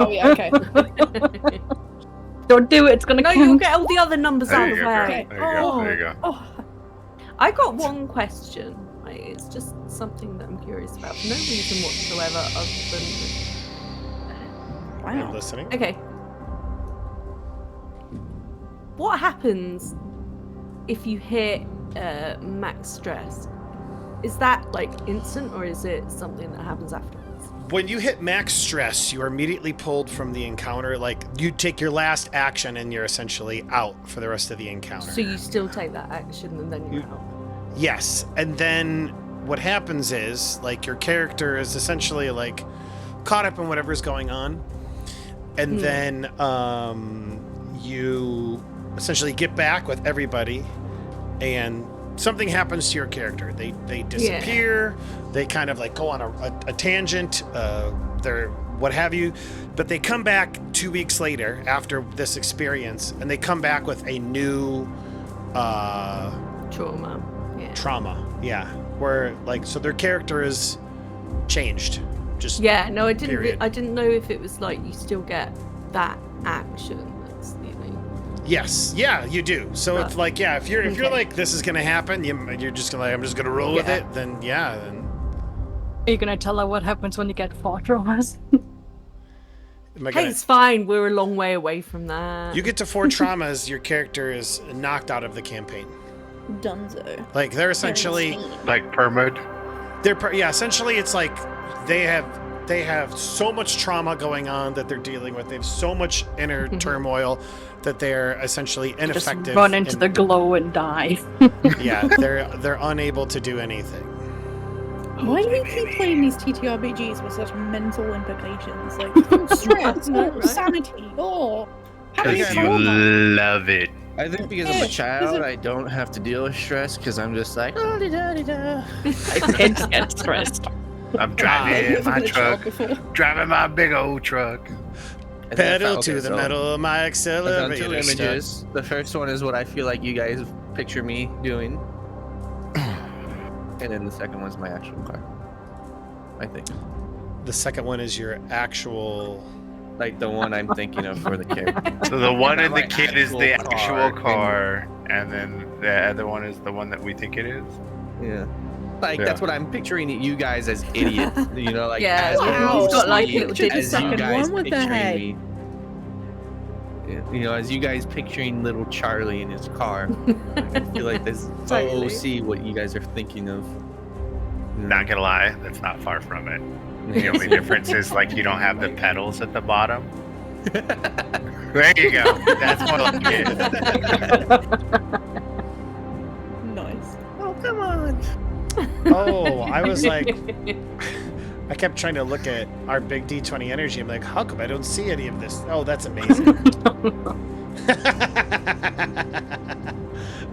Oh yeah, okay. Don't do it. It's gonna No, count. you'll get all the other numbers There out you of the go, girl. way. There you go. There you go. Oh. I got one question. It's just something that I'm curious about. For no reason whatsoever other than... I'm Wow. listening. Okay. What happens if you hit max stress? Is that like instant or is it something that happens afterwards? When you hit max stress, you are immediately pulled from the encounter. Like, you take your last action and you're essentially out for the rest of the encounter. So you still take that action and then you're out? Yes, and then what happens is, like, your character is essentially, like, caught up in whatever's going on. And then you essentially get back with everybody and something happens to your character. They disappear. They kind of like go on a tangent. They're what have you, but they come back 2 weeks later after this experience, and they come back with a new Trauma. Yeah. trauma. Yeah, where like so their character is changed. Just Yeah. No, I didn't. Period. I didn't know if it was like you still get that action. That's the thing. Yes, yeah, you do. So it's like, yeah, if you're Okay. like this is gonna happen, you're just gonna like I'm just gonna roll with Yeah. it. Then yeah, then Are you gonna tell her what happens when you get 4 traumas? am I Hey, gonna? it's fine. We're a long way away from that. You get to 4 traumas, your character is knocked out of the campaign. Dunzo. Like they're essentially, Like per mode. essentially it's like they have so much trauma going on that they're dealing with. They have so much inner turmoil that they're essentially Just ineffective. run into and- the glow and die. Yeah, they're unable to do anything. Why do we keep playing these TTRPGs with such mental implications? Like stress, Right? sanity, oh. How Because many you trauma? love it. I think because I'm Yeah, a child, is it- I don't have to deal with stress because I'm just like, oh, da-da-da-da. Kids get stressed. I'm I've driving never my been a child truck. before. Driving my big old truck. I think I Pedal found- to okay, the so metal of my I found 2 accelerator. step. images. The first one is what I feel like you guys picture me doing. And then the second one's my actual car. I think. The second one is your actual. Like the one I'm thinking of for the character. So the one Not in the my kid is the actual actual car, car, and then the other one is the one that we think it is. Yeah. Like Yeah. that's what I'm picturing you guys as idiots. You know, like Yeah, as wow. he's got like mostly little Picture the as you second guys one with the picturing head. me. Yeah, you know, as you guys picturing little Charlie in his car. I feel like this Totally. see what you guys are thinking of. Not gonna lie, that's not far from it. The only difference is like you don't have the pedals at the bottom. There you go. That's more like it. Nice. Oh come on! Oh, I was like, I kept trying to look at our big D20 energy. I'm like, how come I don't see any of this? Oh, that's amazing.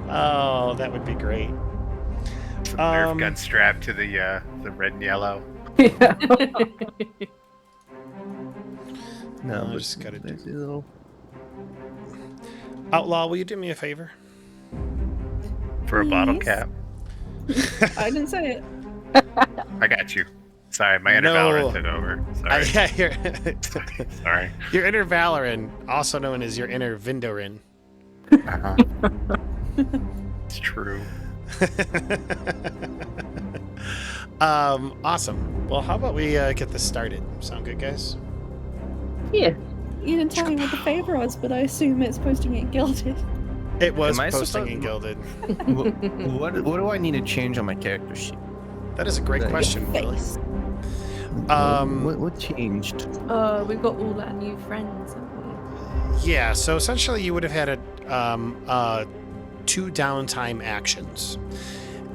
Oh, that would be great. Some Nerf gun strapped to the red and yellow. No, I but just gotta do. there's a little. Outlaw, will you do me a favor? For a bottle Please? cap. I didn't say it. I got you. Sorry, my inner No. Valorant took over. Sorry. Yeah, Sorry. your inner Valoran, also known as your inner Vindorin. Uh-huh. It's true. Awesome. Well, how about we get this started? Sound good, guys? Yeah. You didn't tell me what the favor was, but I assume it's posting it gilded. It was Am I posting supposed- in Gilded. what do I need to change on my character sheet? That is a great Your question, Willie. Face. What changed? We've got all our new friends, haven't we? Yeah, so essentially you would have had 2 downtime actions.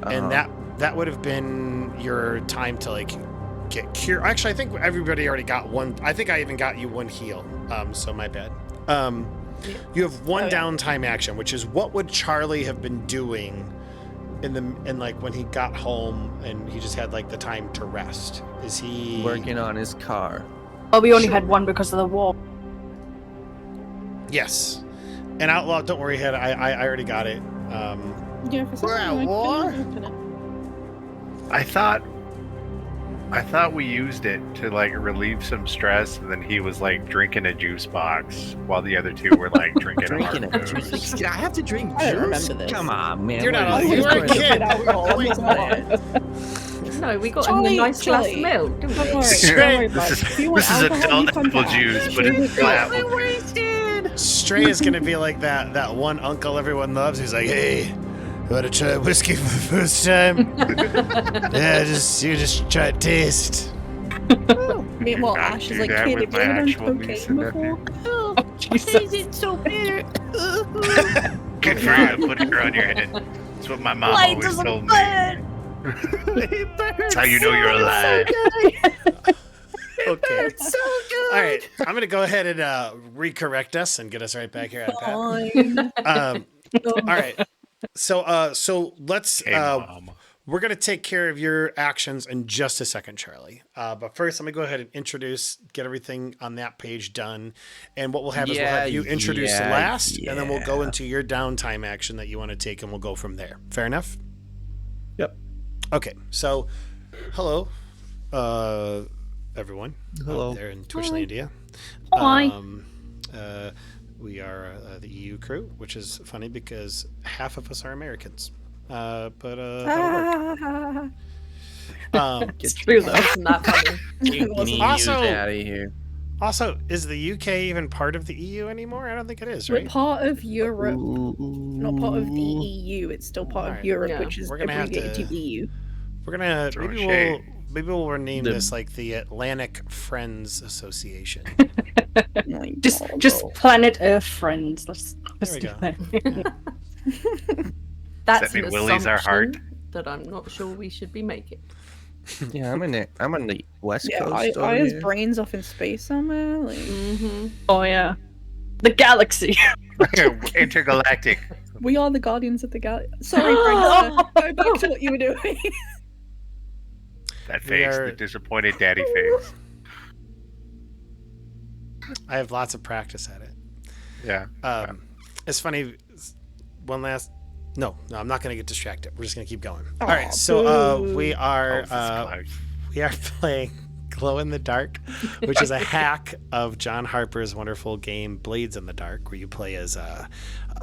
And that would have been your time to like get cure. Actually, I think everybody already got one. I think I even got you 1 heal. So my bad. You have 1 Oh, yeah. downtime action, which is what would Charlie have been doing in like when he got home and he just had like the time to rest? Is he Working on his car. Well, we only had 1 because of the war. Yes. And Outlaw, don't worry, head. I already got it. Yeah, for some We're at reason I war? couldn't open it. I thought I thought we used it to like relieve some stress, and then he was like drinking a juice box while the other two were like drinking Drinking hard a juice. booze. Like, I have to drink I juice. remember this. Come on, man. You're not What a- are you you're a doing? kid. Alcohol, Wait, come on. No, we got Charlie, him a nice glass of Charlie. milk, didn't Don't we? worry, Straight. don't worry, This bud. is If you want this is alcohol, you adult come apple back. juice, but it's flat. Stray is gonna be like that one uncle everyone loves who's like, hey, you wanna try whiskey for the first time? Yeah, you just try a taste. Meanwhile, I'd Ash do is like, that kid, with have you my ever done actual niece cocaine and before? Oh, Jesus. it so bitter? Good for you. Put it on your head. That's what my mom always told me. That's how you know you're alive. Okay. It's so good. All right. I'm gonna go ahead and recorrect us and get us right back here on Fine. Pat. All right. So let's Hey, Mom. we're gonna take care of your actions in just a second, Charlie. But first, let me go ahead and get everything on that page done. And what we'll have is we'll have you introduce last, and then we'll go into your downtime action that you want to take, and we'll go from there. Fair enough? Yep. Okay. So, hello, everyone. Hello. There in Twitchlandia. Hi. We are the EU crew, which is funny because half of us are Americans. That'll work. It's true though. Isn't that funny? Also- out of here. Also, is the UK even part of the EU anymore? I don't think it is, We're right? part of Europe, not part of the EU. It's still part Alright. of Europe, Yeah. which is We're gonna have abbreviated to to- EU. We're gonna Throw maybe shade. we'll rename The- this like the Atlantic Friends Association. My Just God. planet Earth friends. Let's we do go. that. That's that mean an Willie's our heart? assumption that I'm not sure we should be making. Yeah, I'm on the west Yeah, coast. I over has here. brains off in space somewhere. Like, Mm-hmm. Oh yeah. The galaxy. Intergalactic. we are the guardians of the galaxy. Sorry, Frank. Go back to what you were doing. That We face, are- the disappointed daddy face. I have lots of practice at it. Yeah. It's funny. One last. No, I'm not gonna get distracted. We're just gonna keep going. Aw, All right, so boo. we Oh, are this cloud. we are playing Glow in the Dark, which is a hack of John Harper's wonderful game Blades in the Dark, where you play as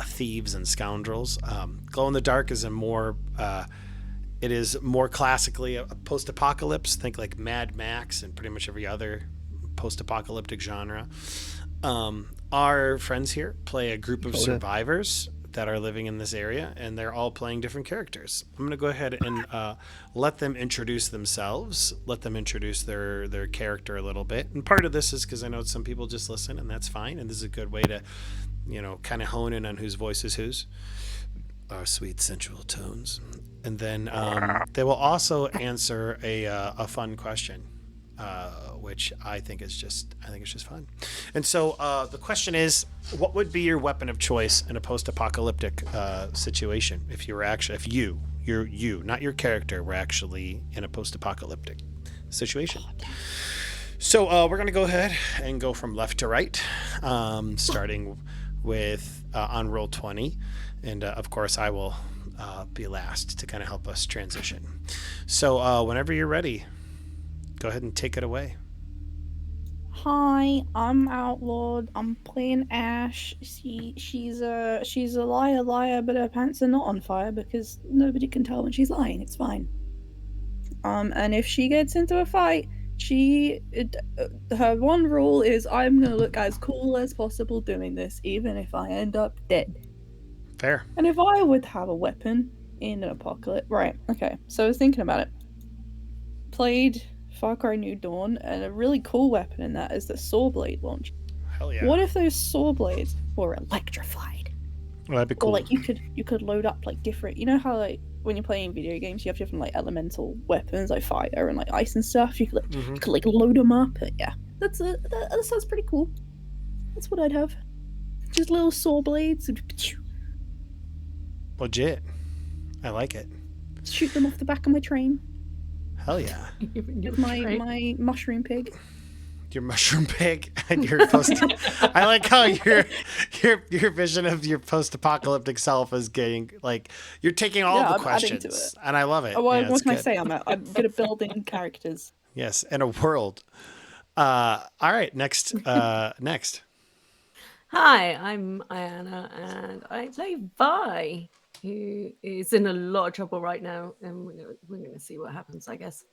thieves and scoundrels. Glow in the Dark is it is more classically a post-apocalypse. Think like Mad Max and pretty much every other post-apocalyptic genre. Our friends here play a group of survivors that are living in this area, and they're all playing different characters. I'm going to go ahead and let them introduce themselves, let them introduce their character a little bit. And part of this is because I know some people just listen, and that's fine. And this is a good way to, kind of hone in on whose voice is whose. Our sweet sensual tones. And then they will also answer a fun question, which I think it's just fun. And so the question is, what would be your weapon of choice in a post-apocalyptic situation if you, not your character, were actually in a post-apocalyptic situation? So we're gonna go ahead and go from left to right, starting with on roll 20, and of course I will be last to kind of help us transition. So whenever you're ready, go ahead and take it away. Hi, I'm Outlawed. I'm playing Ash. She's a liar, but her pants are not on fire because nobody can tell when she's lying. It's fine. And if she gets into a fight, her one rule is I'm gonna look as cool as possible doing this, even if I end up dead. Fair. And if I would have a weapon in an apocalypse, right? Okay, so I was thinking about it. Played Far Cry New Dawn, and a really cool weapon in that is the saw blade launch. Hell yeah. What if those saw blades were electrified? Well, that'd be cool. Or like you could load up like different. You know how like when you're playing video games, you have different like elemental weapons like fire and like ice and stuff. You could like load them up. Yeah, that sounds pretty cool. That's what I'd have. Just little saw blades. Legit. I like it. Shoot them off the back of my train. Hell yeah. With my mushroom pig. Your mushroom pig and your post. I like how your vision of your post-apocalyptic self is getting like you're taking all Yeah, the I'm adding to questions, it. and I love it. Oh, well, Yeah, what it's can I good. say? I'm good at building characters. Yes, and a world. All right, next. Next. Hi, I'm Ayana, and I play Vi, who is in a lot of trouble right now, and we're gonna see what happens, I guess.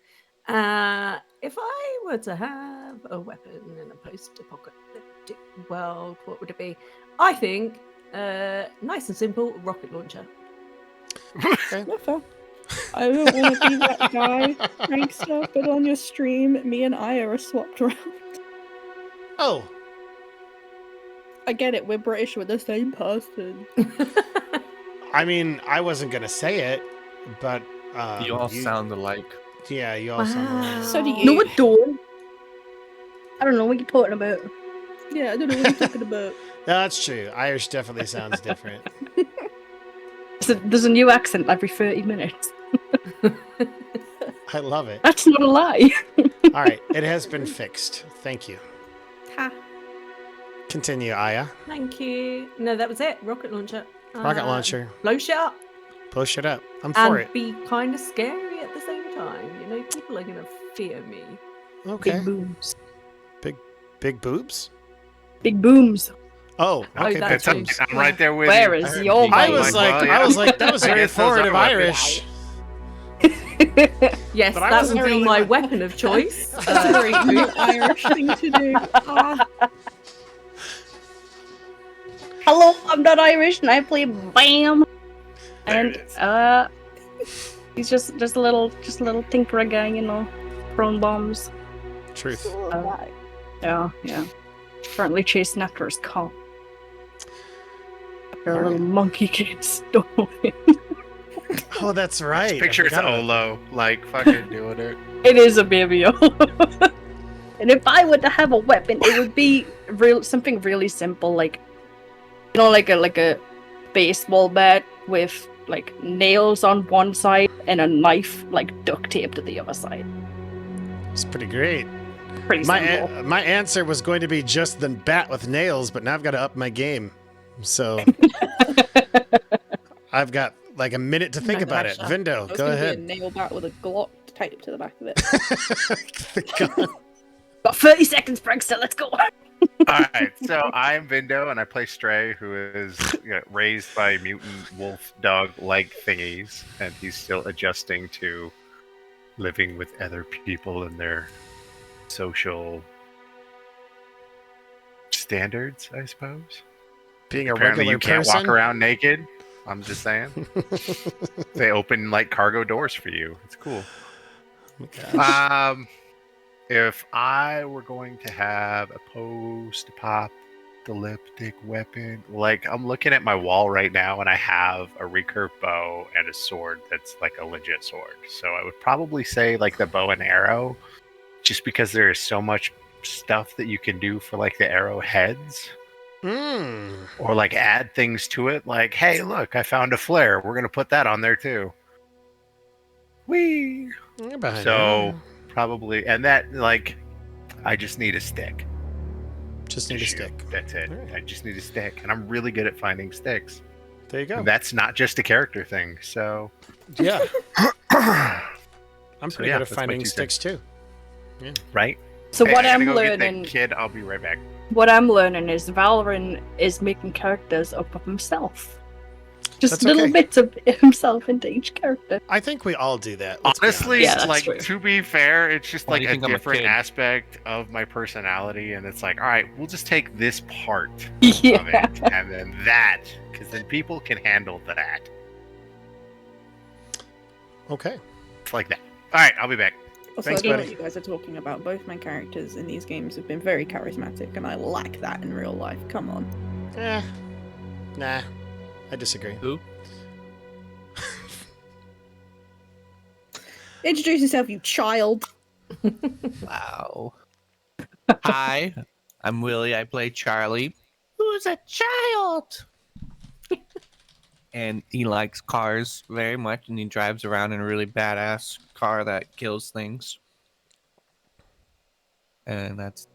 If I were to have a weapon in a post-apocalyptic world, what would it be? I think, nice and simple, rocket launcher. No fair. I don't want to be that guy, prankster, but on your stream, me and Aya are swapped around. Oh, I get it, we're British, we're the same person. I mean, I wasn't gonna say it, but You all sound alike. Yeah, you all sound alike. So do you. No, it don't. I don't know what you're talking about. Yeah, I don't know what you're talking about. That's true. Irish definitely sounds different. There's a new accent every 30 minutes. I love it. That's not a lie. All right, it has been fixed. Thank you. Ha. Continue, Aya. Thank you. No, that was it. Rocket launcher. Rocket launcher. Blow shit up. Blow shit up. I'm for And it. be kind of scary at the same time. You know, people are gonna fear me. Okay. Big booms. Big boobs? Big booms. Oh, Oh, okay. that's big true. boobs. I'm right there with Where you. is your I mind? was like, well, yeah. I was like, that was I very guess those are forward of weapons. Irish. Yes, But I that wasn't would be really my like- weapon of choice. That's a very good Irish thing to do. Ah. Hello, I'm not Irish and I play BAM. There And it is. he's just a little tinkerer guy, you know, throwing bombs. Truth. Yeah. Currently chasing after his car. After a Alright. little monkey kid stolen. Oh, that's right. I Picture it's forgot about Olo, like fucking doing it. It is a baby. And if I were to have a weapon, it would be something really simple, like like a baseball bat with like nails on one side and a knife like duct taped to the other side. It's pretty great. Pretty simple. My answer was going to be just the bat with nails, but now I've got to up my game. So I've got like a minute to think about it. Vindo, It's go gonna ahead. be a nail bat with a Glock taped to the back of it. The gun. Got 30 seconds, Prankster, let's go. Alright, so I'm Vindo and I play Stray, who is raised by mutant wolf dog like thingies, and he's still adjusting to living with other people and their social standards, I suppose. Being a Apparently regular you can't person. walk around naked. I'm just saying. They open like cargo doors for you. It's cool. Gosh. If I were going to have a post-apocalyptic weapon, like I'm looking at my wall right now and I have a recurve bow and a sword that's like a legit sword. So I would probably say like the bow and arrow, just because there is so much stuff that you can do for like the arrow heads. Or like add things to it, like, hey, look, I found a flare. We're gonna put that on there too. Whee! So probably, and that like, I just need a stick. Just to need a shoot. stick. That's it. Alright. I just need a stick, and I'm really good at finding sticks. There you go. And that's not just a character thing. So Yeah. I'm So, pretty yeah, good at that's my finding 2 sticks too. right. So Hey, what I I'm gotta go get learning, that kid, I'll be right back. what I'm learning is Valorant is making characters up of himself. Just That's little okay. bits of himself into each character. I think we all do that. let's be Honestly, Yeah, that's like true. to be fair, it's just Why like do you a think I'm a different kid? aspect of my personality, and it's like, all right, we'll just take this part of Yeah. it, and then that, because then people can handle that. honest. Okay. It's like that. All right, I'll be back. Also, Thanks, I don't know buddy. what you guys are talking about. Both my characters in these games have been very charismatic, and I lack that in real life. Come on. Nah. I disagree. Who? Introduce yourself, you child. Wow. Hi, I'm Willie. I play Charlie, who's a child. And he likes cars very much, and he drives around in a really badass car that kills things. And that's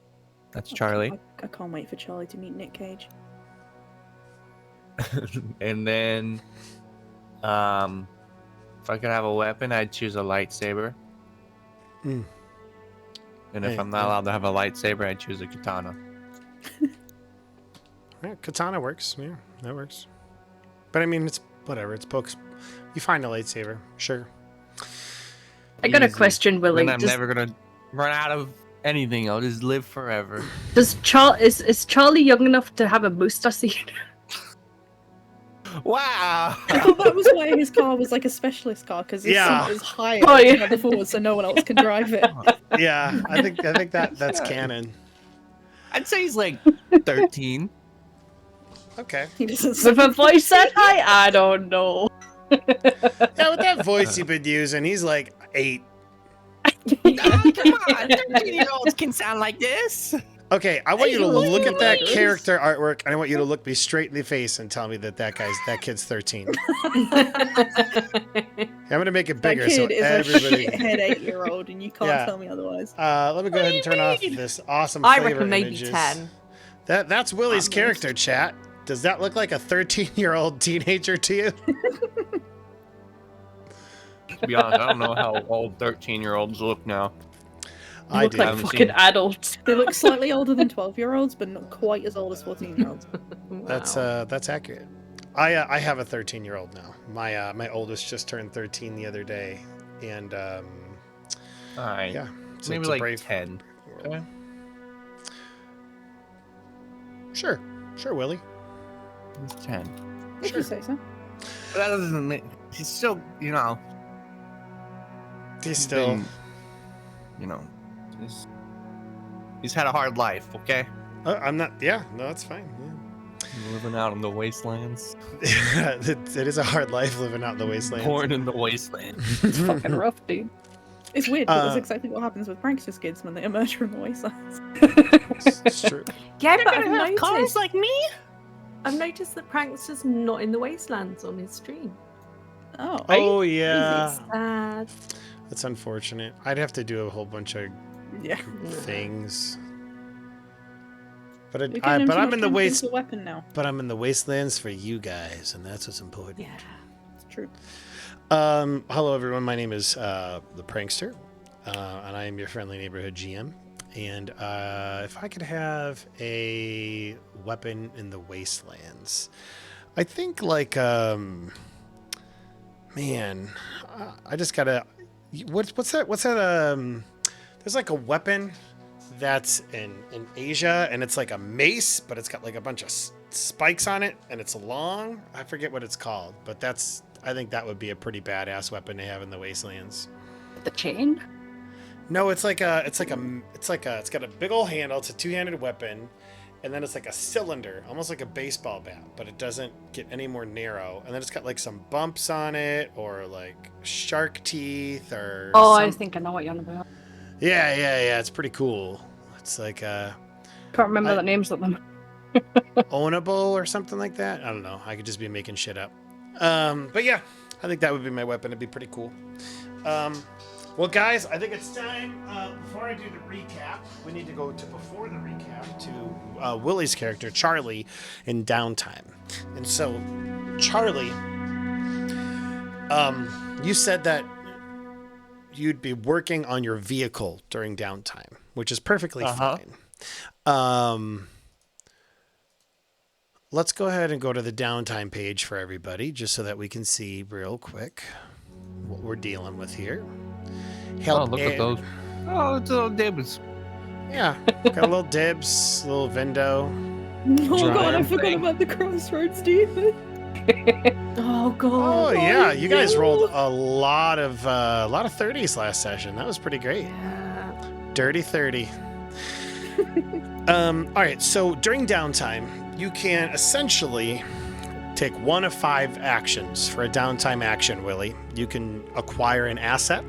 Charlie. I can't wait for Charlie to meet Nick Cage. And then, if I could have a weapon, I'd choose a lightsaber. And if I'm not allowed to have a lightsaber, I choose a katana. Yeah, katana works. Yeah, that works. But I mean, it's whatever. It's books. You find a lightsaber, sure. I got a Easy. question, Willie. And I'm never gonna run out of anything. I'll just live forever. Is Charlie young enough to have a booster seat? Wow. I thought that was why his car was like a specialist car, because his Yeah. seat is higher Oh, yeah. than the forward, so no one else can drive it. Yeah, I think that's canon. I'd say he's like 13. Okay. He doesn't With a voice that high? I don't know. Yeah, with that voice you've been using, he's like 8. Come on, 13-year-olds can sound like this. Okay, I want you to look at that Hey, character artwork, and I want you to look me straight in the face and tell me that kid's 13. I'm gonna make it That bigger so kid is a everybody. shithead 8-year-old, and you can't Yeah. tell me otherwise. Let me go ahead and turn off this awesome I flavor reckon maybe images. 10. That's Willie's Almost. character, chat. Does that look like a 13-year-old teenager to you? To be honest, I don't know how old 13-year-olds look now. You I look do. like haven't fucking seen- adults. They look slightly older than 12-year-olds, but not quite as old as 14-year-olds. That's accurate. I have a 13-year-old now. My oldest just turned 13 the other day, and All right. yeah, so Maybe it's a like brave 10. world. Okay. Sure, Willie. He's 10. If you say so. But that doesn't make. He's still, He's he's still. been, he's had a hard life, okay? I'm not. Yeah, no, that's fine. Living out in the wastelands. Yeah. it is a hard life living out in the wasteland. Born in the wasteland. It's fucking rough, dude. It's weird, but that's Uh, exactly what happens with pranksters kids when they emerge from the wastelands. It's true. Yeah, but I've have cars noticed, like me. I've noticed that Prankster's not in the Wastelands on his stream. Oh. Oh yeah, Sad. that's unfortunate. I'd have to do a whole bunch of Yeah. things. But You're getting him too I'm much in the confidence waste. a weapon now. But I'm in the wastelands for you guys, and that's what's important. Yeah. It's true. Hello, everyone. My name is the Prankster, and I am your friendly neighborhood GM. And if I could have a weapon in the wastelands, I think like man, I just gotta. What's that? There's like a weapon that's in Asia, and it's like a mace, but it's got like a bunch of spikes on it, and it's long. I forget what it's called, but I think that would be a pretty badass weapon to have in the wastelands. The chain? No, it's got a big old handle. It's a two-handed weapon, and then it's like a cylinder, almost like a baseball bat, but it doesn't get any more narrow. And then it's got like some bumps on it, or like shark teeth, or Oh, I think I know what you're on about. yeah. It's pretty cool. It's like Can't remember the names of them. ownable or something like that. I don't know. I could just be making shit up. But yeah, I think that would be my weapon. It'd be pretty cool. Well, guys, I think it's time. Before I do the recap, we need to go to before the recap to Willie's character, Charlie, in downtime. And so, Charlie, you said that you'd be working on your vehicle during downtime, which is perfectly fine. Let's go ahead and go to the downtime page for everybody, just so that we can see real quick what we're dealing with here. Oh, look at those. Oh, it's little dibs. Yeah, got a little dibs, a little window. Oh god, I Drive. forgot about the crossroads, dude. Oh god. Oh yeah, you guys rolled a lot of 30s last session. That was pretty great. Yeah. Dirty 30. All right, so during downtime, you can essentially take one of 5 actions for a downtime action, Willie. You can acquire an asset.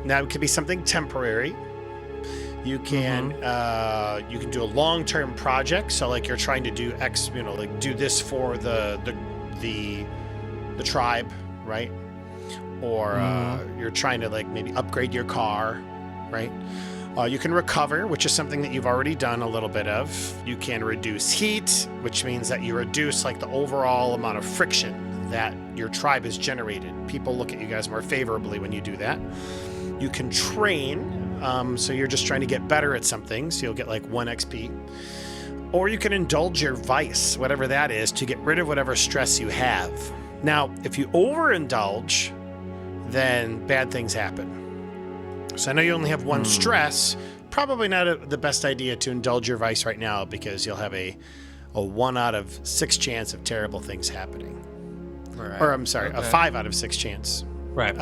Now it could be something temporary. You can you can do a long-term project. So like you're trying to do X, like do this for the tribe, right? Or you're trying to like maybe upgrade your car, right? You can recover, which is something that you've already done a little bit of. You can reduce heat, which means that you reduce like the overall amount of friction that your tribe has generated. People look at you guys more favorably when you do that. You can train, So you're just trying to get better at something. So you'll get like 1 XP. Or you can indulge your vice, whatever that is, to get rid of whatever stress you have. Now, if you overindulge, then bad things happen. So I know you only have 1 stress. Probably not the best idea to indulge your vice right now because you'll have a 1 out of 6 chance of terrible things happening. Right. Or I'm sorry, a 5 out of 6 chance. Right.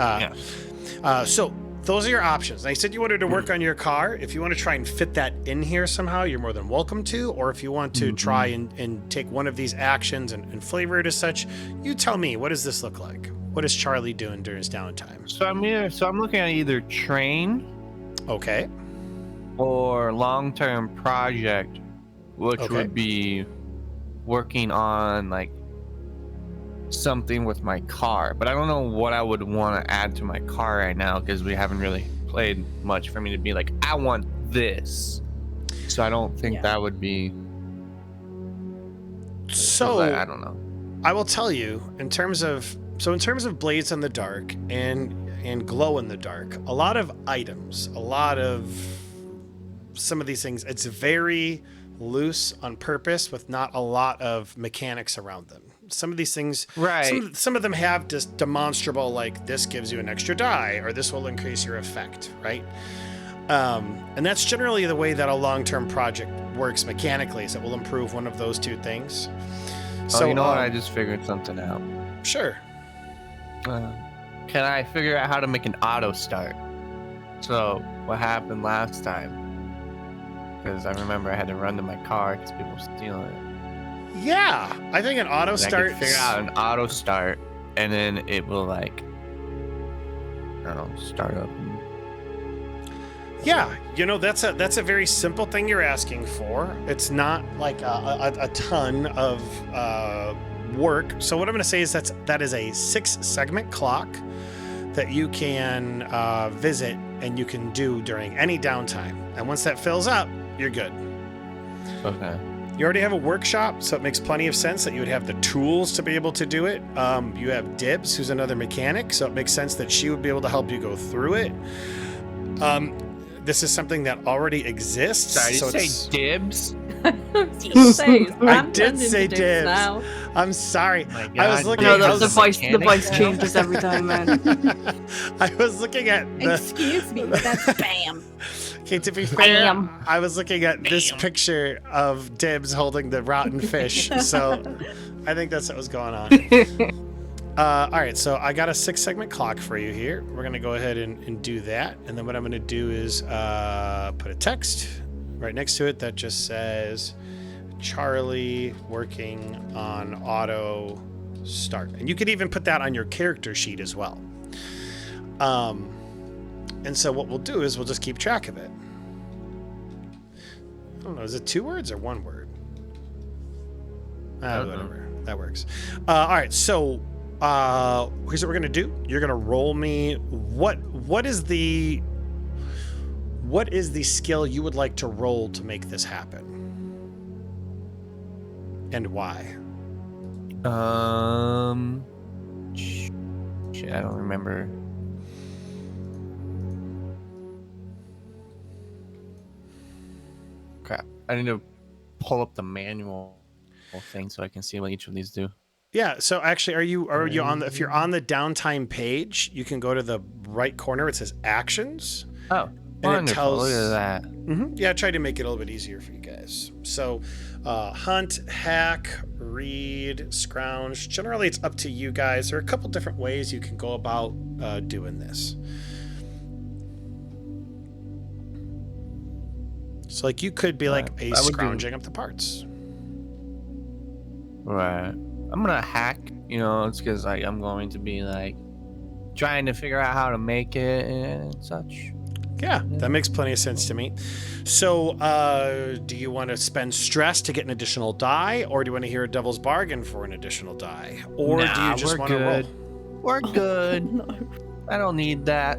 So those are your options. And I said you wanted to work on your car. If you want to try and fit that in here somehow, you're more than welcome to. Or if you want to try and take one of these actions and flavor it as such, you tell me, what does this look like? What is Charlie doing during his downtime? So I'm looking at either train Okay. or long-term project, which would be working on like something with my car. But I don't know what I would want to add to my car right now because we haven't really played much for me to be like, I want this. So I don't think that would be. So I don't know. I will tell you, in terms of Blades in the Dark and Glow in the Dark, a lot of items, some of these things, it's very loose on purpose with not a lot of mechanics around them. Some of these things, some of them have just demonstrable, like this gives you an extra die or this will increase your effect, right? And that's generally the way that a long-term project works mechanically, is it will improve one of those 2 things. So you know what? I just figured something out. Sure. Can I figure out how to make an auto start? So what happened last time? Because I remember I had to run to my car because people were stealing it. Yeah, I think an auto start. I could figure out an auto start, and then it will like, I don't know, start up. Yeah, you know, that's a very simple thing you're asking for. It's not like a ton of work. So what I'm going to say is that is a 6-segment clock that you can visit and you can do during any downtime. And once that fills up, you're good. Okay. You already have a workshop, so it makes plenty of sense that you would have the tools to be able to do it. You have Dibs, who's another mechanic, so it makes sense that she would be able to help you go through it. This is something that already exists. Sorry, so did you say Dibs? I did say Dibs. Now. I'm sorry. My God, I was looking No, at the voice changes every time, man. I was looking at the... Excuse me, that's bam. Okay, to be fair, Bam. I was looking at this picture of Dibs holding the rotten fish, so I think that's what was going on. All right, so I got a 6-segment clock for you here. We're going to go ahead and do that. And then what I'm going to do is put a text right next to it that just says Charlie working on auto start. And you could even put that on your character sheet as well. And so what we'll do is we'll just keep track of it. I don't know, is it 2 words or 1 word? Whatever, that works. All right, so here's what we're gonna do. You're gonna roll me what is the skill you would like to roll to make this happen, and why? Shit, I don't remember. Crap, I need to pull up the manual thing so I can see what each of these do. Yeah, so actually, are you on if you're on the downtime page, you can go to the right corner. It says actions. Oh, wonderful. Look at that. Yeah, I tried to make it a little bit easier for you guys. So hunt, hack, read, scrounge. Generally, it's up to you guys. There are a couple different ways you can go about doing this. So like you could be like scrounging up the parts. Right. I'm gonna hack, you know, it's because like I'm going to be like trying to figure out how to make it and such. Yeah, that makes plenty of sense to me. So, do you want to spend stress to get an additional die, or do you want to hear a devil's bargain for an additional die, or do you just want to roll? We're good. No. I don't need that.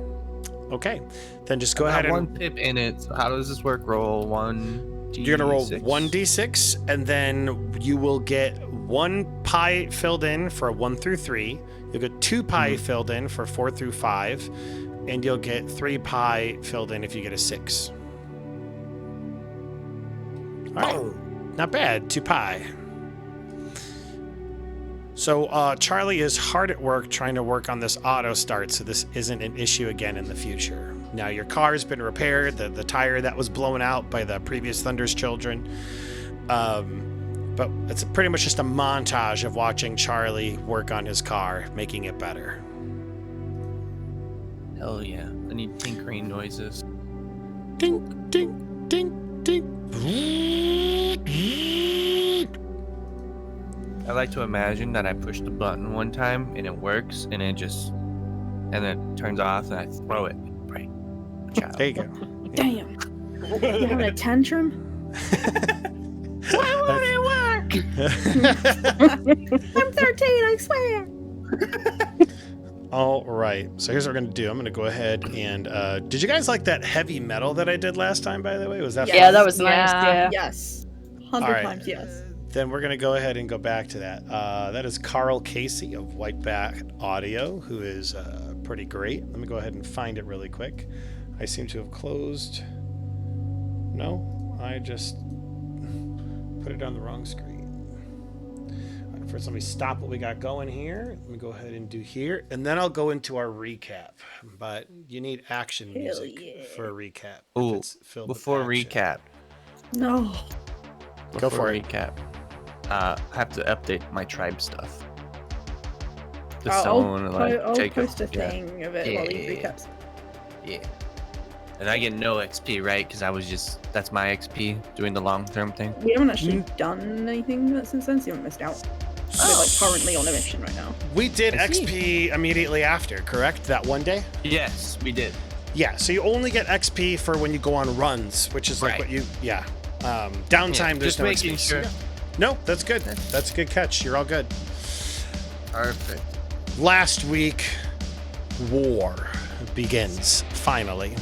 Okay, then just go ahead and 1 pip in it. So how does this work? Roll 1d6. You're gonna roll 1d6, and then you will get 1 pie filled in for a 1 through 3. You'll get 2 pie filled in for 4 through 5, and you'll get 3 pi filled in if you get a 6. All right, not bad. 2 pi. So Charlie is hard at work trying to work on this auto start so this isn't an issue again in the future. Now your car's been repaired, the tire that was blown out by the previous Thunder's children. But it's pretty much just a montage of watching Charlie work on his car, making it better. Hell yeah. I need tinkering noises. Ding, ding, ding, ding. I like to imagine that I push the button one time and it works and then it turns off and I throw it. Right. There you go. Damn. You having a tantrum? Why won't it work? I'm 13, I swear. All right. So here's what we're going to do. I'm going to go ahead and... did you guys like that heavy metal that I did last time, by the way? Was that Yes. fun? Yeah, that was nice. Yeah. Yeah. Yes. 100 All right. times yes. Then we're going to go ahead and go back to that. That is Carl Casey of Whiteback Audio, who is pretty great. Let me go ahead and find it really quick. I seem to have closed... No, I just put it on the wrong screen. All right, first, let me stop what we got going here. Let me go ahead and do here, and then I'll go into our recap. But you need action Hell music yeah. for a recap. if Ooh, it's filled with before action. recap. No. Go for it. recap. I have to update my tribe stuff. The I'll zone, like, I'll take post a yeah. thing of it while you recaps. Yeah. And I get no XP, right? Because that's my XP doing the long-term thing. We haven't actually done anything since then, so you haven't missed out. We're like currently on a mission right now. We did I see. XP immediately after, correct? That one day? Yes, we did. Yeah, so you only get XP for when you go on runs, which is like Right. what you, yeah. Downtime, there's Just no making XP. sure. No, that's good. That's a good catch. You're all good. Perfect. Last week, war begins, finally.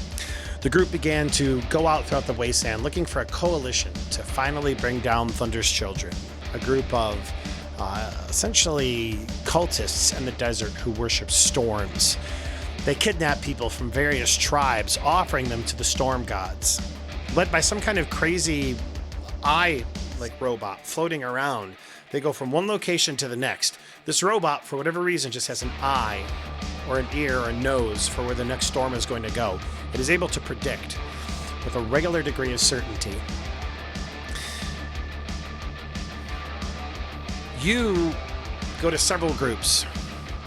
The group began to go out throughout the wasteland looking for a coalition to finally bring down Thunder's children, a group of essentially cultists in the desert who worship storms. They kidnap people from various tribes, offering them to the storm gods. Led by some kind of crazy eye-like robot floating around, they go from one location to the next. This robot, for whatever reason, just has an eye or an ear or a nose for where the next storm is going to go. It is able to predict with a regular degree of certainty. You go to several groups.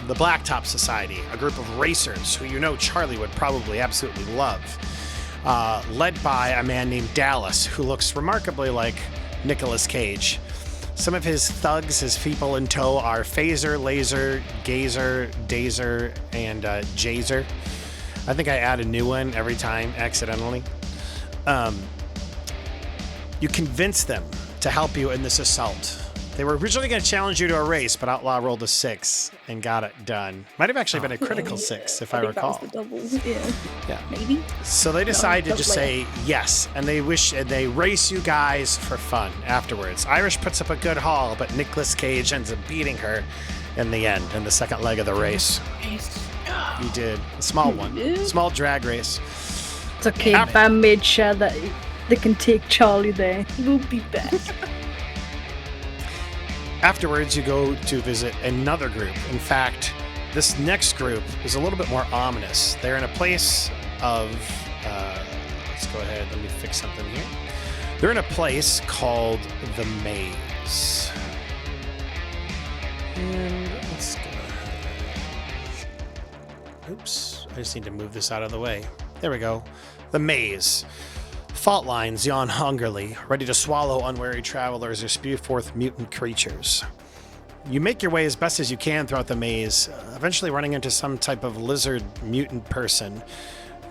The Blacktop Society, a group of racers who you know Charlie would probably absolutely love, led by a man named Dallas, who looks remarkably like Nicolas Cage. Some of his thugs, his people in tow, are Phaser, Laser, Gazer, Dazer, and Jazer. I think I add a new one every time, accidentally. You convince them to help you in this assault. They were originally going to challenge you to a race, but Outlaw rolled a 6 and got it done. Might have actually been a critical 6, if I think recall. that was the double. Yeah. Yeah. Maybe. So they decide to that just was say yes, and they race you guys for fun afterwards. Irish puts up a good haul, but Nicolas Cage ends up beating her in the end, in the second leg of the race. You did. A small one. did? Small drag race. It's okay, Bam made sure that they can take Charlie there. We'll be back. Afterwards, you go to visit another group. In fact, this next group is a little bit more ominous. They're in a place of... let's go ahead. Let me fix something here. They're in a place called the Maze. And let's go ahead. Oops. I just need to move this out of the way. There we go. The Maze. Fault lines yawn hungrily, ready to swallow unwary travelers or spew forth mutant creatures. You make your way as best as you can throughout the maze, eventually running into some type of lizard mutant person.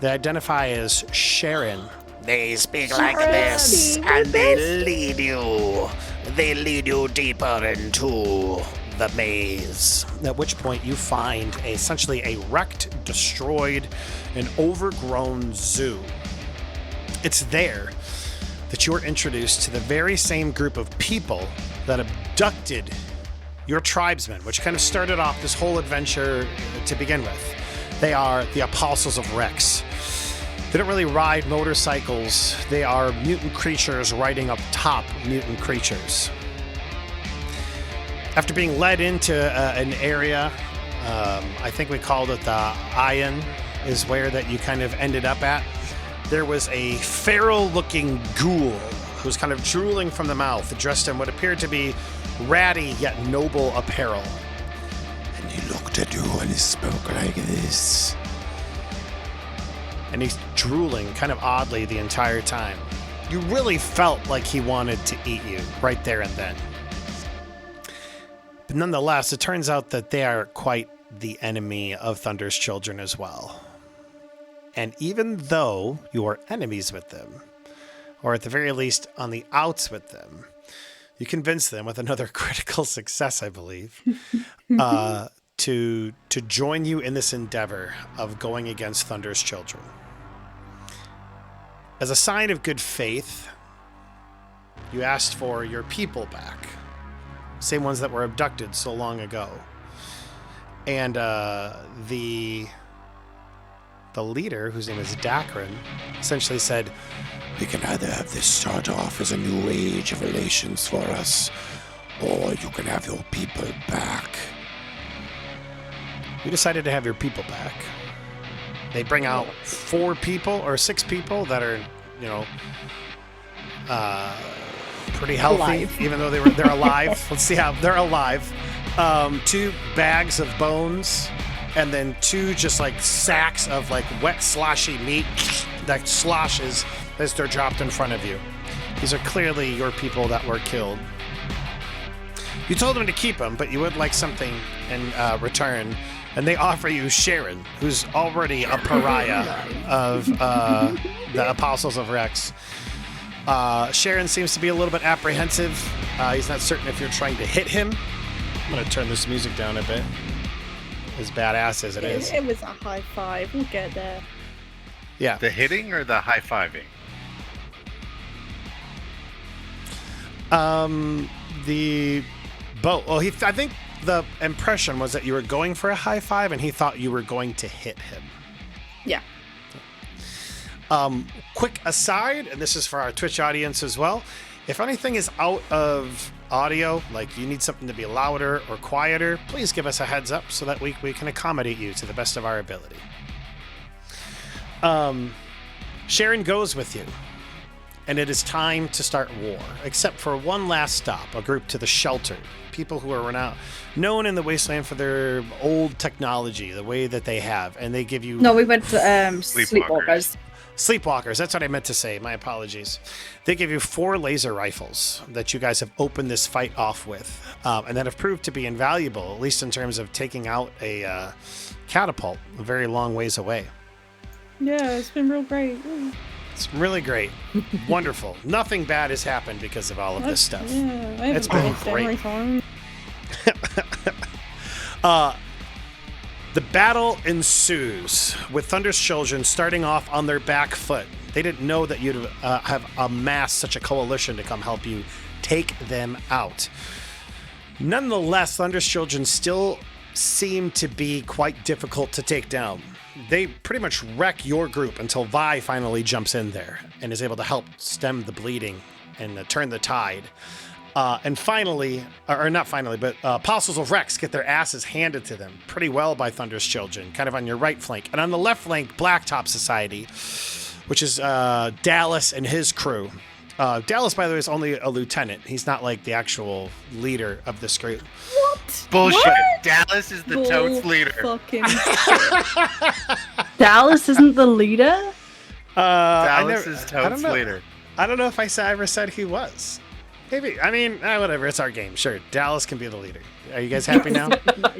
They identify as Sharon. They speak like this, and they lead you. They lead you deeper into the maze. At which point you find essentially a wrecked, destroyed, and overgrown zoo. It's there that you're introduced to the very same group of people that abducted your tribesmen, which kind of started off this whole adventure to begin with. They are the Apostles of Rex. They don't really ride motorcycles. They are mutant creatures riding up top mutant creatures. After being led into an area, I think we called it the Iron, is where that you kind of ended up at. There was a feral-looking ghoul who was kind of drooling from the mouth, dressed in what appeared to be ratty yet noble apparel. And he looked at you and he spoke like this. And he's drooling kind of oddly the entire time. You really felt like he wanted to eat you right there and then. But nonetheless, it turns out that they are quite the enemy of Thunder's children as well. And even though you are enemies with them, or at the very least on the outs with them, you convince them with another critical success, I believe, to join you in this endeavor of going against Thunder's children. As a sign of good faith, you asked for your people back. Same ones that were abducted so long ago. And the leader, whose name is Dakron, essentially said, we can either have this start off as a new age of relations for us, or you can have your people back. You decided to have your people back. They bring out 4 people or 6 people that are, pretty healthy, Alive. even though they're alive. Let's see how they're alive. 2 bags of bones, and then 2 just like sacks of like wet sloshy meat that sloshes as they're dropped in front of you. These are clearly your people that were killed. You told them to keep them, but you would like something in return, and they offer you Sharon, who's already a pariah of the Apostles of Rex. Sharon seems to be a little bit apprehensive. He's not certain if you're trying to hit him. I'm going to turn this music down a bit, as badass as it is. It was a high five. We'll get there. Yeah. The hitting or the high-fiving? The boat. Well, I think the impression was that you were going for a high five, and he thought you were going to hit him. Yeah. Quick aside, and this is for our Twitch audience as well. If anything is out of audio, like you need something to be louder or quieter, please give us a heads up so that we can accommodate you to the best of our ability. Sharon goes with you, and it is time to start war, except for one last stop, a group to the shelter. People who are known in the Wasteland for their old technology, the way that they have, and they give you... No, we went to Sleepwalkers. Sleepwalkers, that's what I meant to say. My apologies. They give you 4 laser rifles that you guys have opened this fight off with, and that have proved to be invaluable, at least in terms of taking out a catapult a very long ways away. Yeah, it's been real great. It's really great. Wonderful. Nothing bad has happened because of all of this stuff. Yeah, It's been great. The battle ensues, with Thunder's children starting off on their back foot. They didn't know that you'd have amassed such a coalition to come help you take them out. Nonetheless, Thunder's children still seem to be quite difficult to take down. They pretty much wreck your group until Vi finally jumps in there and is able to help stem the bleeding and turn the tide. And finally, or not finally, but Apostles of Rex get their asses handed to them pretty well by Thunder's children, kind of on your right flank. And on the left flank, Blacktop Society, which is Dallas and his crew. Dallas, by the way, is only a lieutenant. He's not like the actual leader of this group. What? Bullshit. What? Dallas is the totes leader. Fucking Dallas isn't the leader? Dallas is totes leader. I don't know if I ever said he was. Maybe. I mean, whatever. It's our game. Sure. Dallas can be the leader. Are you guys happy now?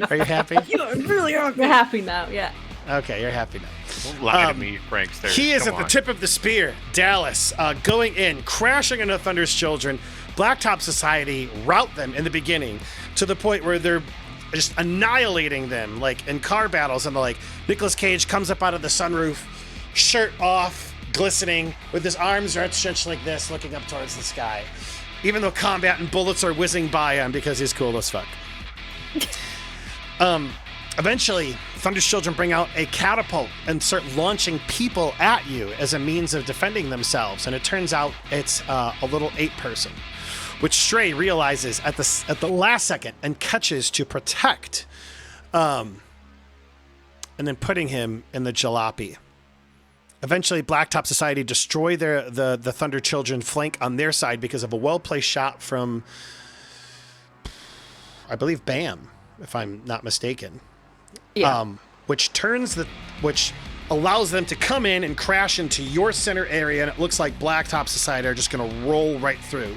Are you happy? You're really We're happy now, yeah. Okay, you're happy now. Don't lie to me, Prankster. He is Come at the on. tip of the spear. Dallas going in, crashing into Thunder's children. Blacktop Society rout them in the beginning to the point where they're just annihilating them, like in car battles. And like Nicolas Cage comes up out of the sunroof, shirt off, glistening, with his arms stretched like this, looking up towards the sky. Even though combat and bullets are whizzing by him because he's cool as fuck. Eventually, Thunder's children bring out a catapult and start launching people at you as a means of defending themselves. And it turns out it's a little 8-person, which Stray realizes at the last second and catches to protect, and then putting him in the jalopy. Eventually, Blacktop Society destroy the Thunder Children flank on their side because of a well-placed shot from, I believe, Bam, if I'm not mistaken. Yeah. Which allows them to come in and crash into your center area, and it looks like Blacktop Society are just going to roll right through.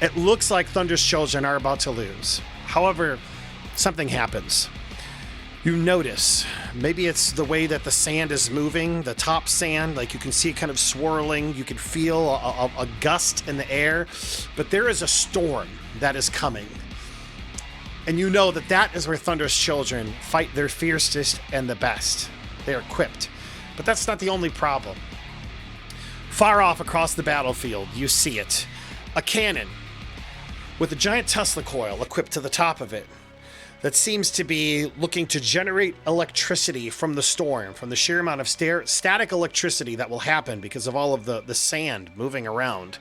It looks like Thunder's Children are about to lose. However, something happens. You notice, maybe it's the way that the sand is moving, the top sand, like you can see it kind of swirling, you can feel a gust in the air, but there is a storm that is coming. And you know that is where Thunder's Children fight their fiercest and the best. They're equipped. But that's not the only problem. Far off across the battlefield, you see it. A cannon with a giant Tesla coil equipped to the top of it that seems to be looking to generate electricity from the storm, from the sheer amount of static electricity that will happen because of all of the sand moving around.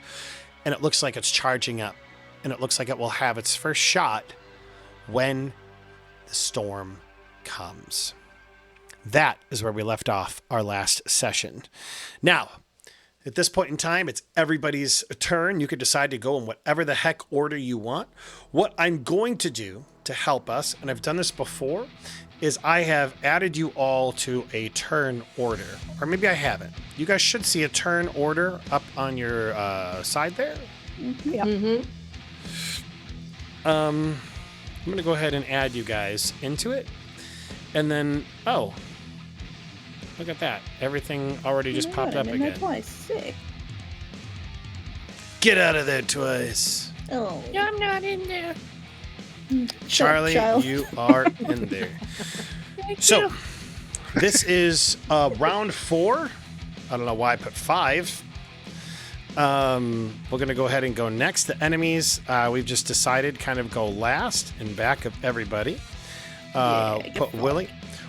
And it looks like it's charging up. And it looks like it will have its first shot when the storm comes. That is where we left off our last session. Now, at this point in time, it's everybody's turn. You can decide to go in whatever the heck order you want. What I'm going to do to help us, and I've done this before, is I have added you all to a turn order. Or maybe I haven't. You guys should see a turn order up on your side there. Yeah. Mm-hmm. I'm going to go ahead and add you guys into it. And then, oh, look at that. Everything already just popped up again. Twice. Sick. Get out of there, Twice. Oh. I'm not in there. Charlie, you are in there. So, this is round 4. I don't know why I put 5. We're going to go ahead and go next. The enemies, we've just decided kind of go last in back of everybody. Put Willie.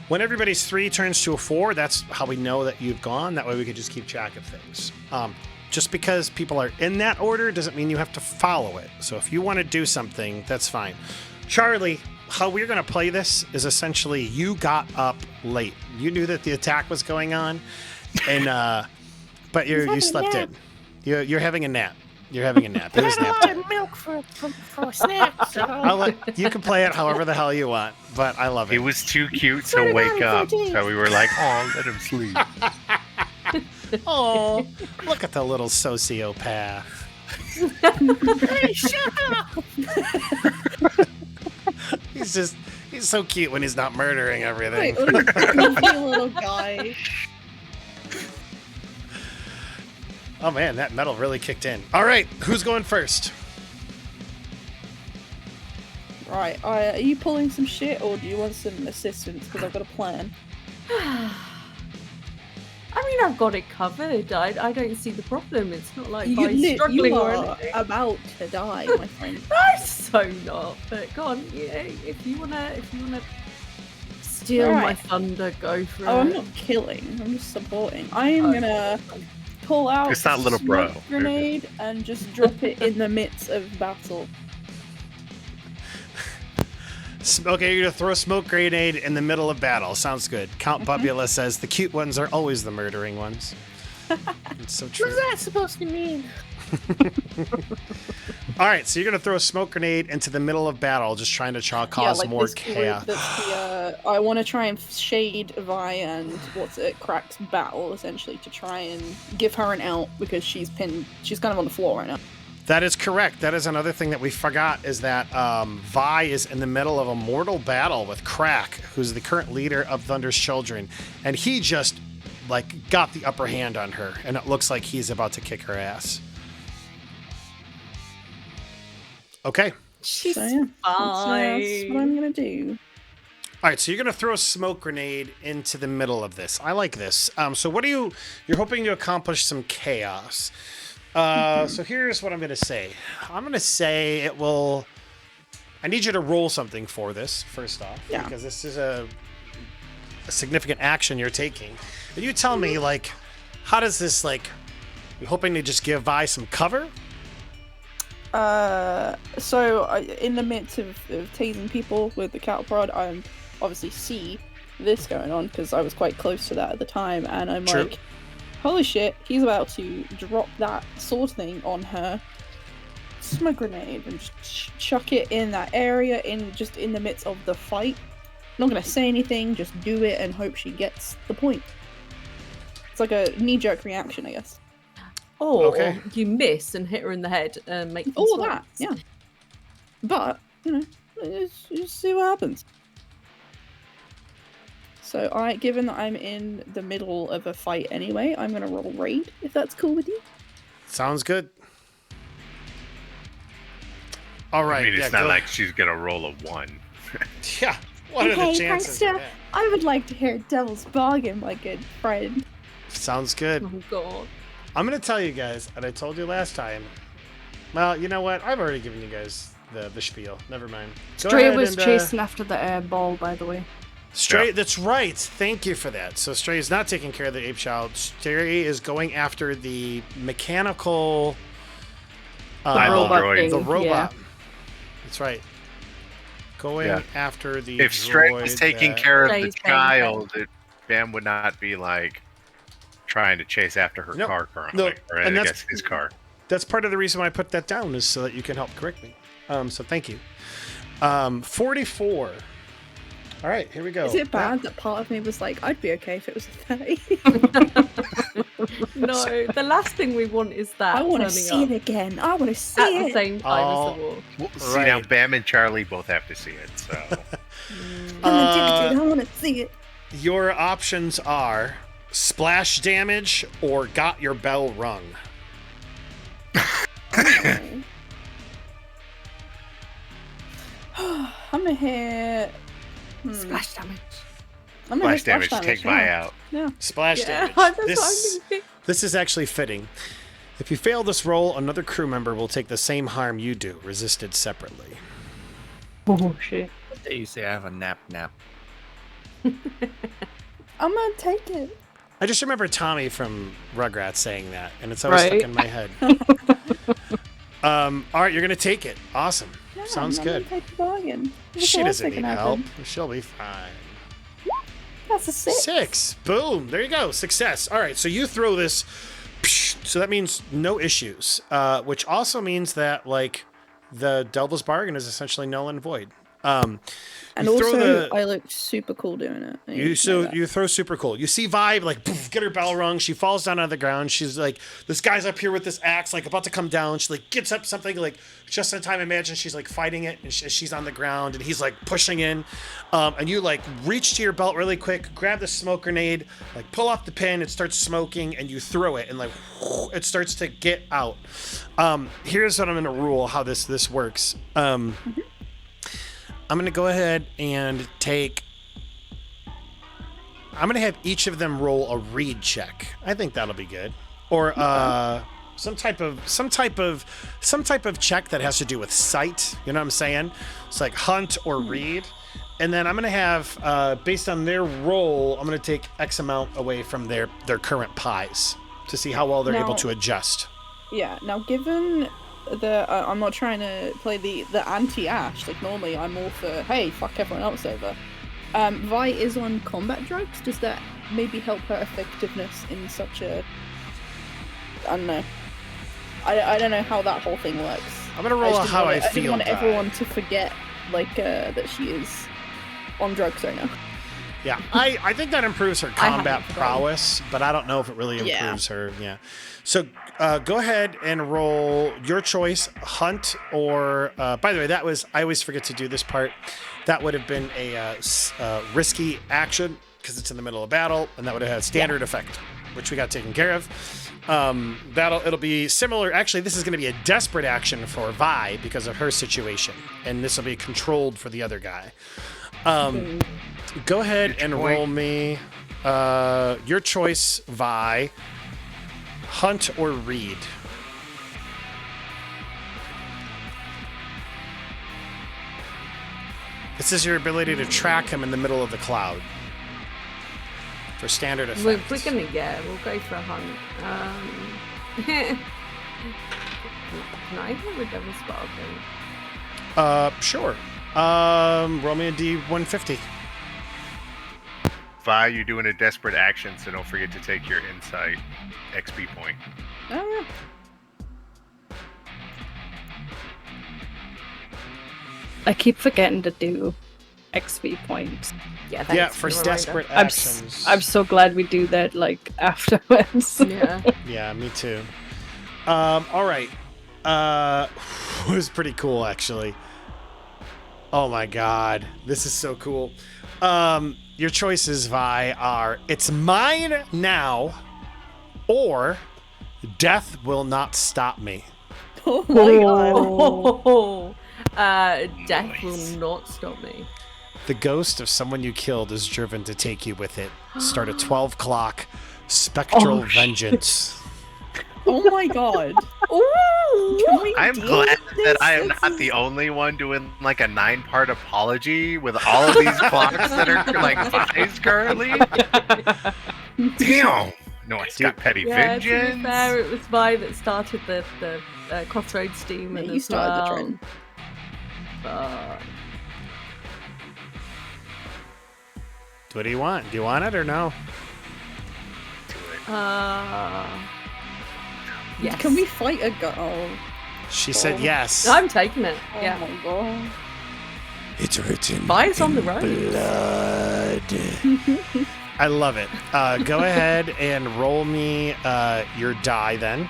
When everybody's 3 turns to a 4, that's how we know that you've gone. That way we can just keep track of things. Just because people are in that order doesn't mean you have to follow it. So if you want to do something, that's fine. Charlie, how we're going to play this is essentially you got up late. You knew that the attack was going on, and but you slept in. You're having a nap. You're having a nap. It was nap time. Milk for snacks. You can play it however the hell you want, but I love it. He was too cute to wake up, so we were like, "Oh, let him sleep." Oh, look at the little sociopath. Hey, shut up! He's so cute when he's not murdering everything. Wait, little guy. Oh man, that metal really kicked in. All right, who's going first? Right, are you pulling some shit or do you want some assistance? Because I've got a plan. I mean, I've got it covered. I don't see the problem. It's not like I'm You struggling or are anything. about to die, my friend. I'm so not. But go on, yeah. If you wanna steal my Alright. thunder, go for it. Oh, I'm not killing. I'm just supporting. I am gonna pull out It's not a little bro. smoke grenade and just drop it in the midst of battle. Okay, you're gonna throw a smoke grenade in the middle of battle. Sounds good. Count Bubula says the cute ones are always the murdering ones. It's so true. What's that supposed to mean? All right, so you're gonna throw a smoke grenade into the middle of battle, just trying to cause more this group chaos. that's I want to try and shade Vi and Crack's battle essentially to try and give her an out because she's pinned. She's kind of on the floor right now. That is correct. That is another thing that we forgot is that Vi is in the middle of a mortal battle with Crack, who's the current leader of Thunder's Children, and he just got the upper hand on her, and it looks like he's about to kick her ass. Okay. She's So, yeah, fine. that's what I'm gonna do. All right, so you're gonna throw a smoke grenade into the middle of this. I like this. So what you're hoping to accomplish some chaos. So here's what I'm gonna say. I'm gonna say it will I need you to roll something for this, first off, Yeah. because this is a significant action you're taking. And you tell me, like, how does this, like, you hoping to just give Vi some cover? In the midst of tasing people with the cattle prod, I obviously see this going on because I was quite close to that at the time, and I'm True. like, holy shit, he's about to drop that sword thing on her. This is my grenade, and just chuck it in that area, in the midst of the fight. Not gonna say anything, just do it and hope she gets the point. It's like a knee-jerk reaction, I guess. Or Okay. you miss and hit her in the head and make them All swap. that, yeah. But, just see what happens. So, given that I'm in the middle of a fight anyway, I'm gonna roll raid, if that's cool with you. Sounds good. All right. I mean, it's yeah, not go- like she's gonna roll a 1. Yeah. What are the Okay, chances? Krista, of that? I would like to hear Devil's Bargain, my good friend. Sounds good. Oh god. I'm gonna tell you guys, and I told you last time. Well, you know what? I've already given you guys the spiel. Never mind. Go Stray ahead was and, chasing after the air ball, by the way. Stray, Yeah. that's right. Thank you for that. So Stray is not taking care of the ape child. Stray is going after the mechanical Eyeball robot droid. thing. the Yeah. robot. That's right. Going Yeah. after the If Stray was droid taking that- care of the Stay's paying child, Bam would not be like trying to chase after her No, car currently, no, or and I that's- guess his car. That's part of the reason why I put that down, is so that you can help correct me. So thank you. 44. All right, here we go. Is it bad that part of me was like, I'd be okay if it was a 30? No, the last thing we want is that I want to turning see up it again. I want to see at the it. same time Oh. as the war. Well, see, now Right. Bam and Charlie both have to see it, so I'm addicted. I want to see it. Your options are splash damage or got your bell rung. I'm gonna hit. Splash damage. I'm gonna splash hit damage, take Vi yeah. out. Yeah. Splash Yeah, damage. that's what I'm This, thinking. this is actually fitting. If you fail this roll, another crew member will take the same harm you do, resisted separately. Oh, shit. You say I have a nap. I'm gonna take it. I just remember Tommy from Rugrats saying that, and it's always stuck Right. in my head. All right, you're gonna take it. Awesome. Yeah, Sounds I'm gonna good. take the bargain. What's She the worst doesn't that need can help. happen? She'll be fine. That's a 6. 6. Boom. There you go. Success. All right. So you throw this. So that means no issues, which also means that, like, the Devil's Bargain is essentially null and void. And you throw also, the- I looked super cool doing it. You throw super cool. You see Vibe like poof, get her bell rung. She falls down on the ground. She's like, this guy's up here with this axe, like about to come down. She like gets up something like just in time. Imagine she's like fighting it, and she's on the ground, and he's like pushing in. And you like reach to your belt really quick, grab the smoke grenade, like pull off the pin. It starts smoking, and you throw it, and like it starts to get out. Here's what I'm gonna rule how this works. I'm going to go ahead and take... I'm going to have each of them roll a read check. I think that'll be good. Or some type of check that has to do with sight. You know what I'm saying? It's like hunt or read. And then I'm going to have, based on their roll, I'm going to take X amount away from their current pies to see how well they're able Now- to adjust. Yeah, now given the... I'm not trying to play the anti-Ash. Like, normally I'm all for, hey, fuck everyone else over. Vi is on combat drugs. Does that maybe help her effectiveness in such a... I don't know. I don't know how that whole thing works. I'm going to roll just how I didn't feel. want die. everyone to forget, like, that she is on drugs right now. Yeah, I think that improves her combat haven't forgotten. prowess, but I don't know if it really Yeah. improves her. Yeah. So go ahead and roll your choice, hunt or. By the way, that was I always forget to do this part. That would have been a risky action because it's in the middle of battle, and that would have had standard effect, which we got taken care of. It'll be similar. Actually, this is going to be a desperate action for Vi because of her situation, and this will be controlled for the other guy. Go ahead and roll me your choice, Vi. Hunt or read. This is your ability to track him in the middle of the cloud. For standard effect. We'll go for a hunt. Can I hit with Devil's Sparkle? Sure. Roll me a D150. Vi, you're doing a desperate action, so don't forget to take your insight XP point. Oh, I keep forgetting to do XP points. Yeah, Yeah, thanks for the reminder. desperate I'm actions. so glad we do that like afterwards. Yeah. Yeah, me too. All right. It was pretty cool, actually. Oh my god, this is so cool. Your choices, Vi, are it's mine now, or death will not stop me. oh my god. Oh. Death will not stop me. The ghost of someone you killed is driven to take you with it. Start at 12 o'clock. Spectral vengeance. Oh my god. Ooh. Can we I'm deal glad with that this? I am This not is- the only one doing like a 9-part apology with all of these clocks that are like Vi's currently. Damn. No, I got petty Yeah, to be vengeance. fair, it was Vi that started the Crossroads demon Yeah, you as started the well. trend. But What do you want? Do you want it or no? yes. Can we fight a guy? Oh, She said yes. I'm taking it. oh Yeah. my god. It's written Vi's on the in road. blood. I love it. Go ahead and roll me your die then.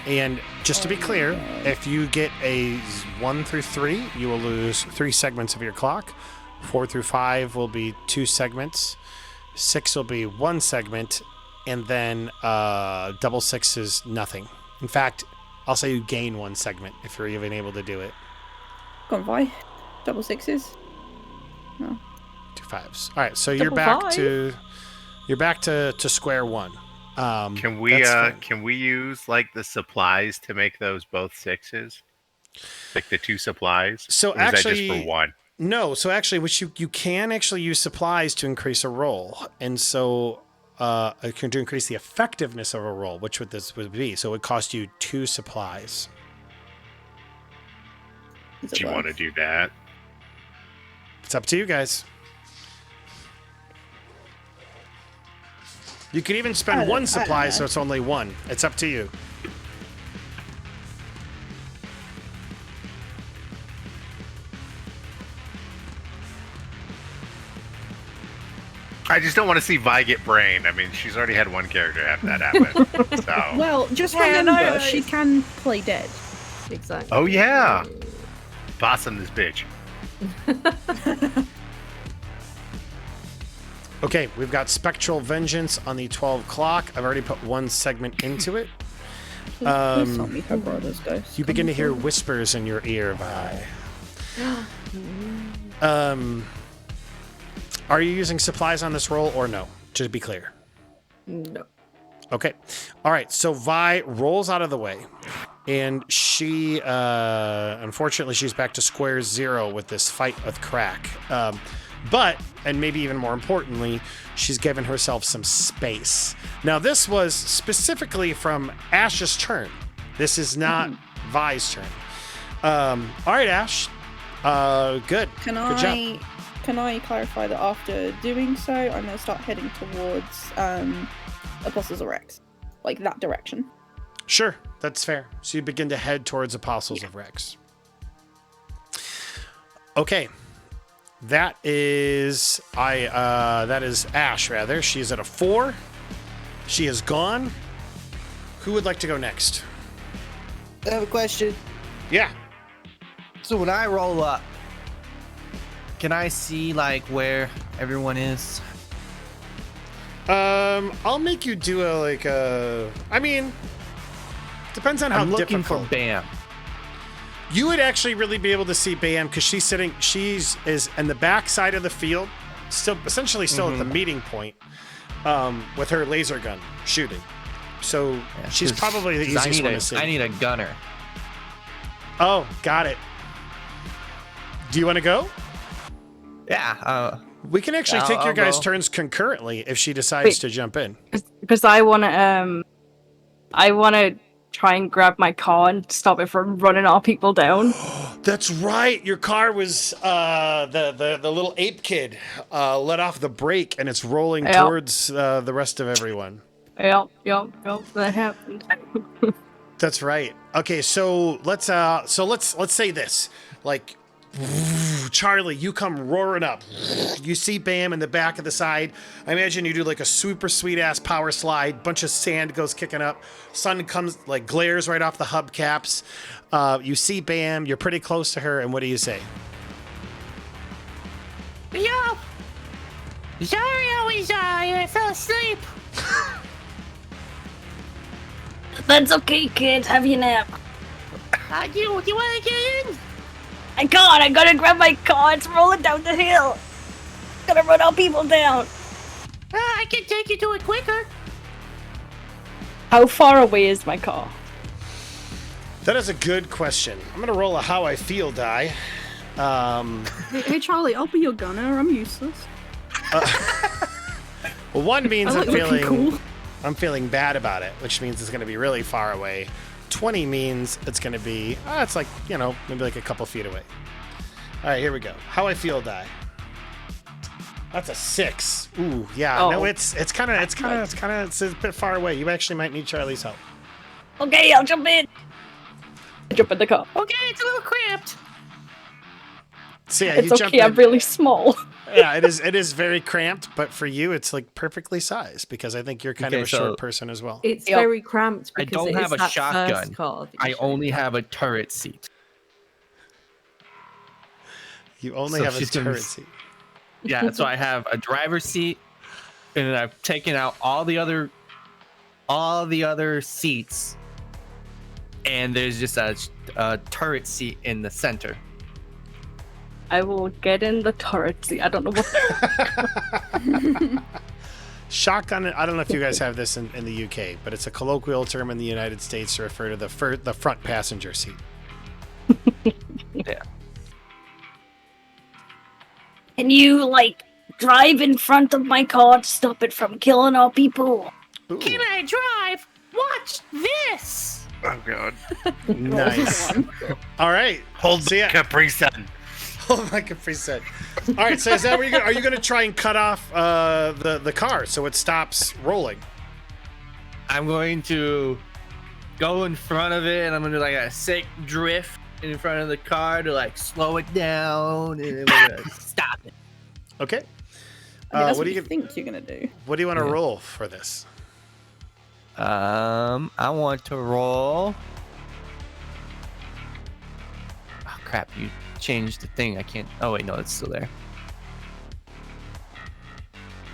And just to be clear, if you get a 1 through 3, you will lose 3 segments of your clock. 4 through 5 will be 2 segments. 6 will be 1 segment. And then double 6 is nothing. In fact, I'll say you gain 1 segment if you're even able to do it. Go on, Vi. Double sixes. 2 5s. All right, so you're Double back five. to square one. Can we that's fine. can we use like the supplies to make those both 6s? Like the 2 supplies? So Or is that actually- just for 1? No, so actually, which you can actually use supplies to increase a roll, and so it can to increase the effectiveness of a roll, which would this would be. So it would cost you 2 supplies. Is Do it you worth? want to do that? It's up to you guys. You could even I spend don't- 1 I supply, don't so know. it's only 1. It's up to you. I just don't want to see Vi get brained. I mean, she's already had one character have that happen. So. Well, just Yeah, remember, no, no, she it's- can play dead. Exactly. Oh, yeah. Bossing this bitch. Okay, we've got Spectral Vengeance on the 12 o'clock. I've already put 1 segment into it. Please tell me her brother's ghost. You begin to hear whispers in your ear, Vi. Are you using supplies on this roll or no? Just to be clear. No. Okay. All right. So Vi rolls out of the way, and she, unfortunately, she's back to square 0 with this fight with Crack. But, and maybe even more importantly, she's given herself some space. Now, this was specifically from Ash's turn. This is not Vi's turn. All right, Ash. Good. Can Good job. Can I clarify that after doing so, I'm going to start heading towards Apostles of Rex, like that direction. Sure, that's fair. So you begin to head towards Apostles of Rex. Okay. That is Ash rather. She's at a 4. She is gone. Who would like to go next? I have a question. Yeah. So when I roll up, can I see like where everyone is? I'll make you do I mean, depends on how I'm looking difficult. for Bam. You would actually really be able to see Bam because she's is in the back side of the field, essentially still at the meeting point, with her laser gun shooting. So Yeah, she's 'cause- probably the 'cause easiest one to see. I need a gunner. Oh, got it. Do you want to go? Yeah. We can actually take your I'll guys' go. turns concurrently if she decides Wait. to jump in. Because I wanna try and grab my car and stop it from running all people down. That's right. Your car was the little ape kid let off the brake and it's rolling Yeah. towards the rest of everyone. Yep, that happened. That's right. Okay, so let's say this. Like, Charlie, you come roaring up. You see Bam in the back of the side. I imagine you do like a super sweet ass power slide. Bunch of sand goes kicking up. Sun comes, like, glares right off the hubcaps. You see Bam. You're pretty close to her. And what do you say? Yo! Sorry I fell asleep. That's okay, kids. Have your nap. Do you want to get in? I gotta grab my car. It's rolling down the hill. Gotta run all people down. I can take you to it quicker. How far away is my car? That is a good question. I'm gonna roll a how I feel die. Hey Charlie, I'll be your gunner. I'm useless. Well, one means I I'm like looking feeling cool. I'm feeling bad about it, which means it's gonna be really far away. 20 means it's gonna be it's like, maybe like a couple feet away. All right, here we go. How I feel die. That's a 6. Ooh, yeah. Oh. No, it's a bit far away. You actually might need Charlie's help. Okay, I'll jump in. Jump in the car. Okay, it's a little cramped. So yeah, It's you jump okay, I'm in. really small. Yeah, it is very cramped, but for you, it's like perfectly sized because I think you're kind of Okay, a short so- person as well. It's Yep. very cramped I because don't it have is a that shotgun. first car that you I showed only me. have a turret seat. You only So have a she's gonna turret be- seat. Yeah, so I have a driver's seat, and then I've taken out all the other seats, and there's just a turret seat in the center. I will get in the turret seat. I don't know what. Shotgun, I don't know if you guys have this in the UK, but it's a colloquial term in the United States to refer to the front passenger seat. Yeah. Can you, like, drive in front of my car to stop it from killing all people? Ooh, Can I drive? Watch this. Oh god. nice. All right. Hold So, yeah. Capri Sun. Oh my Capri Sun. All right, so is that where are you going to try and cut off the car so it stops rolling? I'm going to go in front of it, and I'm gonna do like a sick drift in front of the car to like slow it down, and then we're gonna stop it. Okay. I mean, that's what what do you you think you're gonna do. What do you want to Yeah. roll for this? I want to roll. Oh crap! You changed the thing. I can't. Oh wait, no, it's still there.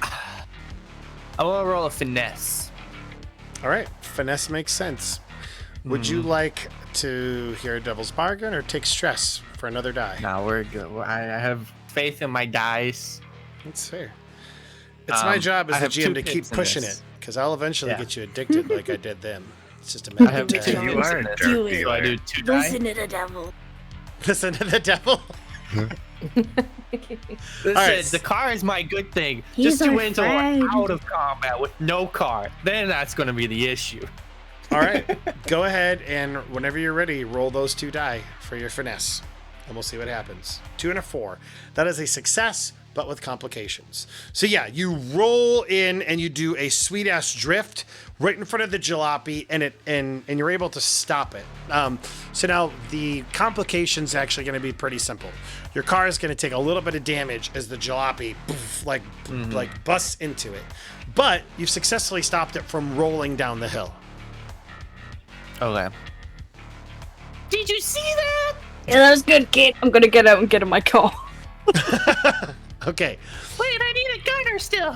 I want to roll a finesse. All right, finesse makes sense. Would you like to hear a devil's bargain or take stress for another die? Now we're good. I have faith in my dice. That's fair. It's my job as I the have two GM to keep picks in pushing this. it because I'll eventually Yeah. get you addicted like I did them. It's just a I matter have of two time. You picks are in a this. jerk Do it. So I dealer. do 2 die. to the devil. Listen to the devil. Listen, right. the car is my good thing. He's Just to our wait until friend. we're out of combat with no car. Then that's going to be the issue. All right, go ahead and whenever you're ready, roll those 2 die for your finesse, and we'll see what happens. 2 and a 4. That is a success, but with complications. So yeah, you roll in and you do a sweet ass drift right in front of the jalopy, and you're able to stop it. So now the complications actually going to be pretty simple. Your car is going to take a little bit of damage as the jalopy like busts into it, but you've successfully stopped it from rolling down the hill. Okay. Did you see that? Yeah, that was good, kid. I'm gonna get out and get in my car. Okay. Wait, I need a gunner still.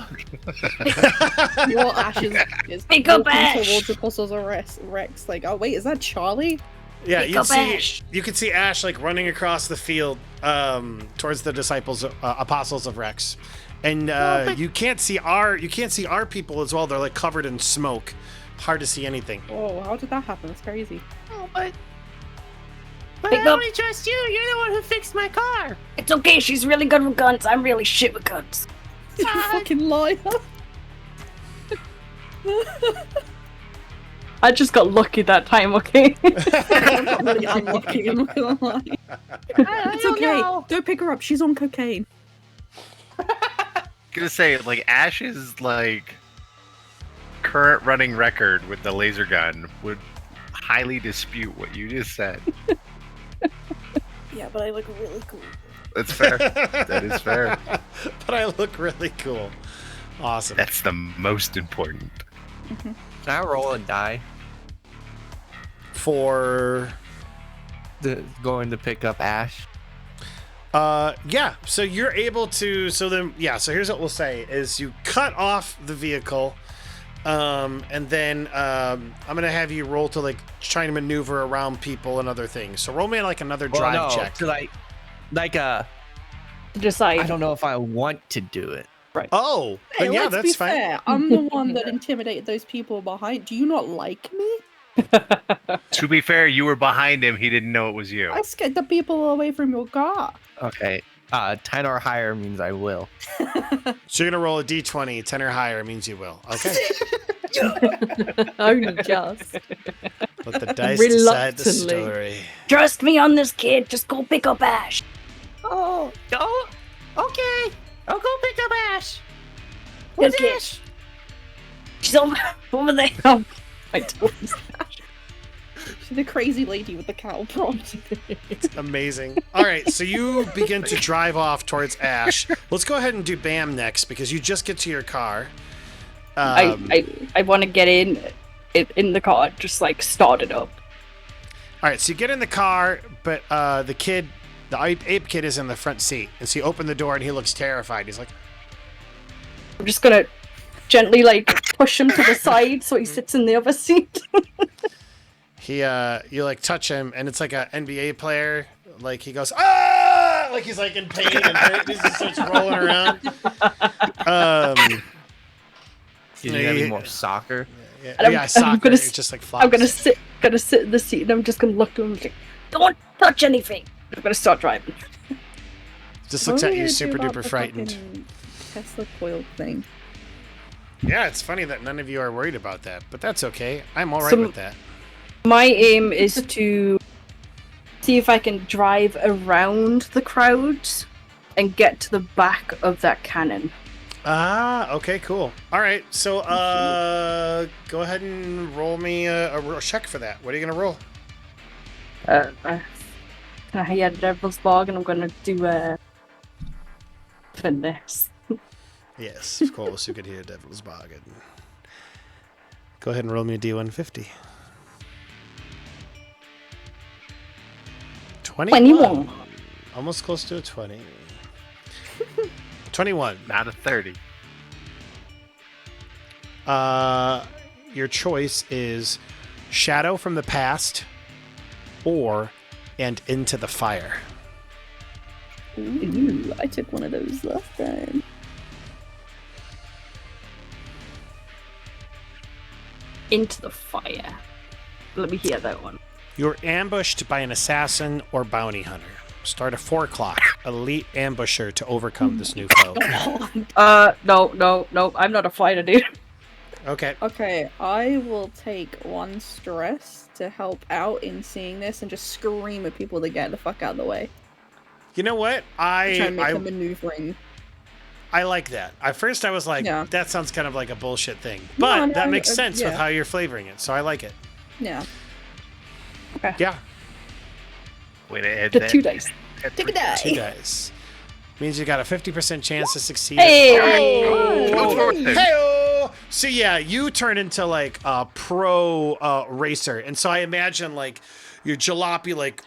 Your Ash is Pick up walking Ash. towards the Apostles of Rex. Like, oh wait, is that Charlie? Yeah, Pick you up see, Ash. you can see Ash like running across the field towards the apostles of Rex, and but- you can't see our people as well. They're like covered in smoke, hard to see anything. Oh, how did that happen? That's crazy. Oh, but But Pick I up. only trust you. You're the one who fixed my car. It's okay. She's really good with guns. I'm really shit with guns. You fucking liar. I just got lucky that time. Okay. I'm really unlucky, I'm not gonna lie. It's don't okay. know. Don't pick her up. She's on cocaine. Gonna say, like, Ash's, like, current running record with the laser gun would highly dispute what you just said. Yeah, but I look really cool. That's fair. That is fair. But I look really cool. Awesome. That's the most important. Can I roll a die For going to pick up Ash? yeah, so you're able to, so here's what we'll say is you cut off the vehicle, and then I'm gonna have you roll to like try to maneuver around people and other things. So roll me like another drive check. To like Decide. I don't know if I want to do it. Oh, Hey, then yeah, let's that's be fine. fair. I'm the one that intimidated those people behind. Do you not like me? To be fair, you were behind him. He didn't know it was you. I scared the people away from your car. Okay. 10 or higher means I will. So you're gonna roll a d20, 10 or higher means you will. Okay. Only just. Let the dice decide the Reluctantly. story. Trust me on this, kid. Just go pick up Ash. Oh, okay. I'll go pick up Ash. Yes, Where's kid. Ash? She's over there. Oh, my toes. She's the crazy lady with the cattle prod. Amazing. All right, so you begin to drive off towards Ash. Let's go ahead and do Bam next because you just get to your car. I want to get in the car, just like start it up. All right, so you get in the car, but the ape kid is in the front seat. And so you open the door and he looks terrified. He's like, I'm just gonna gently like push him to the side so he sits in the other seat. you like touch him and it's like an NBA player. Like he goes, ah! Like he's like in pain and he just starts rolling around. Is it any more soccer? Yeah, soccer. It's just like flops. I'm gonna sit in the seat and I'm just gonna look to him and say, don't touch anything. I'm gonna start driving. Just looks at you super duper frightened. Tesla coil thing. Yeah, it's funny that none of you are worried about that, but that's okay. I'm all right So- with that. My aim is to see if I can drive around the crowds and get to the back of that cannon. Ah, okay, cool. All right, so go ahead and roll me a check for that. What are you gonna roll? I had Devil's Bargain. I'm gonna do a finesse. Yes, of course, you could hear Devil's Bargain. Go ahead and roll me a D150. 21. Almost close to a 20. 21. Not a 30. Your choice is Shadow from the Past or And Into the Fire. Ooh, I took one of those last time. Into the fire. Let me hear that one. You're ambushed by an assassin or bounty hunter. Start at 4 o'clock. Elite ambusher to overcome this new foe. No. I'm not a fighter, dude. Okay. Okay, I will take one stress to help out in seeing this and just scream at people to get the fuck out of the way. You know what? Try and make a maneuvering. I like that. At first I was like, Yeah. that sounds kind of like a bullshit thing. No, But no, that makes sense with yeah. how you're flavoring it, so I like it. Yeah. Yeah. Wait, Ed, The 2 dice. Take a die. 2 dice. Means you got a 50% chance to succeed. Hey! Go for it. Hey-o! So yeah, you turn into like a pro racer, and so I imagine like your jalopy like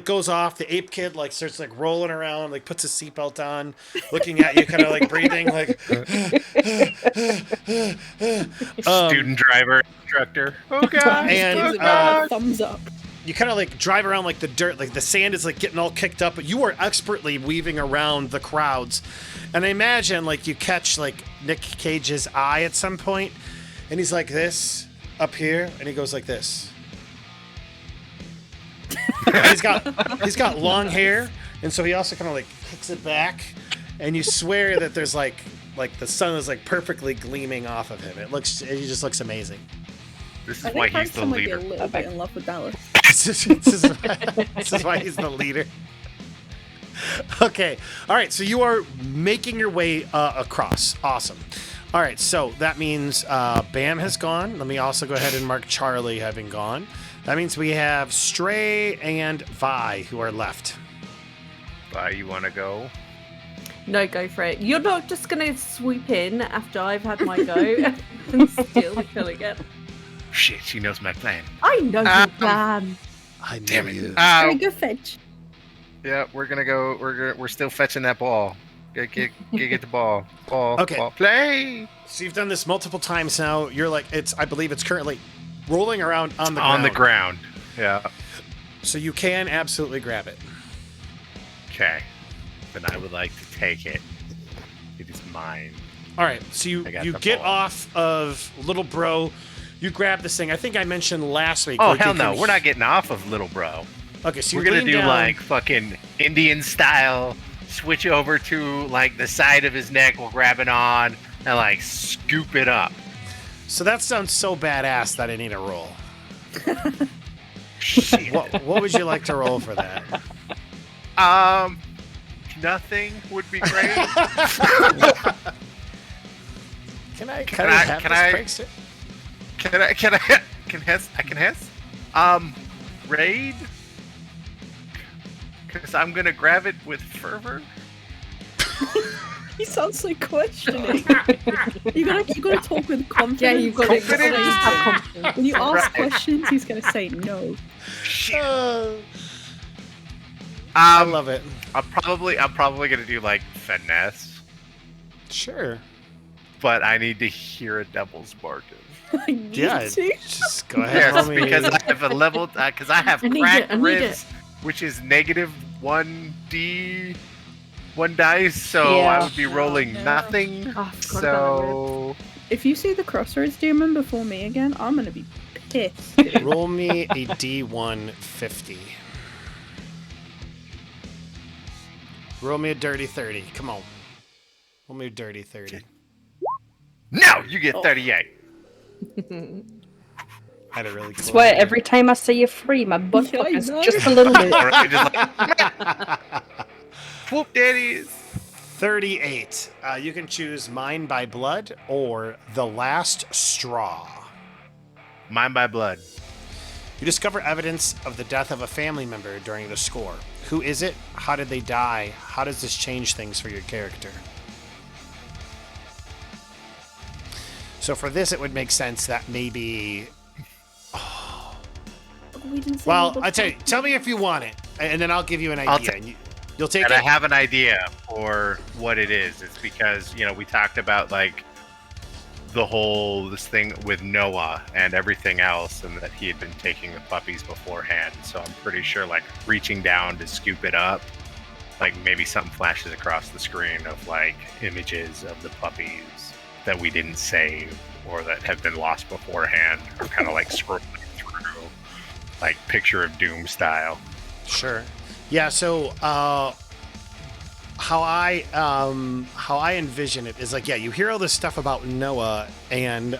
goes off. The ape kid like starts like rolling around, like puts his seatbelt on, looking at you, kind of like breathing, like. Student driver, instructor. Oh god! And, Gives it a thumbs up. You kind of like drive around like the dirt, like the sand is like getting all kicked up, but you are expertly weaving around the crowds. And I imagine like you catch like Nick Cage's eye at some point, and he's like this up here, and he goes like this. He's got long hair, and so he also kind of like kicks it back, and you swear that there's like the sun is like perfectly gleaming off of him. He just looks amazing. This is I why think he's the Hanson might be leader. a little bit in love with Dallas. This is why he's the leader. Okay. All right. So you are making your way across. Awesome. All right. So that means Bam has gone. Let me also go ahead and mark Charlie having gone. That means we have Stray and Vi who are left. Vi, you want to go? No, go for it. You're not just gonna sweep in after I've had my go and steal the kill again. Shit, she knows my plan. I know your plan. I know Damn it. you. Alright, go fetch. Yeah, we're gonna go. We're still fetching that ball. Get the ball. Ball. Okay. Ball. Play. So you've done this multiple times now. You're like, I believe it's currently rolling around on the ground. On the ground. Yeah. So you can absolutely grab it. Okay. Then I would like to take it. It is mine. All right. So you the get ball. off of Little Bro. You grab this thing. I think I mentioned last week. Oh like, hell you no, can- we're not getting off of Little Bro. Okay, so We're you gonna lean do down. like fucking Indian style. Switch over to like the side of his neck. We'll grab it on and like scoop it up. So that sounds so badass that I need a roll. Shit. What would you like to roll for that? Nothing would be great. Can I Can I- have can this I- prankster? I can hiss? Raid? Because I'm gonna grab it with fervor. He sounds so questioning. you gotta talk with confidence. Yeah, you've got to just Confidence. have confidence. When you ask Right. questions, he's gonna say no. Shit. I love it. I'm probably gonna do like finesse, Sure. but I need to hear a devil's bargain. I need Yeah, to. just go ahead. Yes, roll me- because I have a level. Because I have I need cracked it, I need ribs, which is negative 1d, 1 dice. So Yeah. I would be rolling no. nothing. Oh, I forgot about So If you see the Crossroads demon before me again, I'm gonna be pissed. roll me a D150. Roll me a dirty 30. Come on. Roll me a dirty 30. no, you get 38. Had a really cool. Swear, idea. every time I say you're free, my butt Yeah, I fuckers know. just a little bit. All right, just like whoop daddies. 38. You can choose Mine by Blood or The Last Straw. Mine by blood. You discover evidence of the death of a family member during the score. Who is it? How did they die? How does this change things for your character? So for this, it would make sense that maybe... We didn't say Well, the I tell you, tell me if you want it, and then I'll give you an I'll idea. ta- And you'll take And it. I have an idea for what it is. It's because, we talked about like this thing with Noah and everything else, and that he had been taking the puppies beforehand. So I'm pretty sure like reaching down to scoop it up, like maybe something flashes across the screen of like images of the puppies that we didn't save or that have been lost beforehand, or kind of like scrolling through like Picture of Doom style. Sure. Yeah. So how I envision it is like, yeah, you hear all this stuff about Noah, and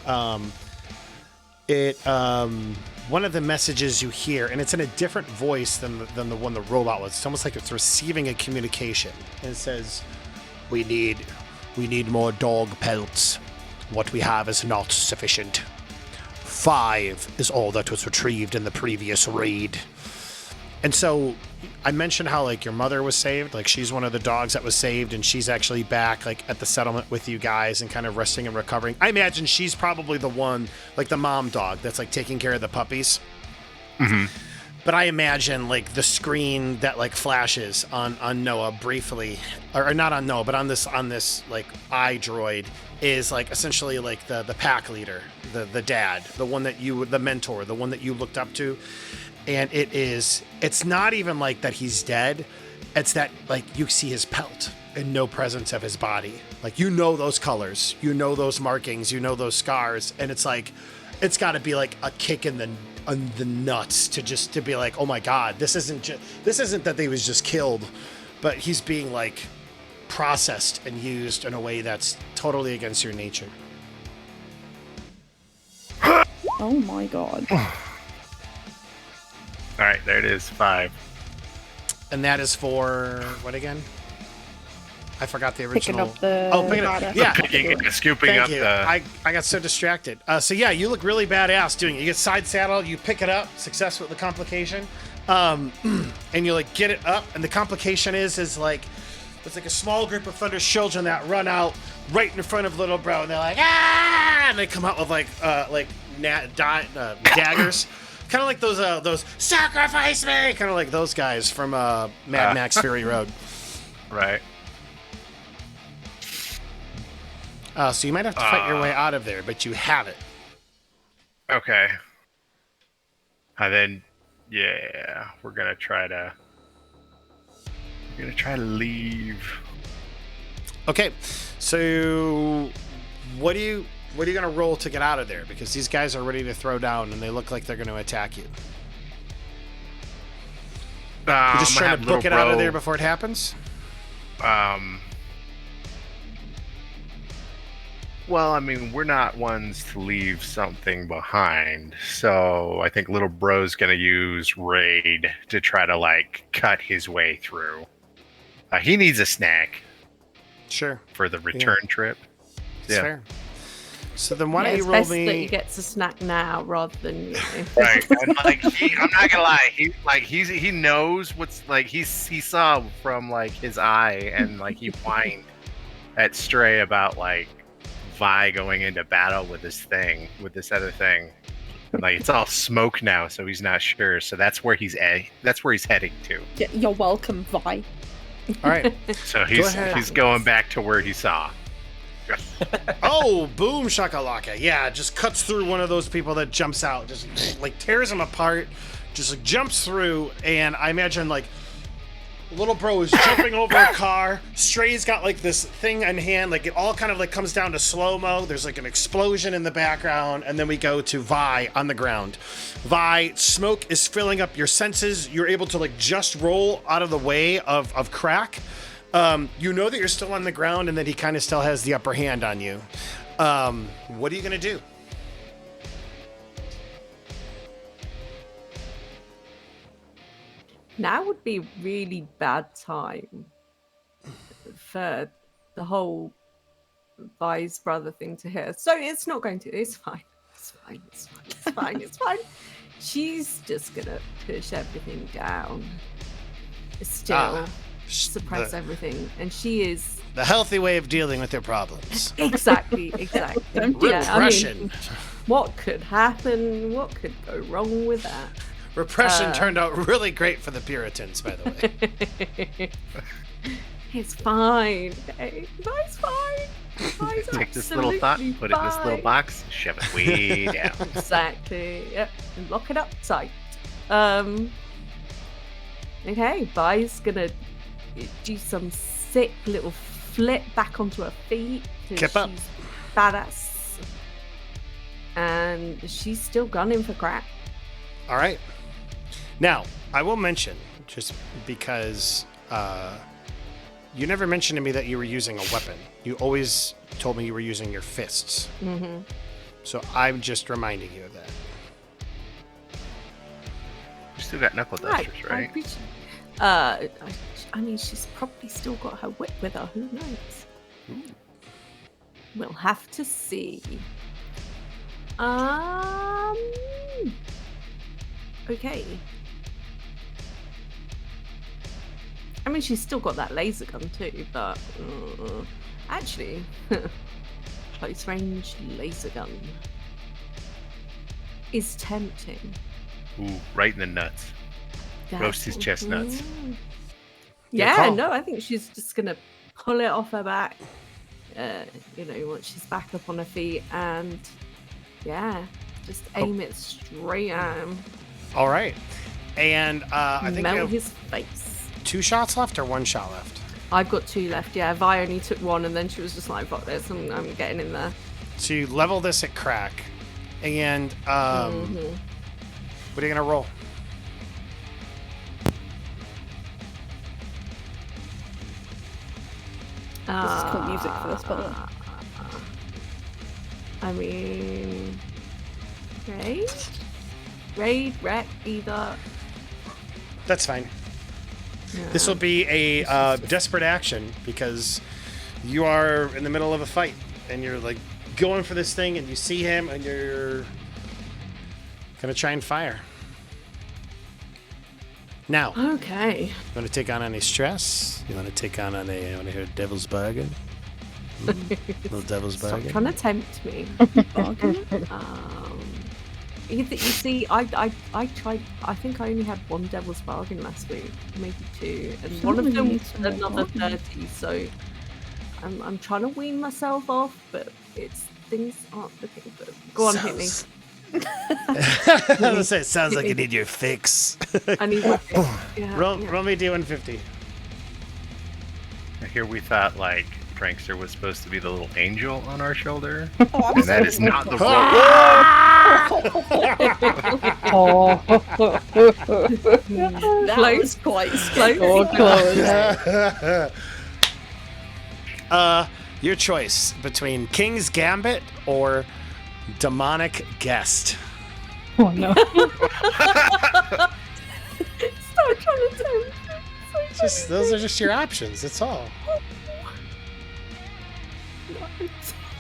one of the messages you hear, and it's in a different voice than the one the robot was. It's almost like it's receiving a communication, and it says, "We need more dog pelts. What we have is not sufficient. 5 is all that was retrieved in the previous raid." And so I mentioned how like your mother was saved, like she's one of the dogs that was saved, and she's actually back like at the settlement with you guys and kind of resting and recovering. I imagine she's probably the one, like the mom dog that's like taking care of the puppies. Mm-hmm. But I imagine like the screen that like flashes on Noah briefly, or not on Noah, but on this like eye droid is like essentially like the pack leader, the dad, the one that the mentor, the one that you looked up to. And it's not even like that he's dead. It's that like you see his pelt and no presence of his body. Like, those colors, those markings, those scars. And it's like, it's got to be like a kick in the nuts to be like, oh my god, this isn't that he was just killed, but he's being like processed and used in a way that's totally against your nature. Oh my god. All right, there it is. 5. And that is for what again? I forgot the original. Picking up the picking up. Yeah. Scooping Thank up you. the. I got so distracted. So yeah, you look really badass doing it. You get side saddle, you pick it up, success with the complication, and you like get it up. And the complication is like it's like a small group of Thunder's children that run out right in front of Little Bro, and they're like ah, and they come out with like daggers. Kind of like those sacrifice me, kind of like those guys from Mad Max Fury Road. Right. So you might have to fight your way out of there, but you have it. Okay. And then, yeah, we're gonna try to leave. Okay, so what are you gonna roll to get out of there? Because these guys are ready to throw down, and they look like they're gonna attack you. You're just trying to book it out of there before it happens? Well, I mean, we're not ones to leave something behind, so I think Little Bro's gonna use Raid to try to, like, cut his way through. He needs a snack. Sure. For the return trip. That's fair. So then why don't you roll me... that he gets a snack now rather than... Right. And, like, I'm not gonna lie, he knows what's, like, he saw from, like, his eye, and, like, he whined at Stray about, like, Vi going into battle with this other thing, and like it's all smoke now, so he's not sure. So that's where he's heading to. Yeah, you're welcome, Vi. All right. So he's going back to where he saw. Oh, boom shakalaka! Yeah, just cuts through one of those people that jumps out, just like tears him apart, just like jumps through, and I imagine like. Little Bro is jumping over a car. Stray's got like this thing in hand, like it all kind of like comes down to slow-mo. There's like an explosion in the background, and then we go to Vi on the ground. Vi, smoke is filling up your senses. You're able to like just roll out of the way of Crack. You know that you're still on the ground and that he kind of still has the upper hand on you. What are you gonna do? Now would be a really bad time for the whole Vi's brother thing to hear. So it's not going to. It's fine. It's fine. It's fine. It's fine. It's fine. She's just gonna push everything down. Still suppress everything, and she is the healthy way of dealing with their problems. Exactly. Repression. Yeah, I mean, what could happen? What could go wrong with that? Repression turned out really great for the Puritans, by the way. It's fine. Okay? It's fine. It's take this little thought, put it in this little box, shove it way down. Exactly. Yep. And lock it up tight. Okay, Vi's gonna do some sick little flip back onto her feet. Keep up. Badass. And she's still gunning for Crack. All right. Now, I will mention, just because you never mentioned to me that you were using a weapon. You always told me you were using your fists. Mm-hmm. So I'm just reminding you of that. You still got knuckle dusters, right? I mean, she's probably still got her whip with her. Who knows? Ooh. We'll have to see. Okay. I mean, she's still got that laser gun too, but actually, close range laser gun is tempting. Ooh, right in the nuts. Roast his chestnuts. Yeah, no, I think she's just gonna pull it off her back. Once she's back up on her feet, and just aim it straight at him. All right, and I think melt his face. 2 shots left or 1 shot left? I've got 2 left. Yeah, Vi only took 1, and then she was just like, "Fuck this! I'm getting in there." So you level this at Crack, and What are you gonna roll? This is cool music for this, by the way. I mean, raid, wreck, either. That's fine. Yeah. This will be a desperate action because you are in the middle of a fight and you're like going for this thing and you see him and you're gonna try and fire. Now, Okay. you want to take on any stress? You want to take on any? You want to hear Devil's Bargain? Little Devil's Stop Bargain. trying to tempt me. You see, I tried. I think I only had one Devil's Bargain last week, maybe two, and one of them was another 30. So I'm trying to wean myself off, but things aren't looking good. Go on, hit me. I was gonna say, it sounds like you need your fix. I need my fix. Yeah, roll yeah. me D150. Here we thought like Prankster was supposed to be the little angel on our shoulder, Oh, and that is not the role. That was quite scary. Your choice between King's Gambit or Demonic Guest. Oh no. Stop trying to tempt me. Those are just your options. That's all.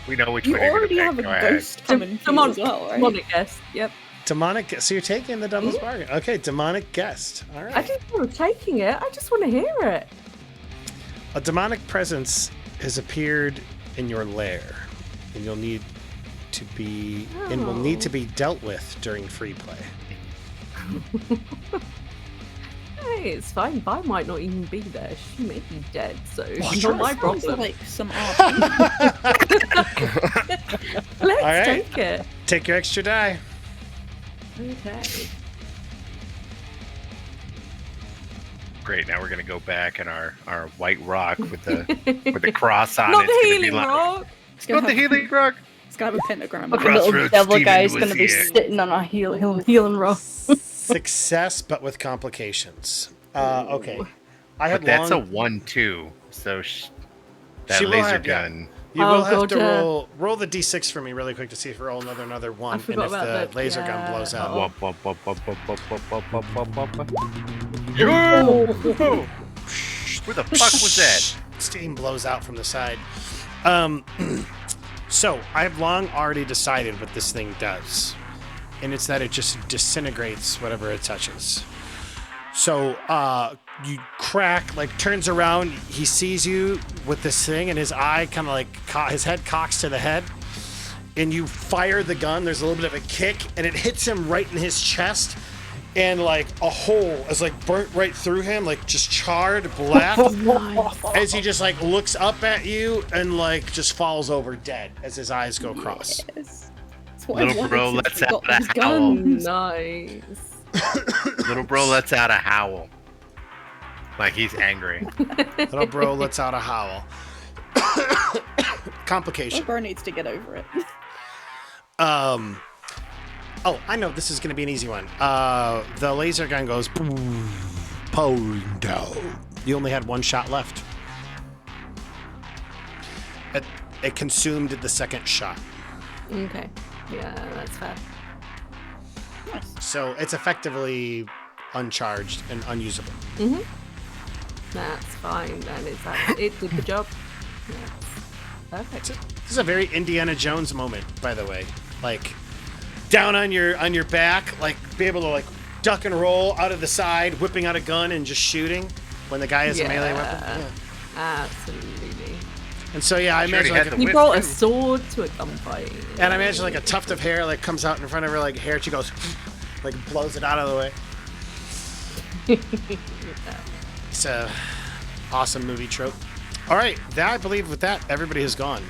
We know which You one you're already gonna have a pick. Go ahead. ghost coming Come for on, you as well, right? demonic guest. Yep. Demonic. So you're taking the Devil's Bargain. Okay, Demonic Guest. All I right. didn't want taking it. I just want to hear it. A demonic presence has appeared in your lair, and you'll need to be and will need to be dealt with during free play. Hey, it's fine. Vi might not even be there. She may be dead, so What? not my Sounds problem. like some art. Let's right. take it. Take your extra die. Okay. Great. Now we're gonna go back in our white rock with the cross on Not it. the It's gonna be healing like, rock. It's gonna Not the have- healing rock. It's gonna have a pentagram. Like a on it. little Crossroads devil Steven guy is was gonna be here. sitting on a healing rock. Success, but with complications. Okay. I had But that's long. a 1-2. So that She will laser have- yeah. gun. You Oh, will have God, to yeah. roll the d6 for me really quick to see if you roll another one, and forgot if about the that. laser gun Yeah. blows out. Oh. Wop, wop, wop, wop, wop, wop, wop, wop, wop, wop, wop. Yo! Where the fuck was that? Steam blows out from the side. So I've long already decided what this thing does, and it's that it just disintegrates whatever it touches. So you crack, like turns around, he sees you with this thing, and his eye kind of like his head cocks to the head, and you fire the gun. There's a little bit of a kick, and it hits him right in his chest. And like a hole is like burnt right through him, like just charred black, as he just like looks up at you and like just falls over dead as his eyes go across. Yes. That's what I Little wanted bro since lets we out got a these howl. guns. Nice. Little bro lets out a howl. Like he's angry. Little bro lets out a howl. Complication. Bro needs to get over it. Oh, I know this is going to be an easy one. The laser gun goes pound down. You only had one shot left. It consumed the second shot. Okay. Yeah, that's fair. So it's effectively uncharged and unusable. That's fine. Then it did the job. Yes. Perfect. This is a very Indiana Jones moment, by the way. Like down on your back, like be able to like duck and roll out of the side, whipping out a gun and just shooting when the guy has a melee weapon. Yeah. Absolutely. And so yeah, I She already imagine had like the You whip, brought a too. sword to a gunfight. and I imagine like a tuft of hair like comes out in front of her like hair. She goes like blows it out of the way. It's a awesome movie trope. All right, that I believe with that everybody has gone.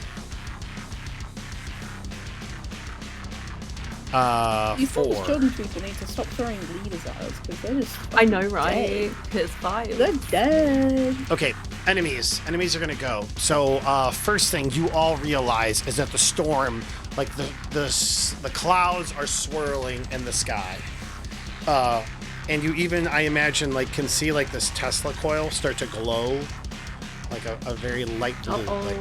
These Four. children people need to stop throwing leaders at us because they're just. I know, right? Because They're dead. Okay, enemies. Enemies are gonna go. So first thing you all realize is that the storm, like the clouds are swirling in the sky, And you even, I imagine, like can see like this Tesla coil start to glow, like a very light blue. Like,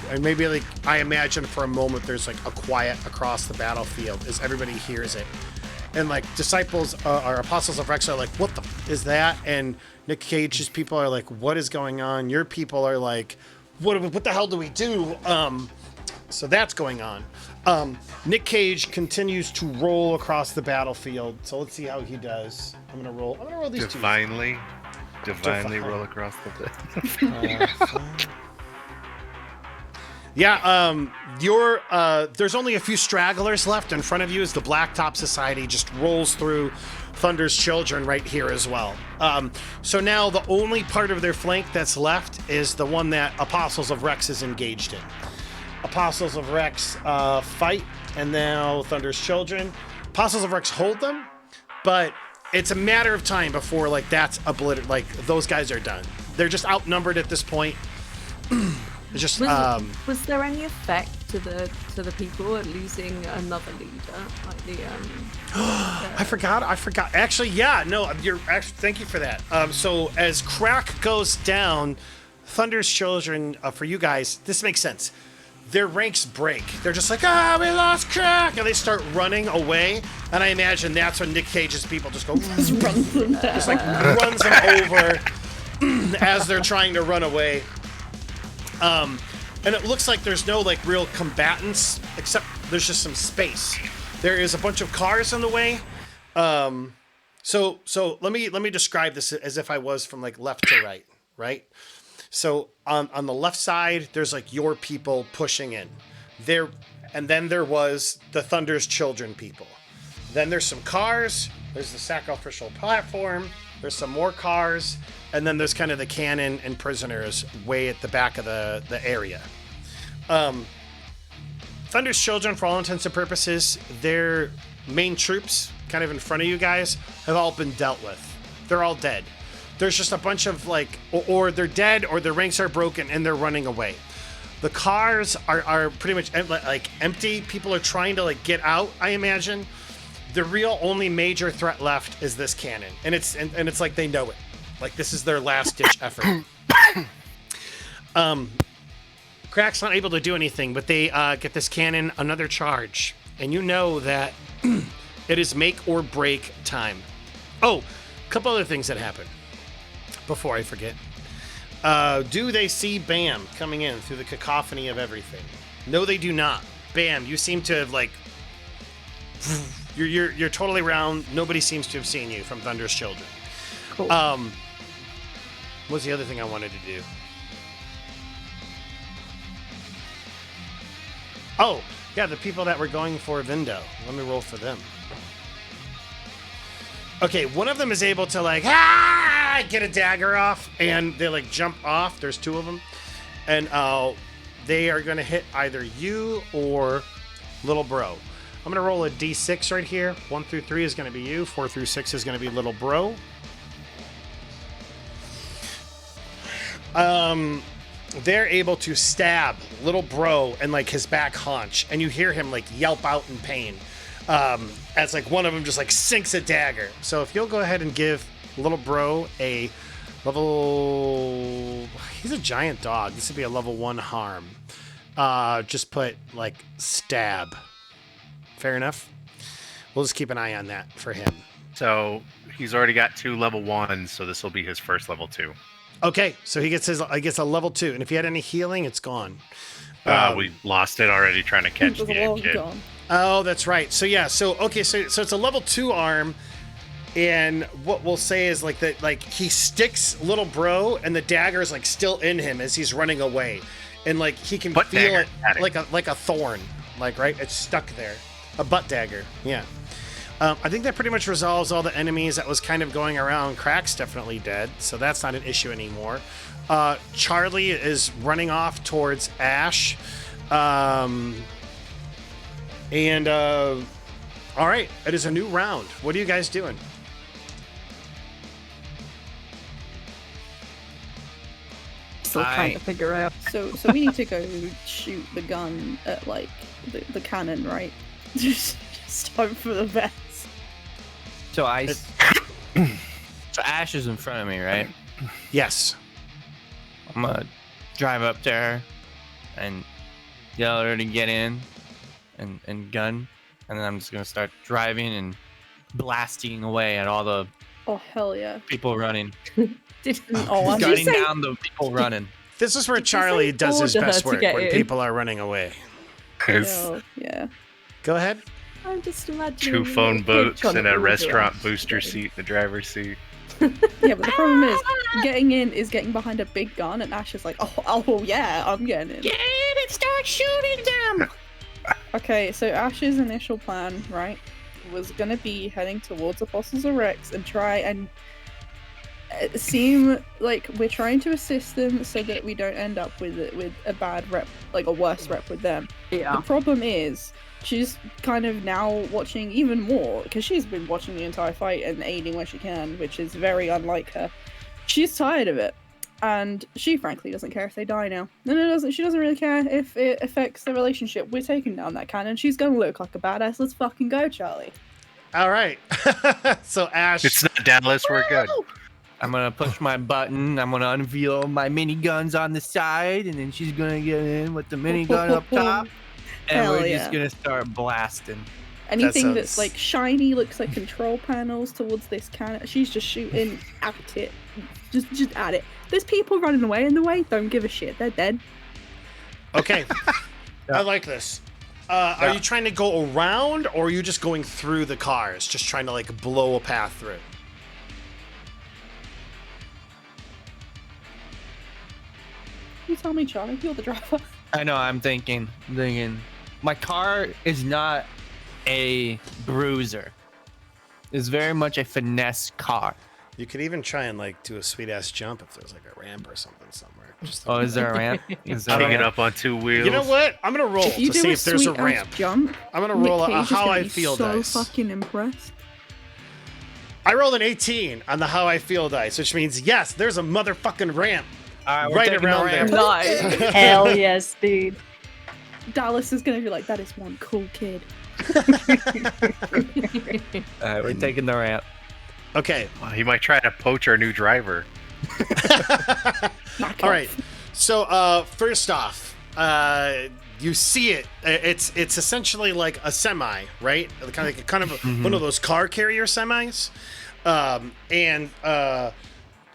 and maybe like I imagine for a moment there's like a quiet across the battlefield as everybody hears it, and like disciples or apostles of Rex are like, "What the is that?" And Nick Cage's people are like, "What is going on?" Your people are like, "What the hell do we do?" So that's going on. Nick Cage continues to roll across the battlefield. So let's see how he does. I'm gonna roll these divinely roll across the there's only a few stragglers left in front of you as the Blacktop Society just rolls through Thunder's Children right here as well. So now the only part of their flank that's left is the one that Apostles of Rex is engaged in. Apostles of Rex fight, and now Thunder's Children. Apostles of Rex hold them, but it's a matter of time before like that's obliterated. Like those guys are done. They're just outnumbered at this point. It's just was there any effect to the people at losing another leader, like the I forgot. Actually, yeah, no, thank you for that. So as Crack goes down, Thunder's Children, for you guys, this makes sense. Their ranks break. They're just like, we lost Crack, and they start running away. And I imagine that's when Nick Cage's people just go, Just runs them down. just like runs them over as they're trying to run away. And it looks like there's no like real combatants, except there's just some space. There is a bunch of cars in the way. So let me describe this as if I was from like left to right? So on the left side, there's like your people pushing in there. And then there was the Thunder's Children people. Then there's some cars. There's the sacrificial platform. There's some more cars. And then there's kind of the cannon and prisoners way at the back of the area. Thunder's Children, for all intents and purposes, their main troops kind of in front of you guys have all been dealt with. They're all dead. There's just a bunch of like, or they're dead or their ranks are broken and they're running away. The cars are pretty much like empty. People are trying to like get out, I imagine. The real only major threat left is this cannon. And it's like they know it. Like this is their last ditch effort. Crack's not able to do anything, but they get this cannon another charge. And you know that it is make or break time. Oh, a couple other things that happen before I forget. Do they see Bam coming in through the cacophony of everything? No, they do not. Bam, you seem to have like you're totally around. Nobody seems to have seen you from Thunder's Children. Cool. What's the other thing I wanted to do? Oh, yeah, the people that were going for Vindo. Let me roll for them. Okay, one of them is able to like get a dagger off, and they like jump off. There's two of them, and they are gonna hit either you or Little Bro. I'm gonna roll a d6 right here. 1 through 3 is gonna be you. 4 through 6 is gonna be Little Bro. They're able to stab Little Bro and like his back haunch, and you hear him like yelp out in pain. As like one of them just like sinks a dagger. So if you'll go ahead and give Little Bro a level, he's a giant dog. This would be a level 1 harm. Just put like stab. Fair enough. We'll just keep an eye on that for him. So he's already got 2 level 1s, so this will be his first level 2. Okay, so he gets a level 2, and if he had any healing, it's gone. We lost it already trying to catch the kid. Gone. Oh, that's right. So yeah, so it's a level 2 arm, and what we'll say is like that, like he sticks Little Bro, and the dagger is like still in him as he's running away, and like he can Butt feel dagger. it like a thorn, like right, it's stuck there, a butt dagger. Yeah. I think that pretty much resolves all the enemies that was kind of going around. Crack's definitely dead, so that's not an issue anymore. Charlie is running off towards Ash. All right, it is a new round. What are you guys doing? Still trying to figure out. So we need to go shoot the gun at like the cannon, right? Just hope for the best. So so Ash is in front of me, right? Yes. I'm gonna drive up to her and yell at her to get in and gun, and then I'm just gonna start driving and blasting away at all the Oh hell yeah! people running. Oh, I'm Gunning just saying. down the people running. This is where Did you Charlie say does his order her best to work get when in? people are running away. Oh, yeah. Go ahead. I'm just imagining. Two a phone little kid boots trying and to a order restaurant us. booster seat in the driver's seat. Yeah, but the problem is, getting in is getting behind a big gun, and Ash is like, oh yeah, I'm getting in. Get in and start shooting them. Okay, so Ash's initial plan, right, was gonna be heading towards Apostles of Rex and try and seem like we're trying to assist them so that we don't end up with a bad rep, like a worse rep with them. Yeah. The problem is, she's kind of now watching even more, because she's been watching the entire fight and aiding where she can, which is very unlike her. She's tired of it, and she frankly doesn't care if they die now. And she doesn't really care if it affects the relationship. We're taking down that cannon. She's gonna look like a badass. Let's fucking go, Charlie. All right. So Ash. It's not Dallas. We're good. I'm gonna push my button. I'm gonna unveil my miniguns on the side, and then she's gonna get in with the minigun up top, and Hell we're yeah. just gonna start blasting. Anything that's sounds- like shiny, looks like control panels towards this cannon. She's just shooting at it. Just at it. There's people running away in the way. Don't give a shit. They're dead. Okay. I like this. Are you trying to go around, or are you just going through the cars, just trying to like blow a path through? You tell me, Charlie. You're the driver. I know. I'm thinking. My car is not a bruiser. It's very much a finesse car. You could even try and like do a sweet ass jump if there's like a ramp or something somewhere. Just Oh, is there a ramp? Is there a Taking ramp? up on two wheels. You know what? I'm gonna roll If you to do see a if there's a sweet-ass ramp. jump, I'm gonna Nick roll a Cage is how gonna I be feel so dice. fucking impressed. I rolled an 18 on the how I feel dice, which means yes, there's a motherfucking ramp All right, we're right taking the around ramp. there. Nice. Hell yes, dude. Dallas is gonna be like, that is one cool kid. All right, we're taking the ramp. Okay. Well, he might try to poach our new driver. Knock All off. right. So first off, you see it. It's essentially like a semi, right? Kind of one of those car carrier semis, and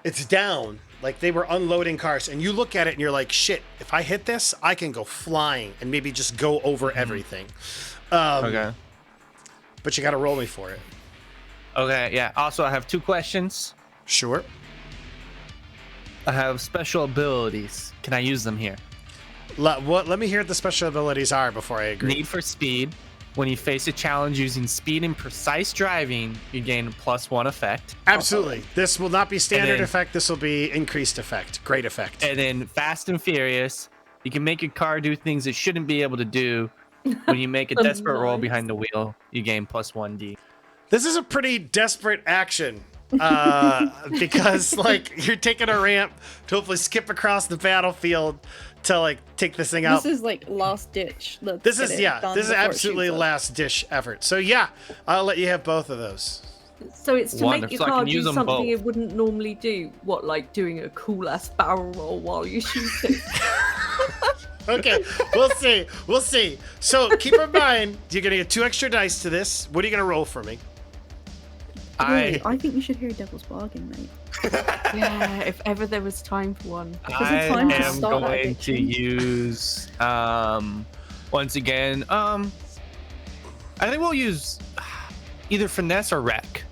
it's down. Like they were unloading cars, and you look at it and you're like, shit. If I hit this, I can go flying and maybe just go over everything. Okay. But you got to roll me for it. Okay. Yeah. Also, I have 2 questions. Sure. I have special abilities. Can I use them here? Let me hear what the special abilities are before I agree. Need for speed. When you face a challenge using speed and precise driving, you gain a +1 effect. Absolutely. This will not be standard then- effect. This will be increased effect. Great effect. And then Fast and Furious, you can make your car do things it shouldn't be able to do. When you make a desperate roll Nice. behind the wheel, you gain +1d. This is a pretty desperate action. Because like you're taking a ramp to hopefully skip across the battlefield to like take this thing out. This is like last ditch. Let's This get is it yeah, done this is before it absolutely shoots us. last dish effort. So yeah, I'll let you have both of those. So it's to Wonderful. make So I your can car do use them something both. it wouldn't normally do. What, like doing a cool ass barrel roll while you're shooting? Okay, we'll see. We'll see. So keep in mind, you're gonna get 2 extra dice to this. What are you gonna roll for me? Really, I think you should hear Devil's Bargain, mate. Yeah, if ever there was time for one. I time to am start that going to addiction. use once again I think we'll use either finesse or wreck.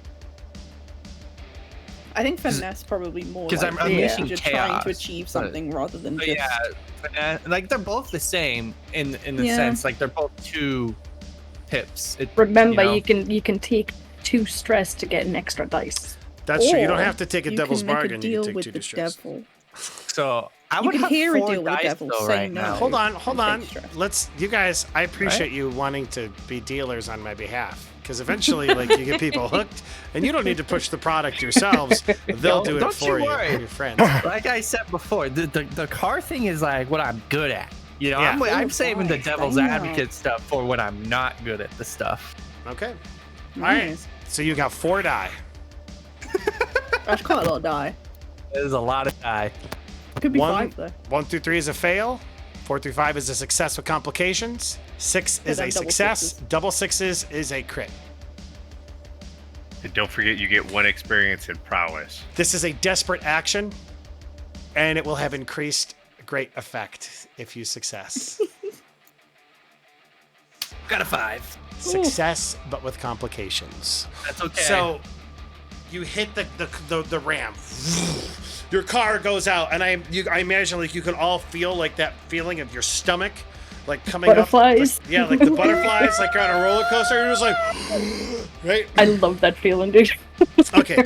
I think finesse probably more 'cause I'm likely unleashing you're trying to chaos, achieve but- something rather than But just yeah, finesse, like they're both the same in the Yeah. sense like they're both 2 pips. Remember, know. you can take 2 stress to get an extra dice. That's true. You don't Or have to take a you devil's can make bargain. a You deal can take with 2 the distress. devil. So I You would can have hear a 4 deal with the dice devil, though say right no. now. Hold on. Take stress. Let's, you guys, I appreciate Right? you wanting to be dealers on my behalf. Because eventually, like, you get people hooked, and you don't need to push the product yourselves. They'll do it Don't for you you, worry. and your friends. Like I said before, the car thing is like what I'm good at. You know, Yeah. I'm saving the Nice, devil's I know. advocate stuff for when I'm not good at the stuff. Okay. All Nice. right. So you got 4 die. That's quite a lot of die. There's a lot of die. Could be 1 5 though. 1 through 3 is a fail. 4 through 5 is a success with complications. 6 is then a double success. sixes. Double sixes is a crit. And don't forget, you get 1 experience in prowess. This is a desperate action, and it will have increased great effect if you success. Got a 5. Success, but with complications. That's okay. So you hit the ramp. Your car goes out, and I imagine like you can all feel like that feeling of your stomach, like coming Butterflies. up. Like the butterflies, like you're on a roller coaster. You're just like, right? I love that feeling, dude. Okay.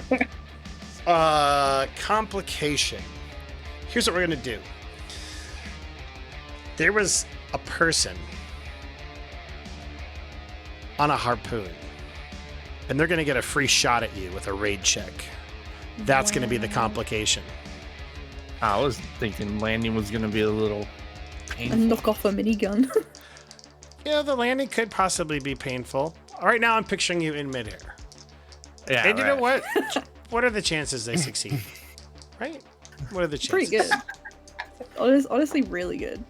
Complication. Here's what we're gonna do. There was a person on a harpoon, and they're gonna get a free shot at you with a raid check. That's gonna be the complication. I was thinking landing was gonna be a little painful. And knock off a minigun. Yeah, the landing could possibly be painful. Right now, I'm picturing you in midair. Yeah, And you know right. what? What are the chances they succeed? Right? What are the chances? Pretty good. Honestly, really good.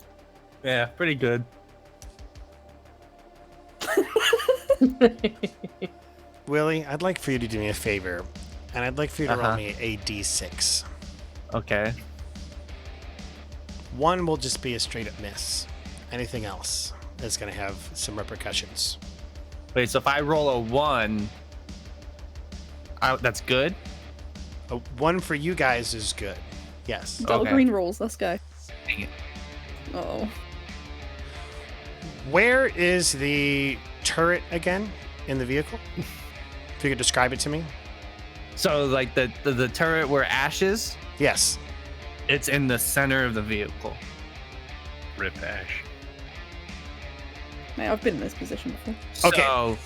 Yeah, pretty good. Willie, I'd like for you to do me a favor, and I'd like for you to roll Uh-huh. me a d6. Okay. 1 will just be a straight up miss. Anything else is going to have some repercussions. Wait, so if I roll a 1, that's good? A 1 for you guys is good. Yes. Dull Okay. green rolls. Let's go. Dang it. Oh, Where is the turret again in the vehicle? If you could describe it to me. So like the turret where Ash is, Yes. it's in the center of the vehicle. Rip Ash. mate, I've been in this position before. Okay. So,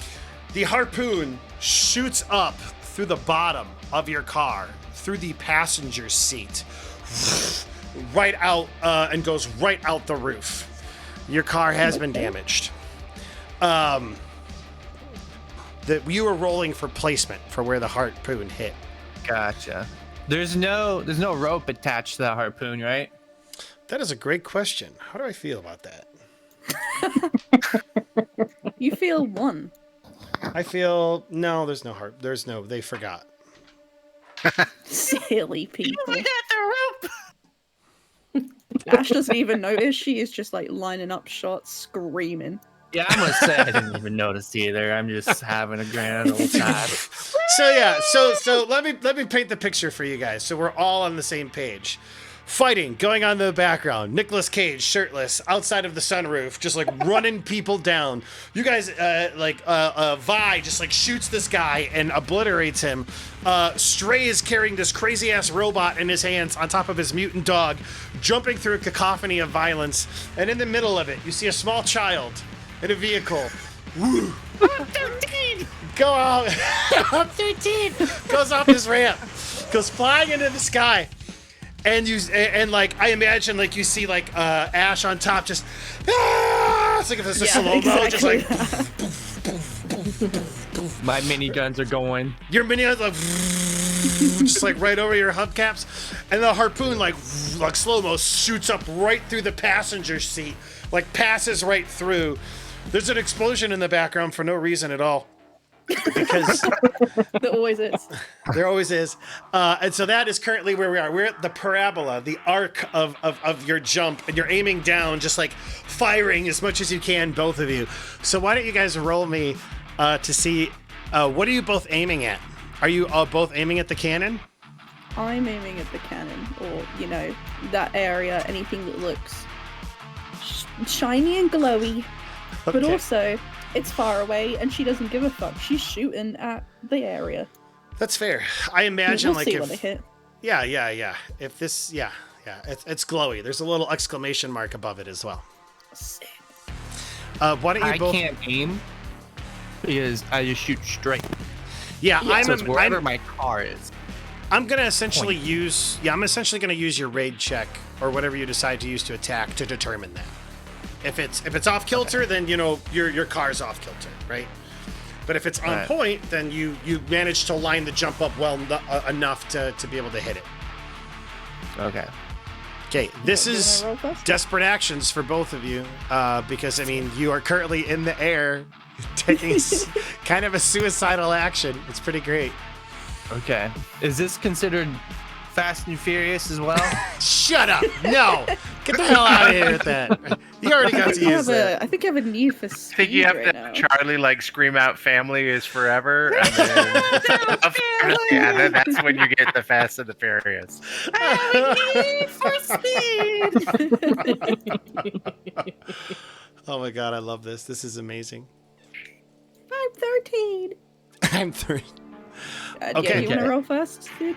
The harpoon shoots up through the bottom of your car, through the passenger seat, right out, and goes right out the roof. Your car has been damaged. You were rolling for placement for where the harpoon hit. gotcha. There's no rope attached to that harpoon, right? That is a great question. How do I feel about that? You feel one. I feel no. There's no harp. There's no. They forgot. Silly people. We got the rope. Ash doesn't even notice. She is just like lining up shots, screaming. Yeah, I'm gonna say I didn't even notice either. I'm just having a grand old time. So yeah, so let me paint the picture for you guys, so we're all on the same page. Fighting going on in the background. Nicolas Cage shirtless outside of the sunroof, just like running people down. You guys, Vi just like shoots this guy and obliterates him. Stray is carrying this crazy ass robot in his hands on top of his mutant dog, jumping through a cacophony of violence. And in the middle of it, you see a small child in a vehicle. Woo! I'm 13. Go out. I'm 13. Goes off this ramp, goes flying into the sky, and like I imagine like you see like Ash on top, just it's like if it's a slow mo, just like My miniguns are going. your minions like just like right over your hubcaps, and the harpoon like slow mo shoots up right through the passenger seat, like passes right through. There's an explosion in the background for no reason at all. Because There always is. there always is. And so that is currently where we are. We're at the parabola, the arc of your jump, and you're aiming down, just like firing as much as you can, both of you. So why don't you guys roll me to see, what are you both aiming at? Are you both aiming at the cannon? I'm aiming at the cannon, or, you know, that area, anything that looks shiny and glowy. But Okay. also, it's far away, and she doesn't give a fuck. She's shooting at the area. That's fair. I imagine We'll like see when they if hit. yeah. If this it's glowy. There's a little exclamation mark above it as well. Sick. Why don't you I both? can't aim because I just shoot straight. Yeah, So it's wherever my car is. I'm gonna essentially use gonna use your raid check or whatever you decide to use to attack to determine that. If it's off kilter, then you know your car's off kilter, right? But if it's on point, then you manage to line the jump up well enough to be able to hit it. Okay. Okay, this is desperate actions for both of you, because, I mean, you are currently in the air taking kind of a suicidal action. It's pretty great. Okay. Is this considered Fast and Furious as well? Shut up! No! Get the hell out of here with that. You already got to use that. I think you have a need for speed. I think you have right to now. Charlie like scream out "Family is forever," and then that's when you get the Fast and the Furious. Oh my god, I love this. This is amazing. I'm 13. I'm 30. Okay, you want to roll first, dude?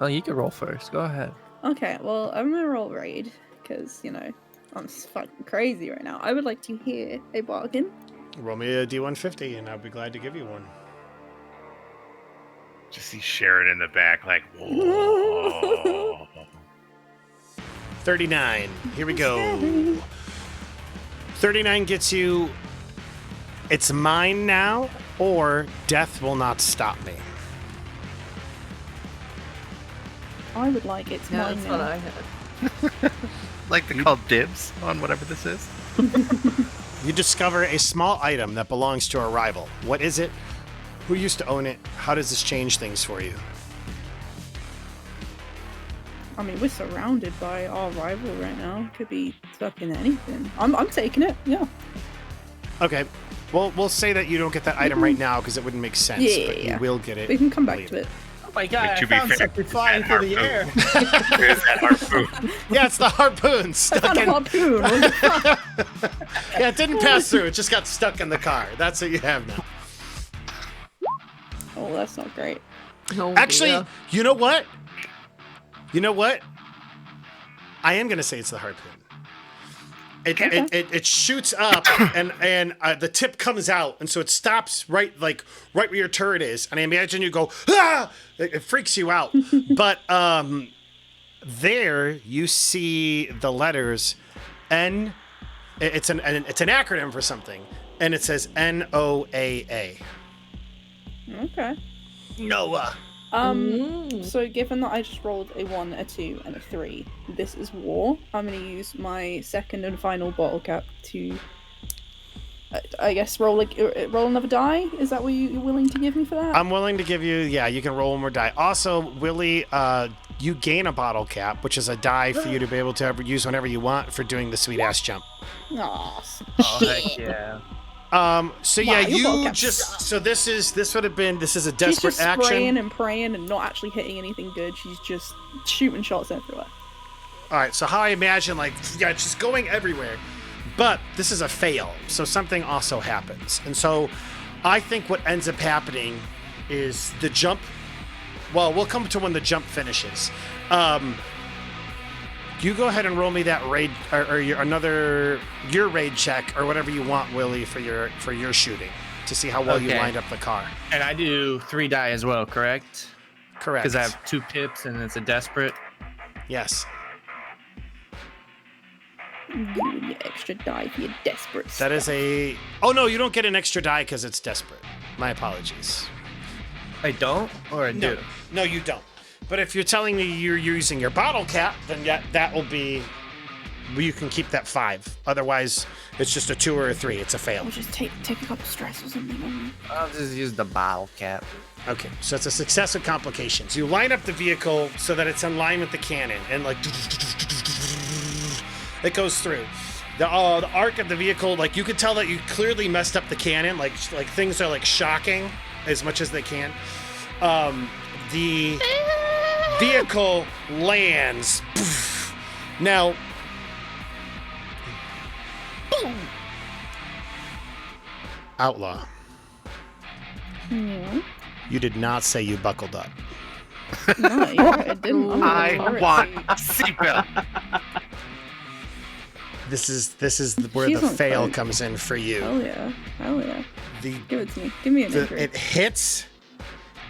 Oh, you can roll first. Go ahead. Okay, well, I'm gonna roll raid because I'm fucking crazy right now. I would like to hear a bargain. Roll me a D150, and I'll be glad to give you one. Just see Sharon in the back, like, whoa. 39. Here we go. 39 gets you. It's mine now, or death will not stop me. I would like it's Yeah, mine that's now. what I heard. Like to call dibs on whatever this is. You discover a small item that belongs to a rival. What is it? Who used to own it? How does this change things for you? I mean, we're surrounded by our rival right now. Could be fucking anything. I'm taking it. Yeah. Okay. Well, we'll say that you don't get that item right now because it wouldn't make sense, but you will get it. We can come back to it. Oh my god, to I be found fair, something flying through the air. There's that harpoon. Yeah, it's the harpoon I stuck found a in. harpoon. What the fuck? Yeah, it didn't pass through. It just got stuck in the car. That's what you have now. Oh, that's not great. Oh, Actually, dear. you know what? You know what? I am gonna say it's the harpoon. It shoots up and the tip comes out, and so it stops right where your turret is. And I imagine you go, ah! It freaks you out. But there you see the letters N. It's an acronym for something, and it says NOAA. Okay. Noah. So given that I just rolled a 1, a 2, and a 3, this is war. I'm gonna use my second and final bottle cap to, I guess, roll another die. Is that what you're willing to give me for that? I'm willing to give you. Yeah, you can roll one more die. Also, Willie, you gain a bottle cap, which is a die for you to be able to use whenever you want for doing the sweet ass jump. Aw, Oh, heck yeah. So yeah, Wow, your bottle you cap just sucks. this would have been a she's desperate just spraying action. and praying and not actually hitting anything good. She's just shooting shots everywhere. All right, so how I imagine, it's just going everywhere. But this is a fail, so something also happens. And so I think what ends up happening is the jump. Well, we'll come to when the jump finishes. You go ahead and roll me that raid or your raid check or whatever you want, Willie, for your shooting to see how well you Okay. lined up the car. And I do 3 die as well, correct? Correct. Because I have 2 pips and it's a desperate. Yes. You and your extra die for your desperate That stuff. is a. Oh no, you don't get an extra die because it's desperate. My apologies. I don't? Or I do? No, you don't. But if you're telling me you're using your bottle cap, then that will be. You can keep that 5. Otherwise, it's just a 2 or a 3. It's a fail. I'll just take a couple stress or something. I'll just use the bottle cap. Okay, so it's a success with complications. You line up the vehicle so that it's in line with the cannon, and it goes through. The arc of the vehicle, you could tell that you clearly messed up the cannon. Like things are shocking as much as they can. The vehicle lands. Now, Outlaw, Yeah. you did not say you buckled up. No, you're right, I didn't. I'm I sorry. want a seatbelt. This is where She's the on fail fire. comes in for you. Hell yeah. Hell yeah. The Give it to me. Give me an injury. it hits,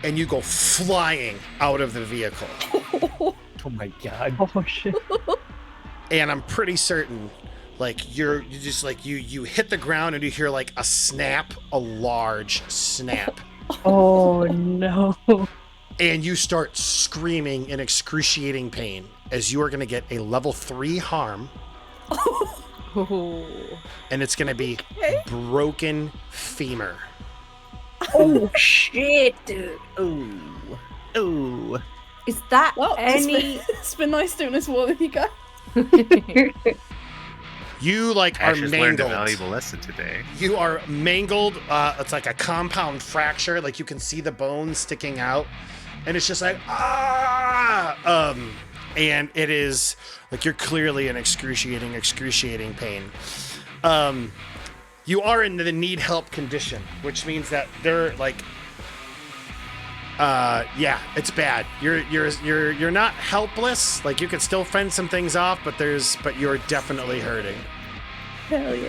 and you go flying out of the vehicle. Oh my god. Oh shit. And I'm pretty certain Like you just like you hit the ground and you hear like a snap, a large snap. Oh no. And you start screaming in excruciating pain as you are going to get a level 3 harm. And it's going to be broken femur. Oh shit, dude. Ooh. Is that Well, any? it's been nice doing this war with you guys. You like Ash are has learned a mangled. valuable lesson today. You are mangled. It's like a compound fracture. Like you can see the bones sticking out, and it's just like and it is like you're clearly in excruciating pain. You are in the need help condition, which means that they're like, yeah, it's bad. You're not helpless. Like you can still fend some things off, but you're definitely hurting. Hell yeah.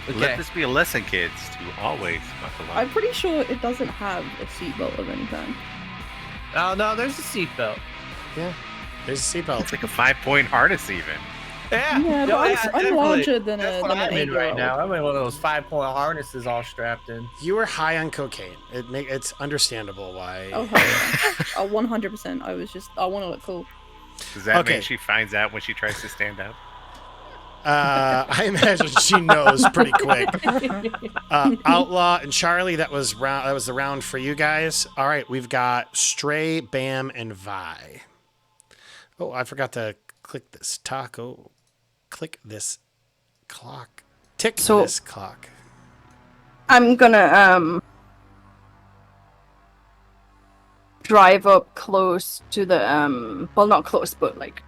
Okay. Let this be a lesson, kids, to always buckle up. I'm pretty sure it doesn't have a seatbelt of any kind. Oh no, there's a seatbelt. Yeah, there's a seatbelt. It's like a 5-point harness, even. Yeah, Yeah, but I'm definitely. larger than That's a what than an I'm in 8-year-old. right now. I'm in one of those 5-point harnesses all strapped in. You were high on cocaine. It's understandable why. Oh, hell yeah. 100%. I want to look cool. Does that Okay. mean she finds out when she tries to stand up? I imagine she knows pretty quick. Outlaw and Charlie, that was the round for you guys. All right, we've got Stray, Bam, and Vi. Oh, I forgot to click this taco. Click this clock. Tick So- this clock. I'm gonna drive up close to the well, not close, but like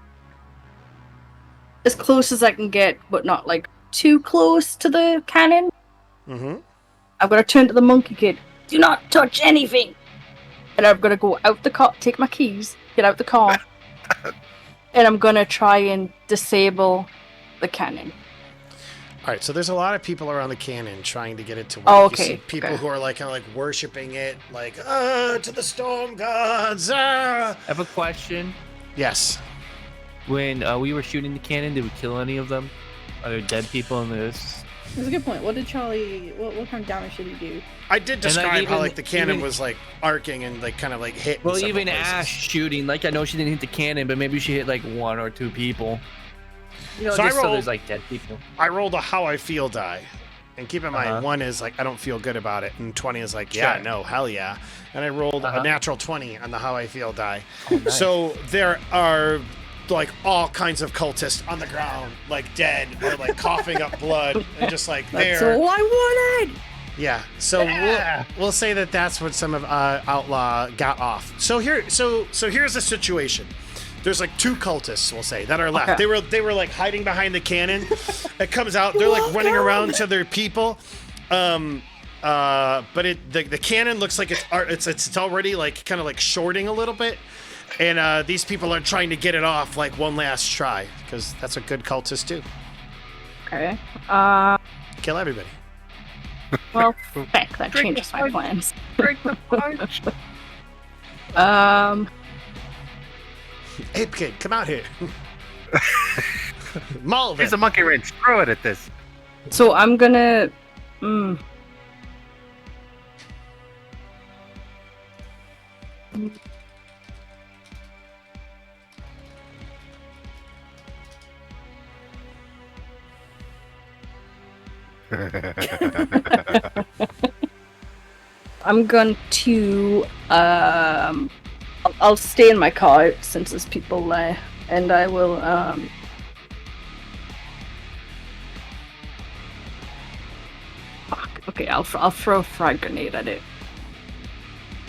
as close as I can get, but not like too close to the cannon. Mm-hmm. I'm gonna turn to the monkey kid. Do not touch anything. And I'm gonna go out the car, take my keys, get out the car, and I'm gonna try and disable the cannon. All right, so there's a lot of people around the cannon trying to get it to work. Oh, You see okay, people okay. who are like kind of like worshiping it, like to the storm gods. Ah. I have a question. Yes. When we were shooting the cannon, did we kill any of them? Are there dead people in this? That's a good point. What did Charlie? What kind of damage did he do? I did like, describe how even- like the cannon even- was like arcing and like kind of like hit. in Well, several even places. Ash shooting, like I know she didn't hit the cannon, but maybe she hit like 1 or 2 people. You know, So I just so rolled- there's like dead people. I rolled a how I feel die. And keep in mind, Uh-huh. 1 is like I don't feel good about it, and 20 is like yeah, Sure. no, hell yeah. And I rolled a Uh-huh. natural 20 on the how I feel die. Oh, nice. So there are like all kinds of cultists on the ground, like dead or like coughing up blood, and just like That's there. all I wanted. Yeah. So we'll say that that's what some of Outlaw got off. So here's the situation. There's like 2 cultists, we'll say, that are left. Okay. They were like hiding behind the cannon. It comes out. They're like running around to their people. But the cannon looks like it's already like kind of like shorting a little bit. And these people are trying to get it off like one last try because that's what good cultists do. Okay. Kill everybody. Well, heck, that changes my plans. Break the punch. Ape Kid, come out here. Maul Here's a them. monkey wrench. Throw it at this. So I'm gonna. I'm going to. I'll stay in my car since there's people there, and I will. Fuck. Okay, I'll throw a frag grenade at it.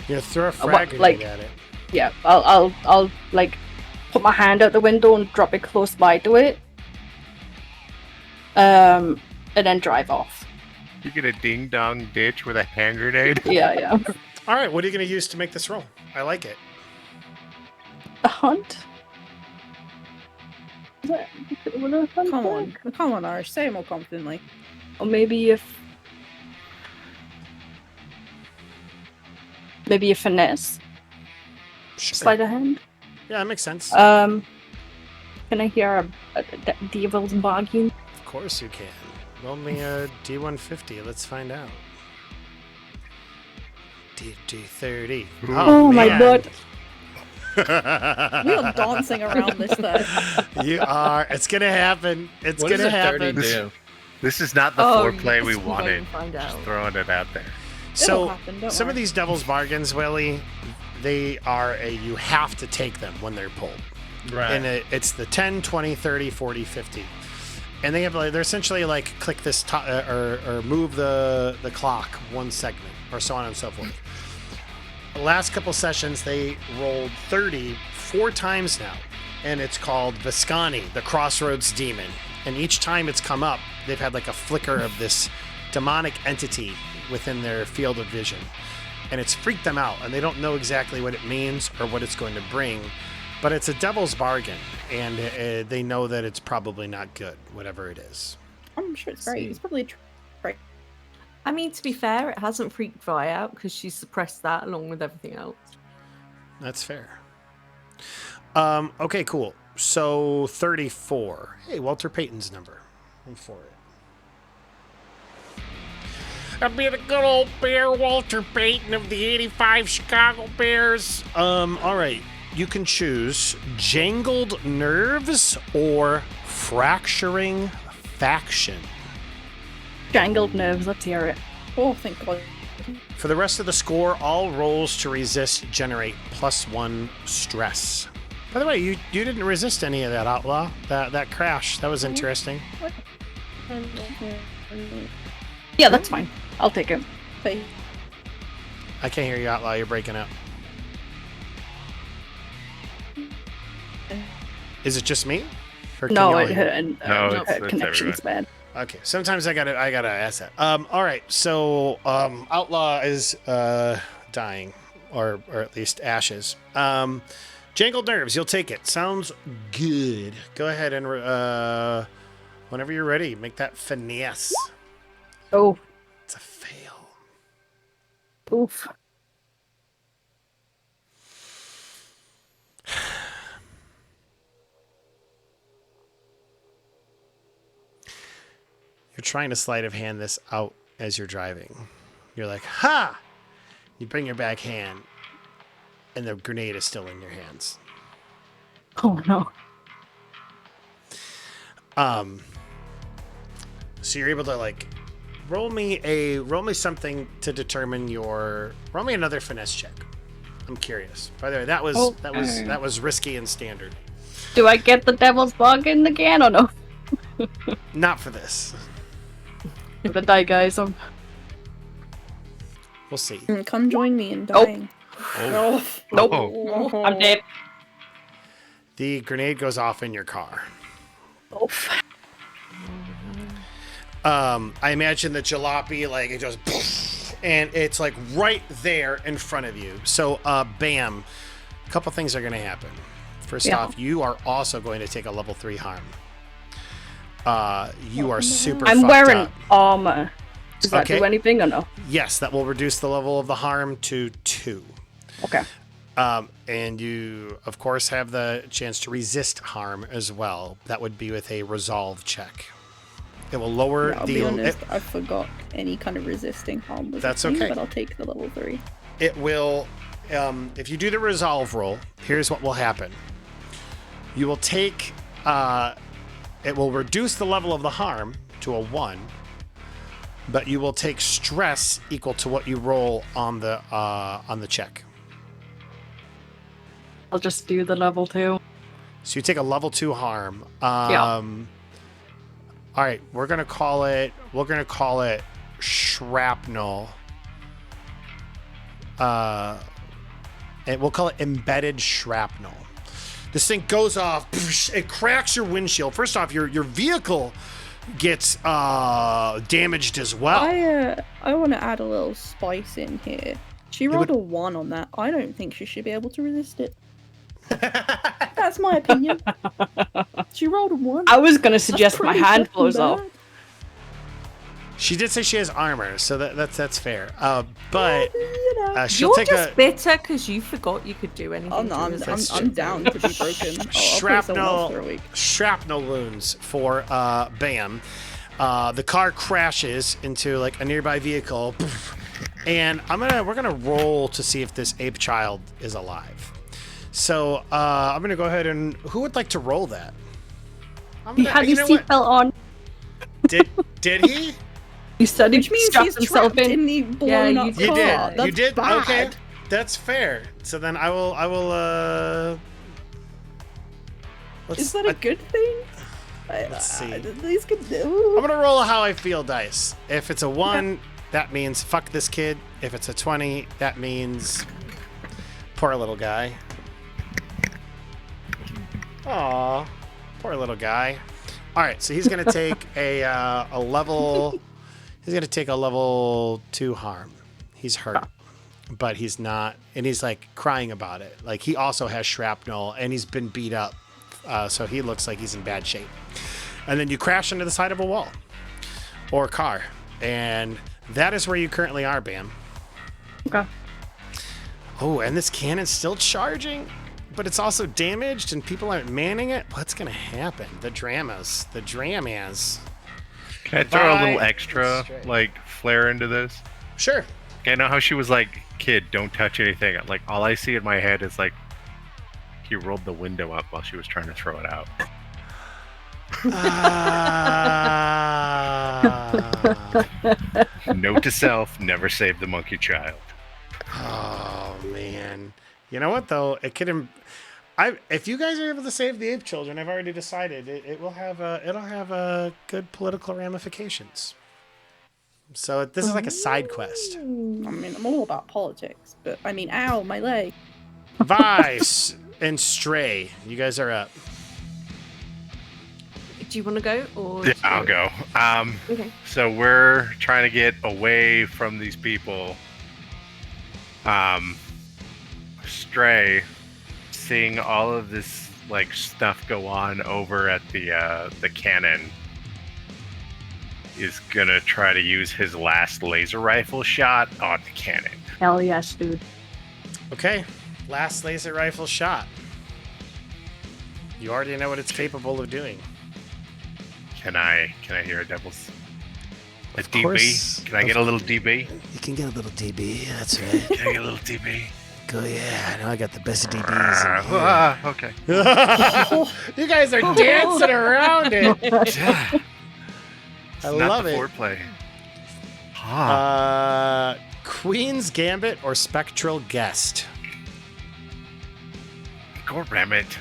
You throw a what, frag grenade like- at it. Yeah, I'll like put my hand out the window and drop it close by to it. And then drive off. You get a ding dong ditch with a hand grenade. Yeah. All right, what are you going to use to make this roll? I like it. A hunt? Is that, would a hunt Come work? on, come on, Irish. Say it more confidently. Or maybe if. Maybe a finesse. Sure. Sleight of hand. Yeah, that makes sense. Can I hear a devil's bargain? Of course you can. Roll me a D150. Let's find out. D30. Oh my god. We are dancing around this though. You are. It's gonna happen. It's What gonna does a 30 happen. do? This is not the foreplay we wanted. Find Just out. throwing it out there. So happen, don't some of worry. these devil's bargains, Willie, they are you have to take them when they're pulled. Right. And it's the 10, 20, 30, 40, 50. And they have like they're essentially like click this or move the clock one segment or so on and so forth. The last couple sessions they rolled 30 4 times now, and it's called Viscani, the Crossroads Demon. And each time it's come up, they've had like a flicker of this demonic entity within their field of vision, and it's freaked them out, and they don't know exactly what it means or what it's going to bring. But it's a devil's bargain, and they know that it's probably not good, whatever it is. I'm sure it's great. It's probably great. I mean, to be fair, it hasn't freaked Vi out because she suppressed that along with everything else. That's fair. Okay, cool. So 34. Hey, Walter Payton's number. I'm for it. I'd be the good old bear, Walter Payton of the 85 Chicago Bears. All right. You can choose Jangled Nerves or Fracturing Faction. Jangled nerves, let's hear it. Oh, thank God. For the rest of the score, all rolls to resist generate +1 stress. By the way, you didn't resist any of that, Outlaw. That crash. That was interesting. Yeah, that's fine. I'll take it. Hey, I can't hear you, Outlaw. You're breaking up. Is it just me? Or can No, y'all it hear? hurt and No, it's connection's everybody. bad. Okay, sometimes I gotta ask that. All right, so Outlaw is dying, or at least ashes. Jangled Nerves, you'll take it. Sounds good. Go ahead and whenever you're ready, make that finesse. Oh, It's a fail. oof. You're trying to sleight of hand this out as you're driving. You're like, ha! You bring your back hand, and the grenade is still in your hands. Oh no. So you're able to like roll me another finesse check. I'm curious. By the way, that was risky and standard. Do I get the devil's bargain again or no? Not for this. The die, guys. We'll see. come join me in Nope. dying. Nope. Oh. I'm dead. The grenade goes off in your car. Oof. I imagine the jalopy, like, it just, and it's like right there in front of you. So, bam, a couple things are going to happen. First off, you are also going to take a level 3 harm. You are super I'm fucked wearing up. armor. Does that Okay. do anything or no? Yes, that will reduce the level of the harm to 2. Okay. And you, of course, have the chance to resist harm as well. That would be with a resolve check. It will lower I'll the. be honest, I forgot any kind of resisting harm was That's a thing, okay. but I'll take the level 3. It will. If you do the resolve roll, here's what will happen. You will take. It will reduce the level of the harm to a 1, but you will take stress equal to what you roll on the check. I'll just do the level 2. So you take a level 2 harm. Yeah. All right, we're gonna call it shrapnel. And we'll call it embedded shrapnel. This thing goes off. It cracks your windshield. First off, your vehicle gets damaged as well. I want to add a little spice in here. She rolled a 1 on that. I don't think she should be able to resist it. That's my opinion. She rolled a 1. I was gonna suggest my hand fucking blows off. bad. She did say she has armor, so that's fair. But You She'll You're take just a bitter because you forgot you could do anything. Oh no, to resist I'm it. down to be broken. I'll play someone else for a week. shrapnel wounds for Bam. The car crashes into like a nearby vehicle, and we're gonna roll to see if this ape child is alive. So I'm gonna go ahead and who would like to roll that? He had his seatbelt on. Did he? He said he Which means strapped he's himself trapped in. in the blown up You car. did. That's You did. bad. Okay, that's fair. So then I will. Is that a good thing? Let's see. These could. I'm gonna roll a how I feel dice. If it's a 1, that means fuck this kid. If it's a 20, that means poor little guy. Aw, poor little guy. All right, so he's gonna take a level. He's gonna take a level 2 harm. He's hurt, but he's not, and he's like crying about it. Like he also has shrapnel, and he's been beat up, so he looks like he's in bad shape. And then you crash into the side of a wall or a car, and that is where you currently are, Bam. Okay. Oh, and this cannon's still charging, but it's also damaged, and people aren't manning it. What's gonna happen? The dramas. Can I throw a little Bye. extra, like, flair into this? Sure. Okay, I know how she was like, kid, don't touch anything. Like, all I see in my head is, like, he rolled the window up while she was trying to throw it out. Note to self, never save the monkey child. Oh, man. You know what, though? It could... if you guys are able to save the ape children, I've already decided it'll have good political ramifications. So this is like a side quest. I mean, I'm all about politics, but I mean, ow, my leg. Vice and Stray, you guys are up. Do you want to go or? Yeah, I'll go. Okay. So we're trying to get away from these people. Stray, seeing all of this like stuff go on over at the cannon, is gonna try to use his last laser rifle shot on the cannon. Hell yes, dude. Okay, last laser rifle shot. You already know what it's capable of doing. Can I hear a devil's? A Of DB? course. Can I get a little DB? You can get a little DB, that's right. Can I get a little DB? Go, yeah, I know I got the best DBs in here. Okay. You guys are dancing around it. I Not love the it. foreplay. Huh. Queen's Gambit or Spectral Guest? Go ram it.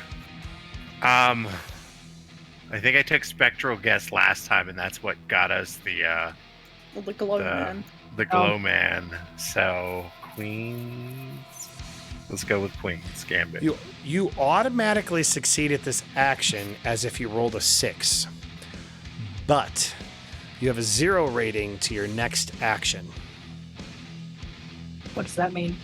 I think I took Spectral Guest last time, and that's what got us the Glow Man. the Glow Man. So Queen's. Let's go with Queen's Gambit. You automatically succeed at this action as if you rolled a 6, but you have a 0 rating to your next action. What does that mean?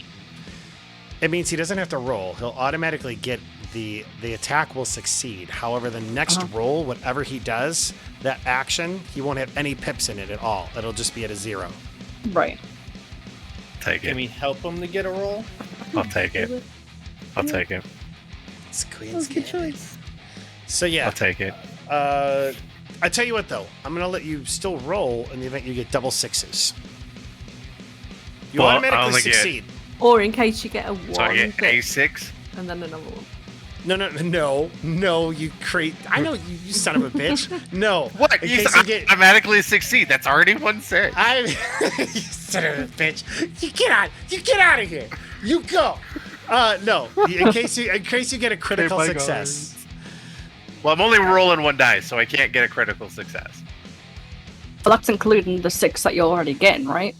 It means he doesn't have to roll. He'll automatically get the attack will succeed. However, the next roll, whatever he does, that action, he won't have any pips in it at all. It'll just be at a 0. Right. Take it. Can we help him to get a roll? I'll take it. I'll take it. It's Queen's Good Gambit. choice. So yeah, I'll take it. I tell you what though, I'm gonna let you still roll in the event you get double 6s. You Well, I automatically only get- succeed. Or in case you get a 1, So I get A6. and then another 1. No, you create. I know you son of a bitch. No. What? In You case you get. automatically succeed. That's already 1/6. You son of a bitch. You get out of here. You go. No. In case you get a critical my success. Well, I'm only rolling 1 dice, so I can't get a critical success. But that's including the 6 that you're already getting, right?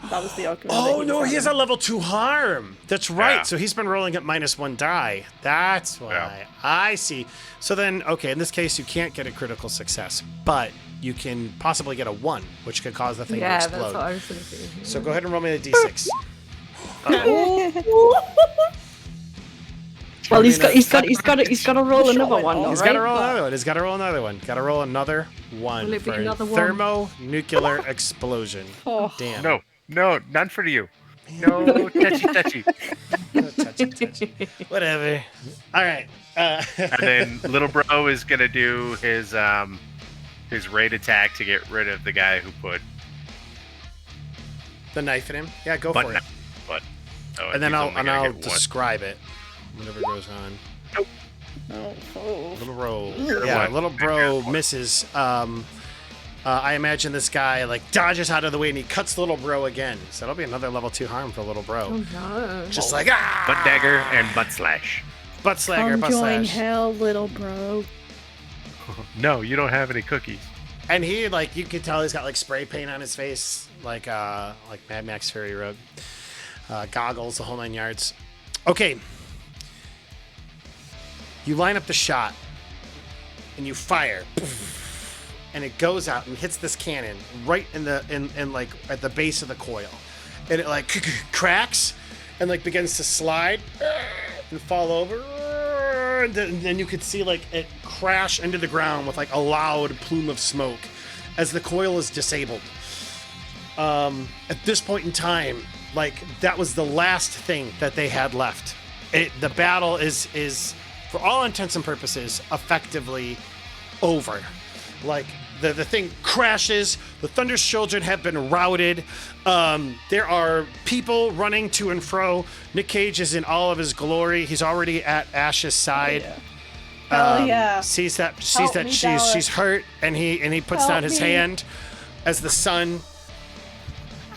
That was the argument. Oh no, he has a level 2 harm. That's right. Yeah. So he's been rolling at -1 die. That's why. Yeah. I see. So then, okay, in this case, you can't get a critical success, but you can possibly get a 1, which could cause the thing to Yeah, explode. that's what I was thinking. So go ahead and roll me a d6. Well, he's got to roll another one, though, He's got to right? roll another one. He's got to roll another one. Got to roll another one Will it be for a another one? thermonuclear explosion. Oh. Damn. No, none for you. No touchy. Touchy. Whatever. All right. And then little bro is gonna do his raid attack to get rid of the guy who put the knife in him. Yeah, go for it. And then I'll describe it whenever it goes on. Little bro. Yeah, little bro misses. I imagine this guy like dodges out of the way and he cuts little bro again. So that'll be another level 2 harm for little bro. Oh no. Just like butt dagger and butt slash. Butt slagger, butt join slash. hell, little bro. No, you don't have any cookies. And he like you can tell he's got like spray paint on his face, like Mad Max Fury Road. Goggles, the whole 9 yards. Okay. You line up the shot and you fire. And it goes out and hits this cannon right in like at the base of the coil. And it like cracks and like begins to slide and fall over. And then you could see like it crash into the ground with like a loud plume of smoke as the coil is disabled. At this point in time, like that was the last thing that they had left. The battle is for all intents and purposes effectively over. Like the thing crashes, the Thunder's children have been routed. There are people running to and fro. Nick Cage is in all of his glory. He's already at Ash's side. Hell yeah. Sees that Me, she's hurt, and he puts down his hand as the sun.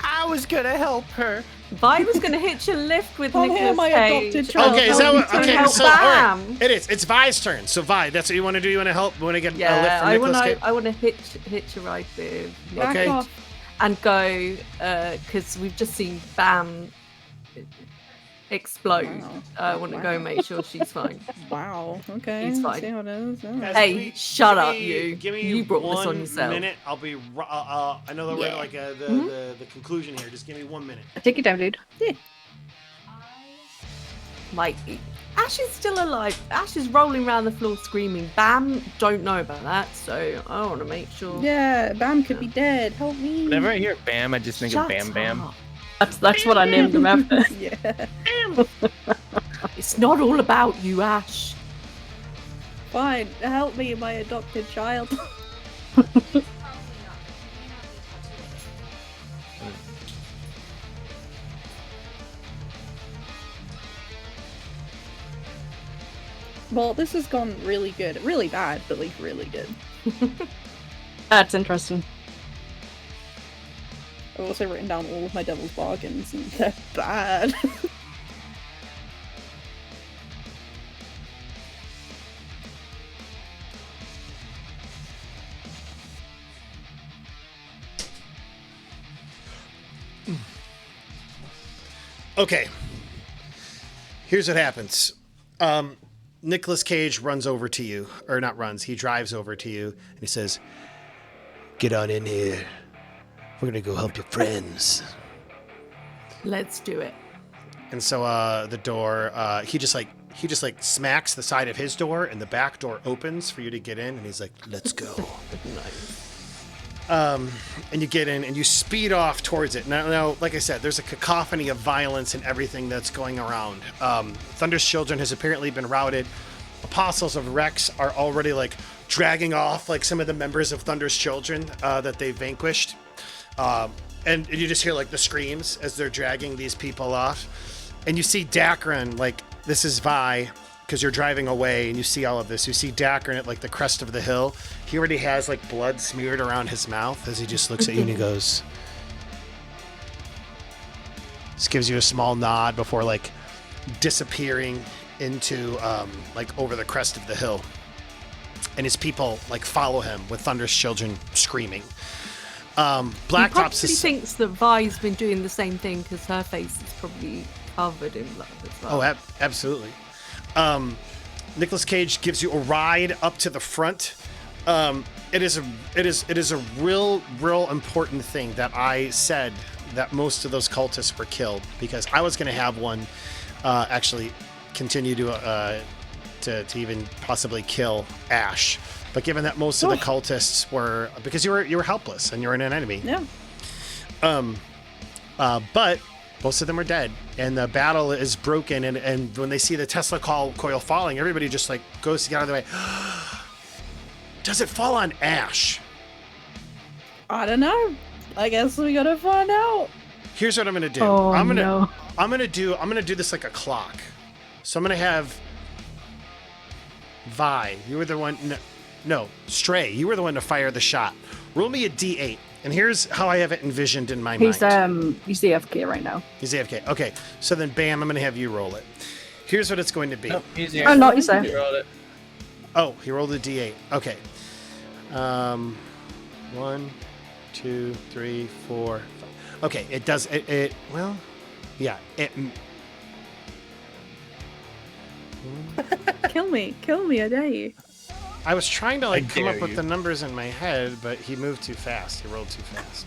I was gonna help her. Vi was going to hitch a lift with Come here, Nicolas my Cage. adopted child. Okay, is that what? Okay, Help so all right. Bam. It is. It's Vi's turn. So Vi, that's what you want to do. You want to help? You want to get a lift Yeah, from Nicolas Cage? I want to hitch a ride with Nick Okay. Cage and go because we've just seen Bam explode. Wow. I want to go and make sure she's fine. Wow. Okay. He's let's fine. see how it is. Yeah. Guys, Hey, give me- shut give up, me- you. Give me You brought this on 1 yourself. minute. I'll be. I know that we're Yeah. like the conclusion here. Just give me 1 minute. Take your time, dude. Like, Ash is still alive. Ash is rolling around the floor screaming. Bam, don't know about that, so I want to make sure. Yeah, Bam could be dead. Help me. Whenever I hear Bam, I just think Shut of Bam Bam. up. That's what I named him after. Yeah. It's not all about you, Ash. Fine. Help me, my adopted child. Well, this has gone really good. Really bad, but like really good. That's interesting. I've also written down all of my devil's bargains, and they're bad. Okay. Here's what happens. Nicolas Cage runs over to you, or not runs, he drives over to you, and he says, "Get on in here. We're gonna go help your friends." Let's do it. And so the door, he just smacks the side of his door, and the back door opens for you to get in, and he's like, "Let's go." Nice. And you get in and you speed off towards it. Now, like I said, there's a cacophony of violence and everything that's going around. Thunder's children has apparently been routed. Apostles of Rex are already like dragging off like some of the members of Thunder's children that they vanquished. And you just hear like the screams as they're dragging these people off. And you see Dacron, like this is Vi, because you're driving away and you see all of this. You see Dacron at like the crest of the hill. He already has like blood smeared around his mouth as he just looks at you and he goes, just gives you a small nod before like disappearing into like over the crest of the hill. And his people like follow him with Thunder's children screaming. Blacktop's He thinks that Vi's been doing the same thing because her face is probably covered in blood as well. Oh, absolutely. Nicolas Cage gives you a ride up to the front. It is a real important thing that I said that most of those cultists were killed, because I was going to have one actually continue to even possibly kill Ash, but given that most of the cultists were, because you were helpless and you were an enemy. Yeah. But Most of them are dead, and the battle is broken. And when they see the Tesla coil falling, everybody just like goes to get out of the way. Does it fall on Ash? I don't know. I guess we gotta find out. Here's what I'm gonna do. Oh, I'm no. gonna do this like a clock. So I'm gonna have Vi. You were the one. No, Stray. You were the one to fire the shot. Roll me a D8. And here's how I have it envisioned in my mind. He's AFK right now. He's AFK. Okay, so then Bam, I'm going to have you roll it. Here's what it's going to be. No, he's Oh, no, he's there. He rolled it. Oh, he rolled a D8. Okay. 1, 2, 3, 4, 5. Okay, it does. Well, yeah. Kill me, I dare you. I was trying to like come dare up with you. the numbers in my head, but he moved too fast. He rolled too fast.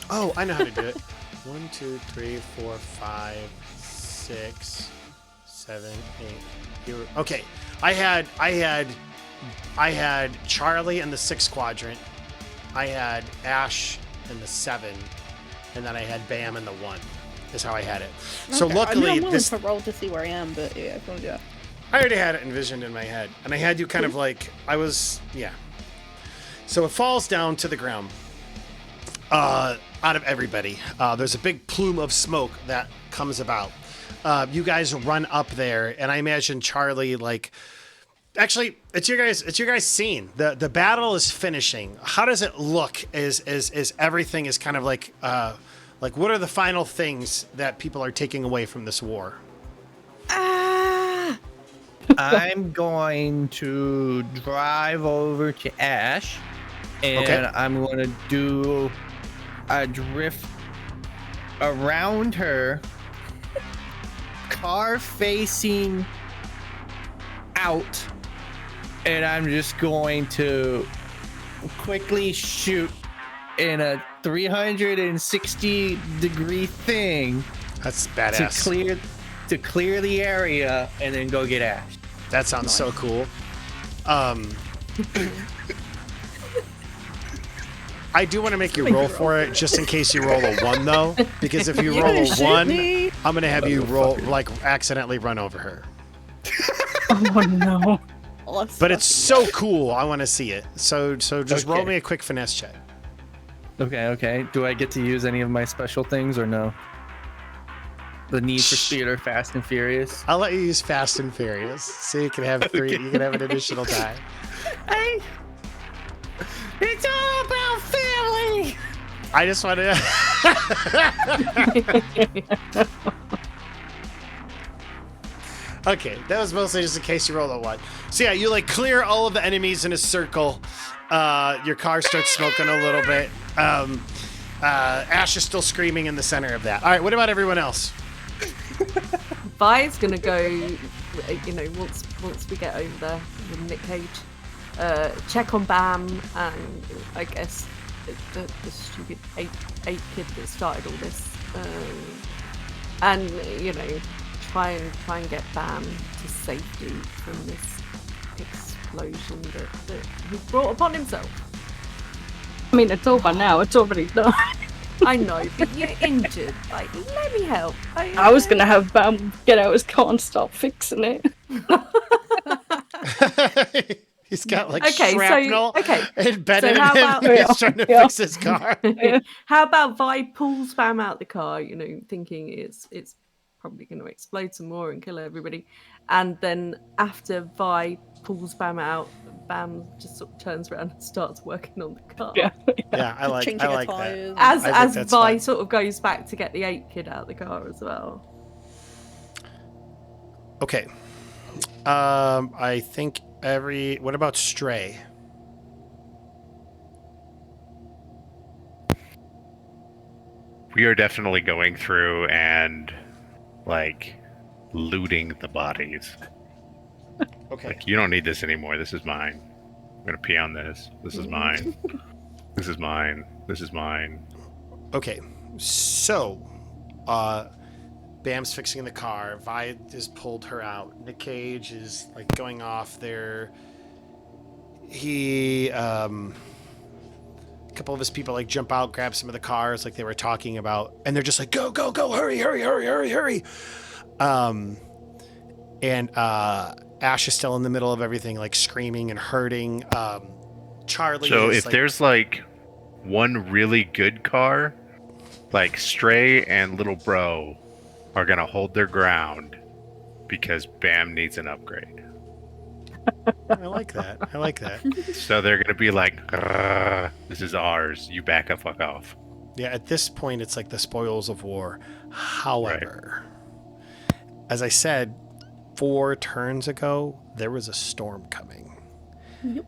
Oh, I know how to do it. 1, 2, 3, 4, 5, 6, 7, 8. Okay, I had Charlie in the 6th quadrant. I had Ash in the 7, and then I had Bam in the 1. Is how I had it. So Okay, luckily, I'm willing this to roll to see where I am, but yeah, if you want to do that. I already had it envisioned in my head, and I had you kind of like yeah. So it falls down to the ground. Out of everybody, there's a big plume of smoke that comes about. You guys run up there, and I imagine Charlie like. Actually, it's your guys' scene. The battle is finishing. How does it look? Is everything is kind of like what are the final things that people are taking away from this war? I'm going to drive over to Ash, and Okay. I'm going to do a drift around her, car facing out, and I'm just going to quickly shoot in a 360-degree thing That's badass. to clear the area, and then go get Ash. That sounds so cool. I do want to make you roll for it, just in case you roll a 1, though. Because if you roll a 1, I'm going to have you roll, like, accidentally run over her. Oh, no. But it's so cool, I want to see it. So just roll Okay. me a quick finesse check. Okay. Do I get to use any of my special things or no? The Need for Speed or Fast and Furious? I'll let you use Fast and Furious, so you can have 3. You can have an additional die. Hey, it's all about family. I just want to. Okay, that was mostly just in case you rolled a 1. So yeah, you like clear all of the enemies in a circle. Your car starts smoking a little bit. Ash is still screaming in the center of that. All right, what about everyone else? Vi's gonna go, once we get over there with Nick Cage, check on Bam and I guess the stupid eight kid that started all this, and try and get Bam to safety from this explosion that he brought upon himself. I mean, it's over now. It's already done. I know, but you're injured. Like, let me help. I was going to have Bam get out his car and start fixing it. He's got like Okay, shrapnel embedded how in him. about- He's trying to fix his car. How about Vi pulls Bam out the car, thinking it's probably going to explode some more and kill everybody. And then after Vi pulls Bam out, Bam just sort of turns around and starts working on the car. Yeah. Yeah, I like Changing that. tires. As I think Vi that's fun. sort of goes back to get the 8 kid out of the car as well. Okay. I think what about Stray? We are definitely going through and like looting the bodies. Okay. Like, you don't need this anymore. This is mine. I'm gonna pee on this. This is mine. This is mine. This is mine. Okay. So, Bam's fixing the car. Vi has pulled her out. Nick Cage is like going off there. He kind couple of his people like jump out, grab some of the cars like they were talking about, and they're just like, go, go, go, hurry, hurry, hurry, hurry, hurry. And Ash is still in the middle of everything, like screaming and hurting. Charlie. So is, if like, there's like one really good car, like Stray and Little Bro are gonna hold their ground because Bam needs an upgrade. I like that. I like that. So they're gonna be like, "This is ours. You back the fuck off." Yeah, at this point, it's like the spoils of war. However, as I said 4 turns ago, there was a storm coming. Yep.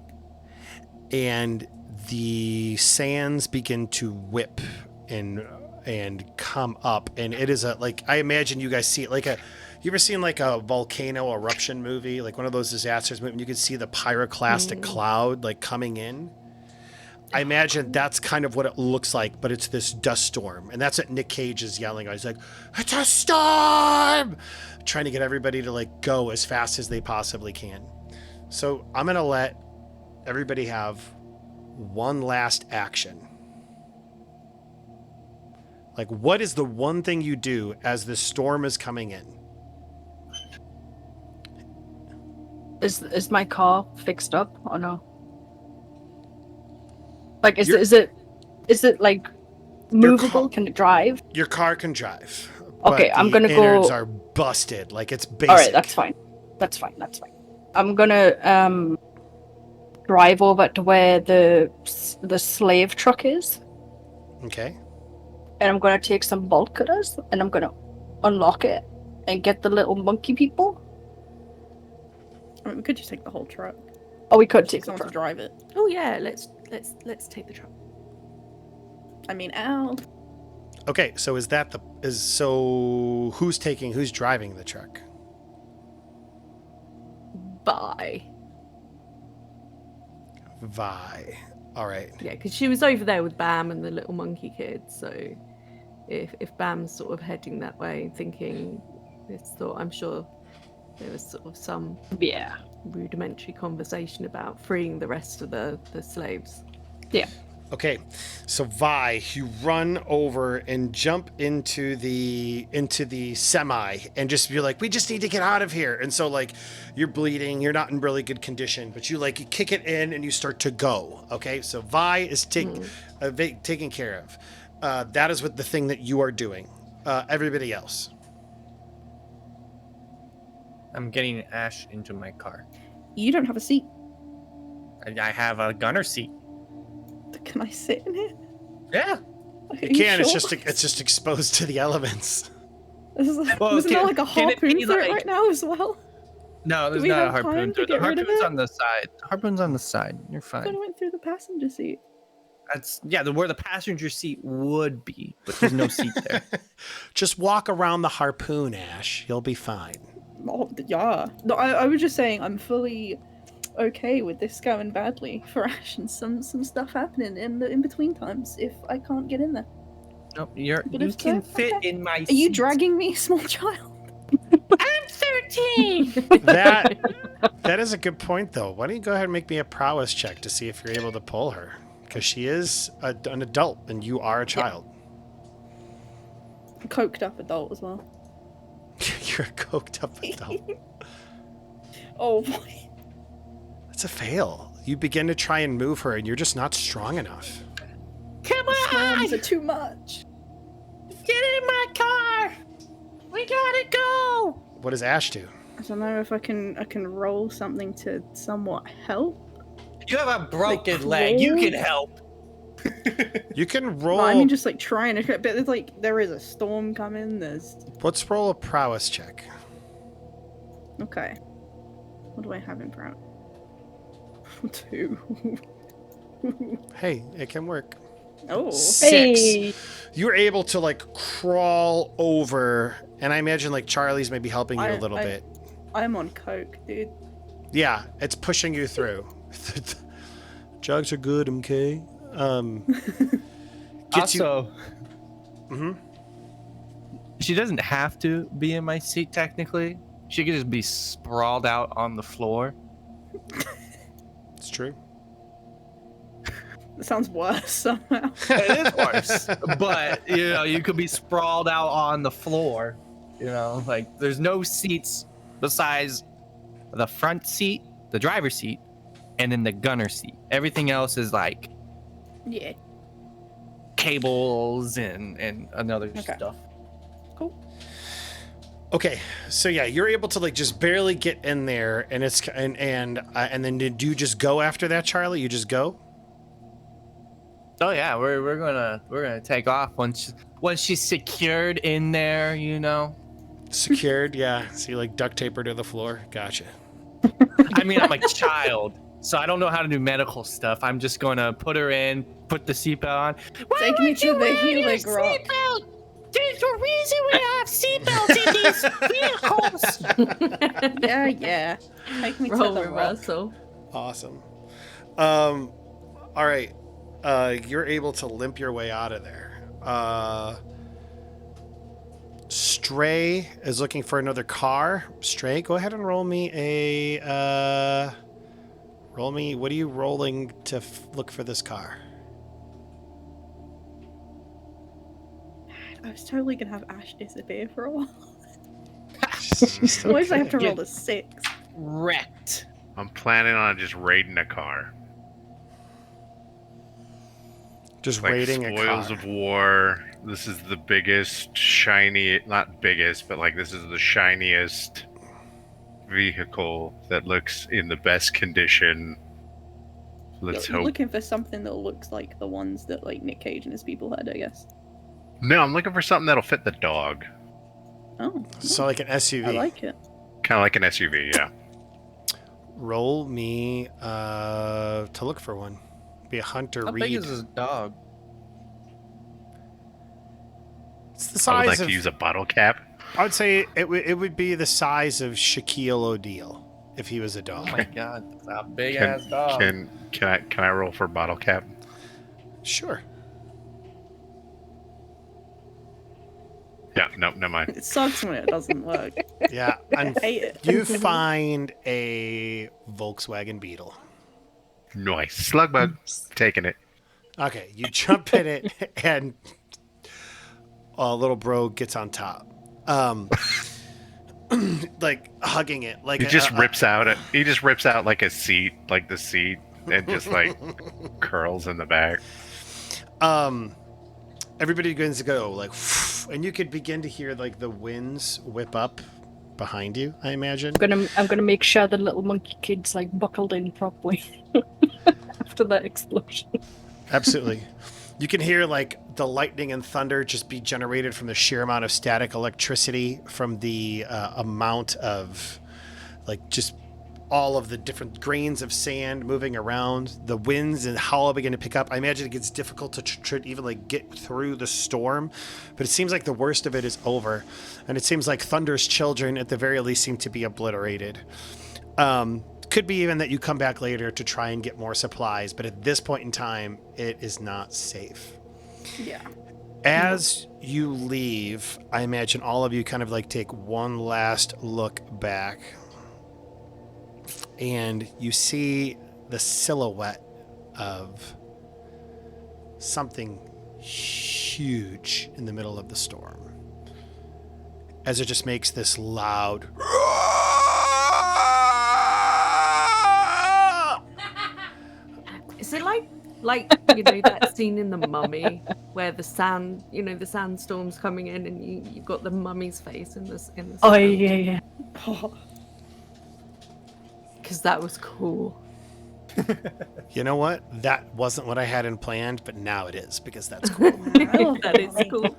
And the sands begin to whip and come up. And it is I imagine you guys see it like you ever seen like a volcano eruption movie? Like one of those disasters movies, you can see the pyroclastic cloud like coming in. I imagine that's kind of what it looks like, but it's this dust storm. And that's what Nick Cage is yelling. He's like, it's a storm! Trying to get everybody to like go as fast as they possibly can. So I'm going to let everybody have one last action. Like, what is the one thing you do as the storm is coming in? Is my car fixed up or no? Like, is it like movable? Can it drive? Your car can drive. Okay, but I'm gonna the go. innards are busted. Like it's basic. All right, that's fine. That's fine. That's fine. I'm gonna drive over to where the slave truck is, Okay. and I'm gonna take some bolt cutters, and I'm gonna unlock it and get the little monkey people. I mean, we could just take the whole truck. Oh, we could take Take the someone to truck. drive it. Oh yeah, let's take the truck. I mean, Al. Okay, so who's driving the truck? Bye. Vi. All right. Yeah, because she was over there with Bam and the little monkey kid. So if Bam's sort of heading that way, thinking this thought, I'm sure there was sort of some rudimentary conversation about freeing the rest of the slaves. Yeah. Okay, so Vi, you run over and jump into the semi and just you're like, we just need to get out of here. And so like you're bleeding, you're not in really good condition, but you like kick it in and you start to go. Okay, so Vi is taken care of. That is what the thing that you are doing. Everybody else. I'm getting Ash into my car. You don't have a seat. I have a gunner seat. Can I sit in it? Yeah. Okay, You can. sure? It's just exposed to the elements. Isn't there like a harpoon through it right now as well? No, there's we not a have time harpoon. to The get rid of harpoon's it? on the side. Harpoon's on the side. You're I thought fine. I went through the passenger seat. That's where the passenger seat would be, but there's no seat there. Just walk around the harpoon, Ash. You'll be fine. Oh, yeah. No, I was just saying I'm fully okay with this going badly for Ash and some stuff happening in between times if I can't get in there. Nope, But you if can so, fit okay. in my Are you seat. dragging me, small child? I'm 13! That is a good point, though. Why don't you go ahead and make me a prowess check to see if you're able to pull her? Because she is an adult and you are a child. Coked up adult as well. You're a coked up adult. Oh boy. That's a fail. You begin to try and move her and you're just not strong enough. Come on! Storms are too much. Get in my car! We gotta go! What does Ash do? I don't know if I can roll something to somewhat help. You have a broken Like, leg. You roll? can help. You can roll. No, I mean just like trying to, but it's like there is a storm coming. Let's roll a prowess check. Okay. What do I have in proud? 2. Hey, it can work. Oh. 6. Hey. You're able to like crawl over, and I imagine like Charlie's maybe helping you a little bit. I'm on coke, dude. Yeah, it's pushing you through. Jugs are good, okay? Gets Also, Mm-hmm. she doesn't have to be in my seat technically. She could just be sprawled out on the floor. It's true. It sounds worse somehow. It is worse, but you could be sprawled out on the floor. Like there's no seats besides the front seat, the driver's seat, and then the gunner seat. Everything else is like Yeah. cables and another stuff. Cool. Okay, so yeah, you're able to like just barely get in there, and it's and then did you just go after that, Charlie? You just go? Oh yeah, we're gonna take off once she's secured in there. Secured, yeah. So you like duct tape her to the floor. Gotcha. I mean, I'm a child, so I don't know how to do medical stuff. I'm just gonna put her in, put the seatbelt on. Take me to the healing rock. There's a reason we have seatbelts in these vehicles. Yeah. Take me to Roll the rock. reversal. Awesome. All right. You're able to limp your way out of there. Stray is looking for another car. Stray, go ahead and roll me what are you rolling to look for this car? I was totally gonna have Ash disappear for a while. Just Why did I have to okay. roll a 6? Wrecked. I'm planning on just raiding a car. Just Like raiding a spoils car. of war. This is the biggest, not biggest, but like this is the shiniest vehicle that looks in the best condition. Let's You're hope. looking for something that looks like the ones that like Nick Cage and his people had, I guess. No, I'm looking for something that'll fit the dog. Oh. So like an SUV. I like it. Kind of like an SUV, yeah. Roll me to look for one. Be a hunter. How read. big is this dog? It's the I would size like of. to use a bottle cap. I would say it would be the size of Shaquille O'Neal if he was a dog. Oh my god, that's a big Can, ass dog. can I roll for bottle cap? Sure. Yeah, no, never mind. It sucks when it doesn't work. Yeah. I hate it. You find a Volkswagen Beetle. Nice. Slug bug. Taking it. Okay, you jump in it, and little bro gets on top, like hugging it, like He just rips out like a seat, like the seat, and just like curls in the back. Everybody begins to go like, and you could begin to hear like the winds whip up behind you. I imagine. I'm gonna make sure the little monkey kid's like buckled in properly after that explosion. Absolutely. You can hear like the lightning and thunder just be generated from the sheer amount of static electricity from the amount of like just all of the different grains of sand moving around. The winds and howl begin to pick up. I imagine it gets difficult to even like get through the storm, but it seems like the worst of it is over, and it seems like Thunder's children at the very least seem to be obliterated. Could be even that you come back later to try and get more supplies, but at this point in time, it is not safe. Yeah. As you leave, I imagine all of you kind of like take one last look back, and you see the silhouette of something huge in the middle of the storm, as it just makes this loud Is it like that scene in The Mummy where the sandstorm's coming in and you've got the mummy's face in the Oh yeah. Because that was cool. You know what? That wasn't what I had in planned, but now it is because that's cool. That is cool.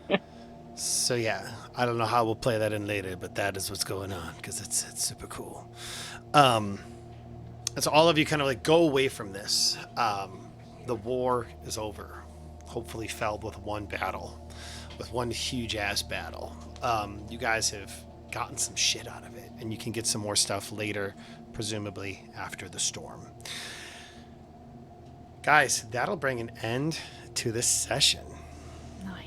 So yeah, I don't know how we'll play that in later, but that is what's going on because it's super cool. And so all of you kind of like go away from this. The war is over. Hopefully fell with one battle, with one huge ass battle. You guys have gotten some shit out of it, and you can get some more stuff later, presumably after the storm. Guys, that'll bring an end to this session. Nice.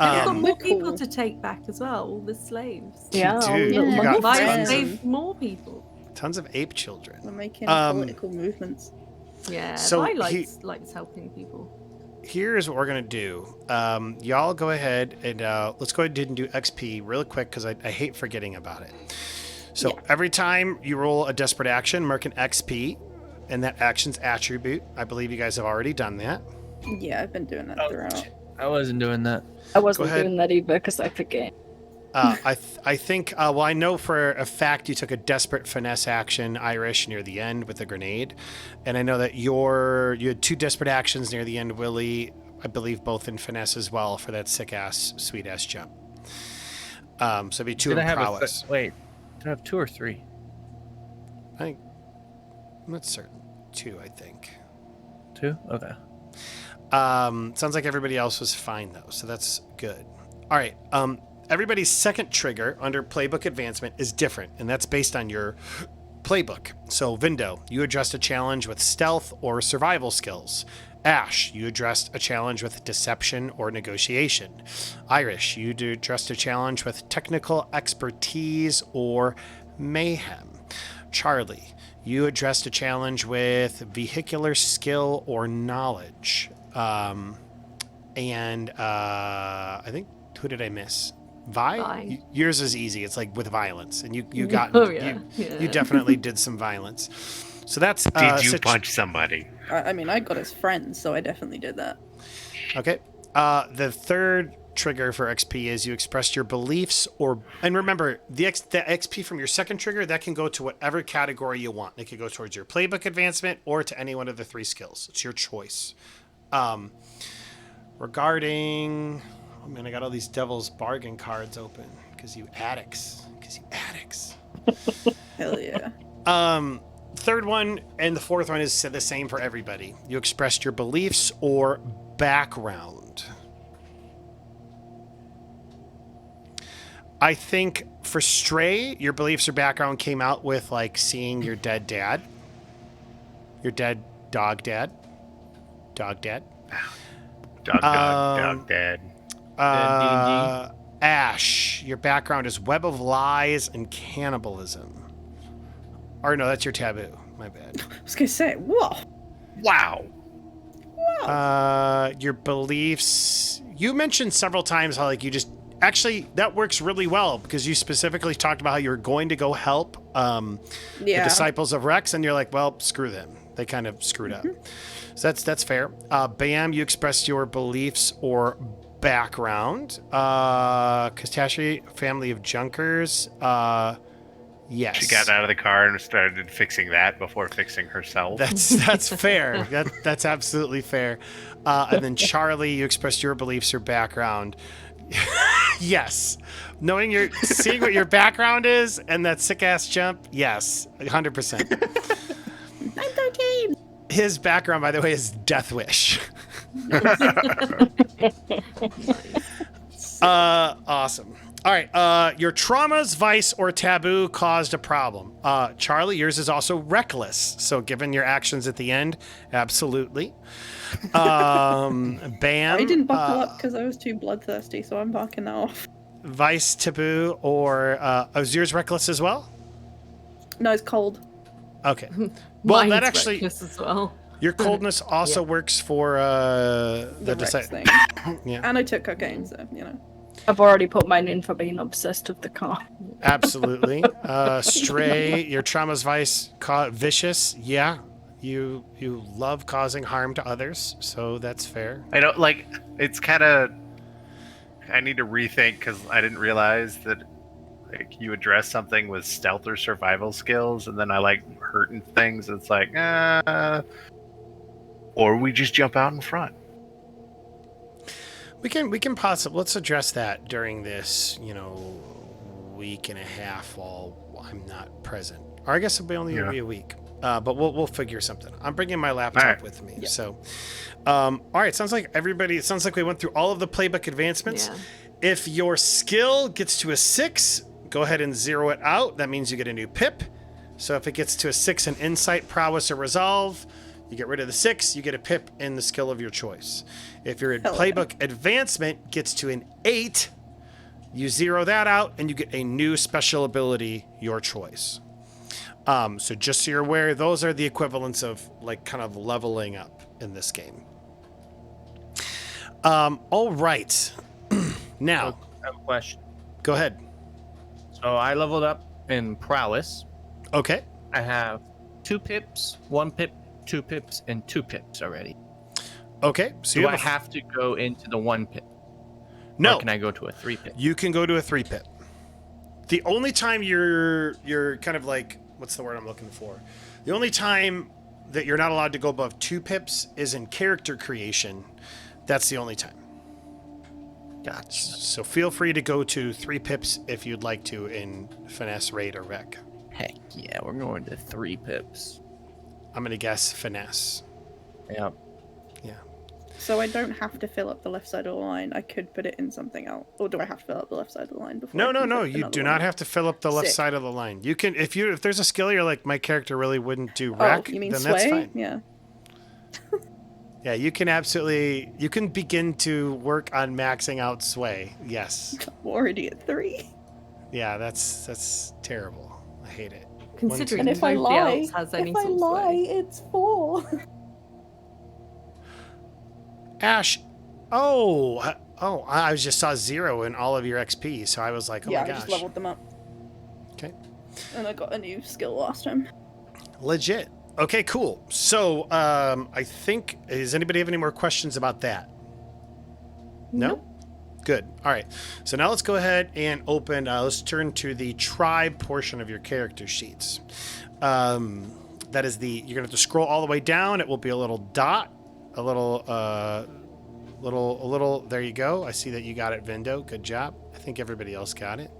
And you've got more Cool. people to take back as well, all the slaves. Yeah, Dude, little you monkey got Why tons save of, more people? tons of ape children. We're making Um, political movements. Yeah, So I likes helping people. Here's what we're gonna do. Y'all go ahead and let's go ahead and do XP real quick because I hate forgetting about it. So every time you roll a desperate action, mark an XP, and that action's attribute. I believe you guys have already done that. Yeah, I've been doing that throughout. I wasn't doing that. I wasn't doing that either because I forget. I think, well, I know for a fact you took a desperate finesse action, Irish, near the end with the grenade. And I know that you had 2 desperate actions near the end, Willie, I believe both in finesse as well for that sick-ass, sweet-ass jump. So it'd be 2 in prowess. Wait, did I have 2 or 3? I think, I'm not certain. 2, I think. 2? Okay. Sounds like everybody else was fine, though, so that's good. All right, everybody's second trigger under playbook advancement is different, and that's based on your playbook. So, Vindo, you addressed a challenge with stealth or survival skills. Ash, you addressed a challenge with deception or negotiation. Irish, you addressed a challenge with technical expertise or mayhem. Charlie, you addressed a challenge with vehicular skill or knowledge. I think, who did I miss? Vi? Yours is easy. It's like with violence, and you got you definitely did some violence. So that's did you punch somebody? I mean, I got his friends, so I definitely did that. Okay. The third trigger for XP is you expressed your beliefs, and remember the XP from your second trigger that can go to whatever category you want. It could go towards your playbook advancement or to any one of the 3 skills. It's your choice. Regarding, oh man, I got all these devil's bargain cards open because you addicts. Hell yeah. Third one and the fourth one is the same for everybody. You expressed your beliefs or background. I think for Stray, your beliefs or background came out with like seeing your dead dad. Your dead dog dad. Dog dad. Dog dad. Ash, your background is web of lies and cannibalism. Or no, that's your taboo. My bad. I was gonna say, whoa. Wow. Your beliefs. You mentioned several times how like you just actually that works really well because you specifically talked about how you're going to go help the disciples of Rex, and you're like, well, screw them. They kind of screwed up. So that's fair. Bam, you expressed your beliefs or background. Kastashi, family of junkers. Yes. She got out of the car and started fixing that before fixing herself. That's fair. That's absolutely fair. And then Charlie, you expressed your beliefs or background. Yes. Seeing what your background is and that sick ass jump. Yes. 100%. I'm 13. His background, by the way, is Death Wish. Awesome. All right. Your traumas, vice, or taboo caused a problem. Charlie, yours is also reckless. So given your actions at the end, absolutely. Bam. I didn't buckle up because I was too bloodthirsty, so I'm backing that off. Vice, taboo, or is yours reckless as well? No, it's cold. Okay. Well, Mine's that actually reckless as well. Your coldness also works for the Rex thing. Yeah. And I took cocaine, so you know. I've already put mine in for being obsessed with the car. Absolutely. Stray, your trauma's vice, vicious. Yeah, you love causing harm to others, so that's fair. I don't like. It's kind of. I need to rethink because I didn't realize that. Like you address something with stealth or survival skills, and then I like hurting things. It's like, or we just jump out in front. We can possibly let's address that during this, week and a half while I'm not present. Or I guess it'll be only be a week. But we'll figure something. I'm bringing my laptop with me. Yeah. So, all right. Sounds like it sounds like we went through all of the playbook advancements. Yeah. If your skill gets to a 6, go ahead and zero it out. That means you get a new pip. So if it gets to a 6 in insight, prowess, or resolve, you get rid of the 6, you get a pip in the skill of your choice. If your playbook advancement gets to an 8, you zero that out and you get a new special ability, your choice. So just so you're aware, those are the equivalents of like kind of leveling up in this game. All right. Now, I have a question. Go ahead. So I leveled up in prowess. Okay. I have 2 pips, 1 pip, 2 pips, and 2 pips already. Okay. So Do I have to go into the 1 pip? No. Or can I go to a 3 pip? You can go to a 3 pip. The only time you're kind of like, what's the word I'm looking for? The only time that you're not allowed to go above 2 pips is in character creation. That's the only time. Gotcha. So feel free to go to 3 pips if you'd like to in finesse, raid, or rec. Heck yeah, we're going to 3 pips. I'm gonna guess finesse. Yep. Yeah. So I don't have to fill up the left side of the line. I could put it in something else, or do I have to fill up the left side of the line before? No. You do not have to fill up the left Sick. side of the line. You can if there's a skill you're like my character really wouldn't do rec. You mean then sway? that's fine. Yeah. Yeah, you can begin to work on maxing out sway. Yes. I'm already at 3. Yeah, that's terrible. I hate it. Considering And if I nobody lie, else has any if I sort of lie, sway. it's 4. Ash, I just saw 0 in all of your XP, so I was like, oh yeah, my I gosh. just leveled them up. Okay. And I got a new skill last time. Legit. Okay, cool. So, I think, does anybody have any more questions about that? No? Good. All right. So now let's go ahead and open, let's turn to the tribe portion of your character sheets. That is you're going to have to scroll all the way down. It will be a little dot, a little, there you go. I see that you got it, Vindo. Good job. I think everybody else got it.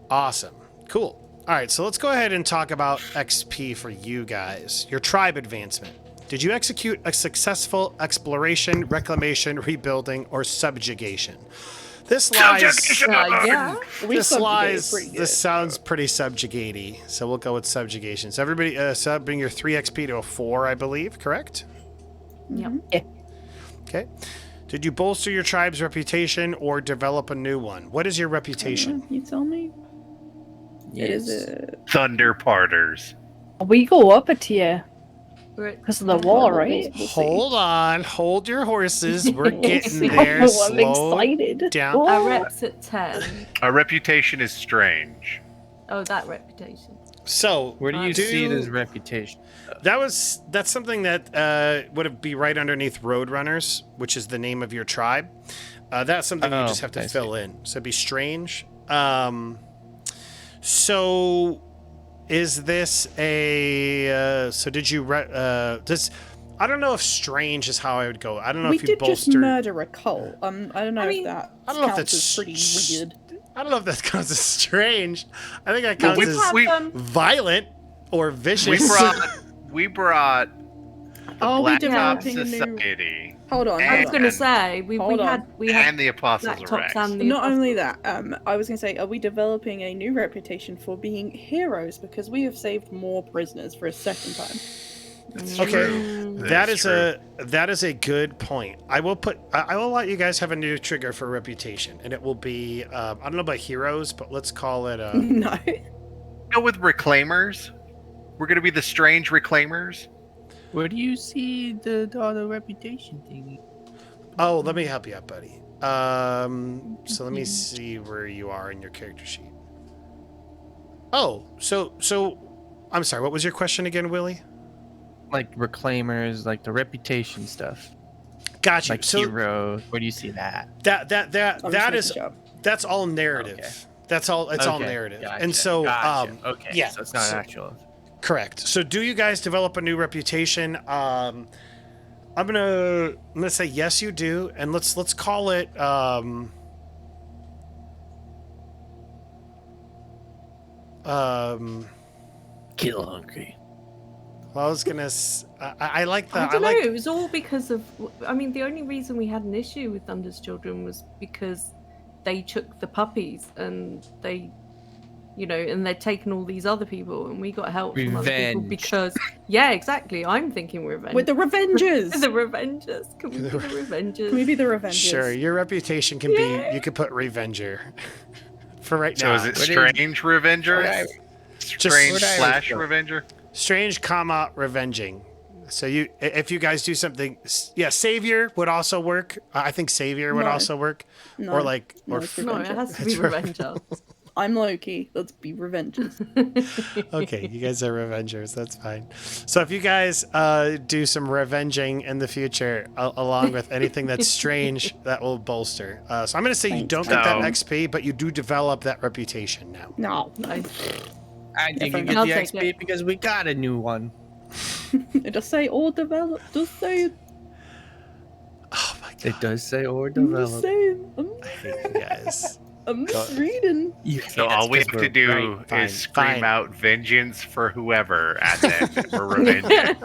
Awesome. Cool. All right, so let's go ahead and talk about XP for you guys. Your tribe advancement. Did you execute a successful exploration, reclamation, rebuilding, or subjugation? This lies. Yeah. This sounds pretty subjugaty, so we'll go with subjugation. So everybody, bring your 3 XP to a 4, I believe. Correct? Yep. Okay. Did you bolster your tribe's reputation or develop a new one? What is your reputation? You tell me. It is a Thunder Parters. We go up a tier Right. because of the wall, right? Hold on. Hold your horses. We're getting See. there. I'm Slow excited. down. Oh. Our rep's at 10. Our reputation is strange. Oh, that reputation. So, Where do you Do- see this reputation? that's something that would be right underneath Roadrunners, which is the name of your tribe. That's something you Oh, just have to I fill in. So it'd be strange. So is this a so did you this I don't know if strange is how I would go. I don't know we if you did just bolstered murder a cult. I don't know mean, if that I don't know if counts that's as pretty weird. I don't know if that counts as strange. I think that counts We as have, violent or vicious. We brought Are we Black Ops developing a new? Society Hold on. And- I was hold going on. to say we Hold on. had and the Apostles Black of Tops Rex. and the Not only Apostles. that, I was going to say, are we developing a new reputation for being heroes because we have saved more prisoners for a second time? Okay, that is a good point. I will let you guys have a new trigger for reputation, and it will be I don't know about heroes, but let's call it No. Go with Reclaimers. We're gonna be the strange Reclaimers. Where do you see the reputation thing? Oh, let me help you out, buddy. So let me see where you are in your character sheet. Oh, so I'm sorry, what was your question again, Willie? Like reclaimers, like the reputation stuff. Gotcha. Like So hero. Where do you see that? That's all narrative. Okay. That's all. It's all Okay, narrative. gotcha, And so, gotcha. Okay, yeah. so it's not so- actual. Correct. So, do you guys develop a new reputation? I'm gonna say yes, you do, and let's call it. Kill hungry. Well, I was gonna. I like the. I don't know. like. It was all because of. I mean, the only reason we had an issue with Thunder's Children was because they took the puppies and they, and they'd taken all these other people, and we got help from other people Revenge. because. Yeah, exactly. I'm thinking revenge. With the Revengers! the Revengers. Can we be the Revengers? Can we be the Revengers? Sure, your reputation can be. You could put Revenger. For right So now. is it Strange Revengers? Strange slash revenger. Strange, comma revenging. So if you guys do something, yeah, savior would also work. I think savior would also work. No. Or like, No, or it's No, it has to be It's Revenger. I'm Loki. Let's be revengers. okay, you guys are revengers. That's fine. So if you guys do some revenging in the future, along with anything that's strange, that will bolster. So I'm going to say you don't get that XP, but you do develop that reputation now. No. Nice. I think you fine. get I'll the take XP it. because we got a new one. It does say all develop. Just say Oh my god. It does say or I'm just develop. saying. I hate you guys. I'm just reading. So all we have to do Fine, is scream fine. out vengeance for whoever, and then we're revenging.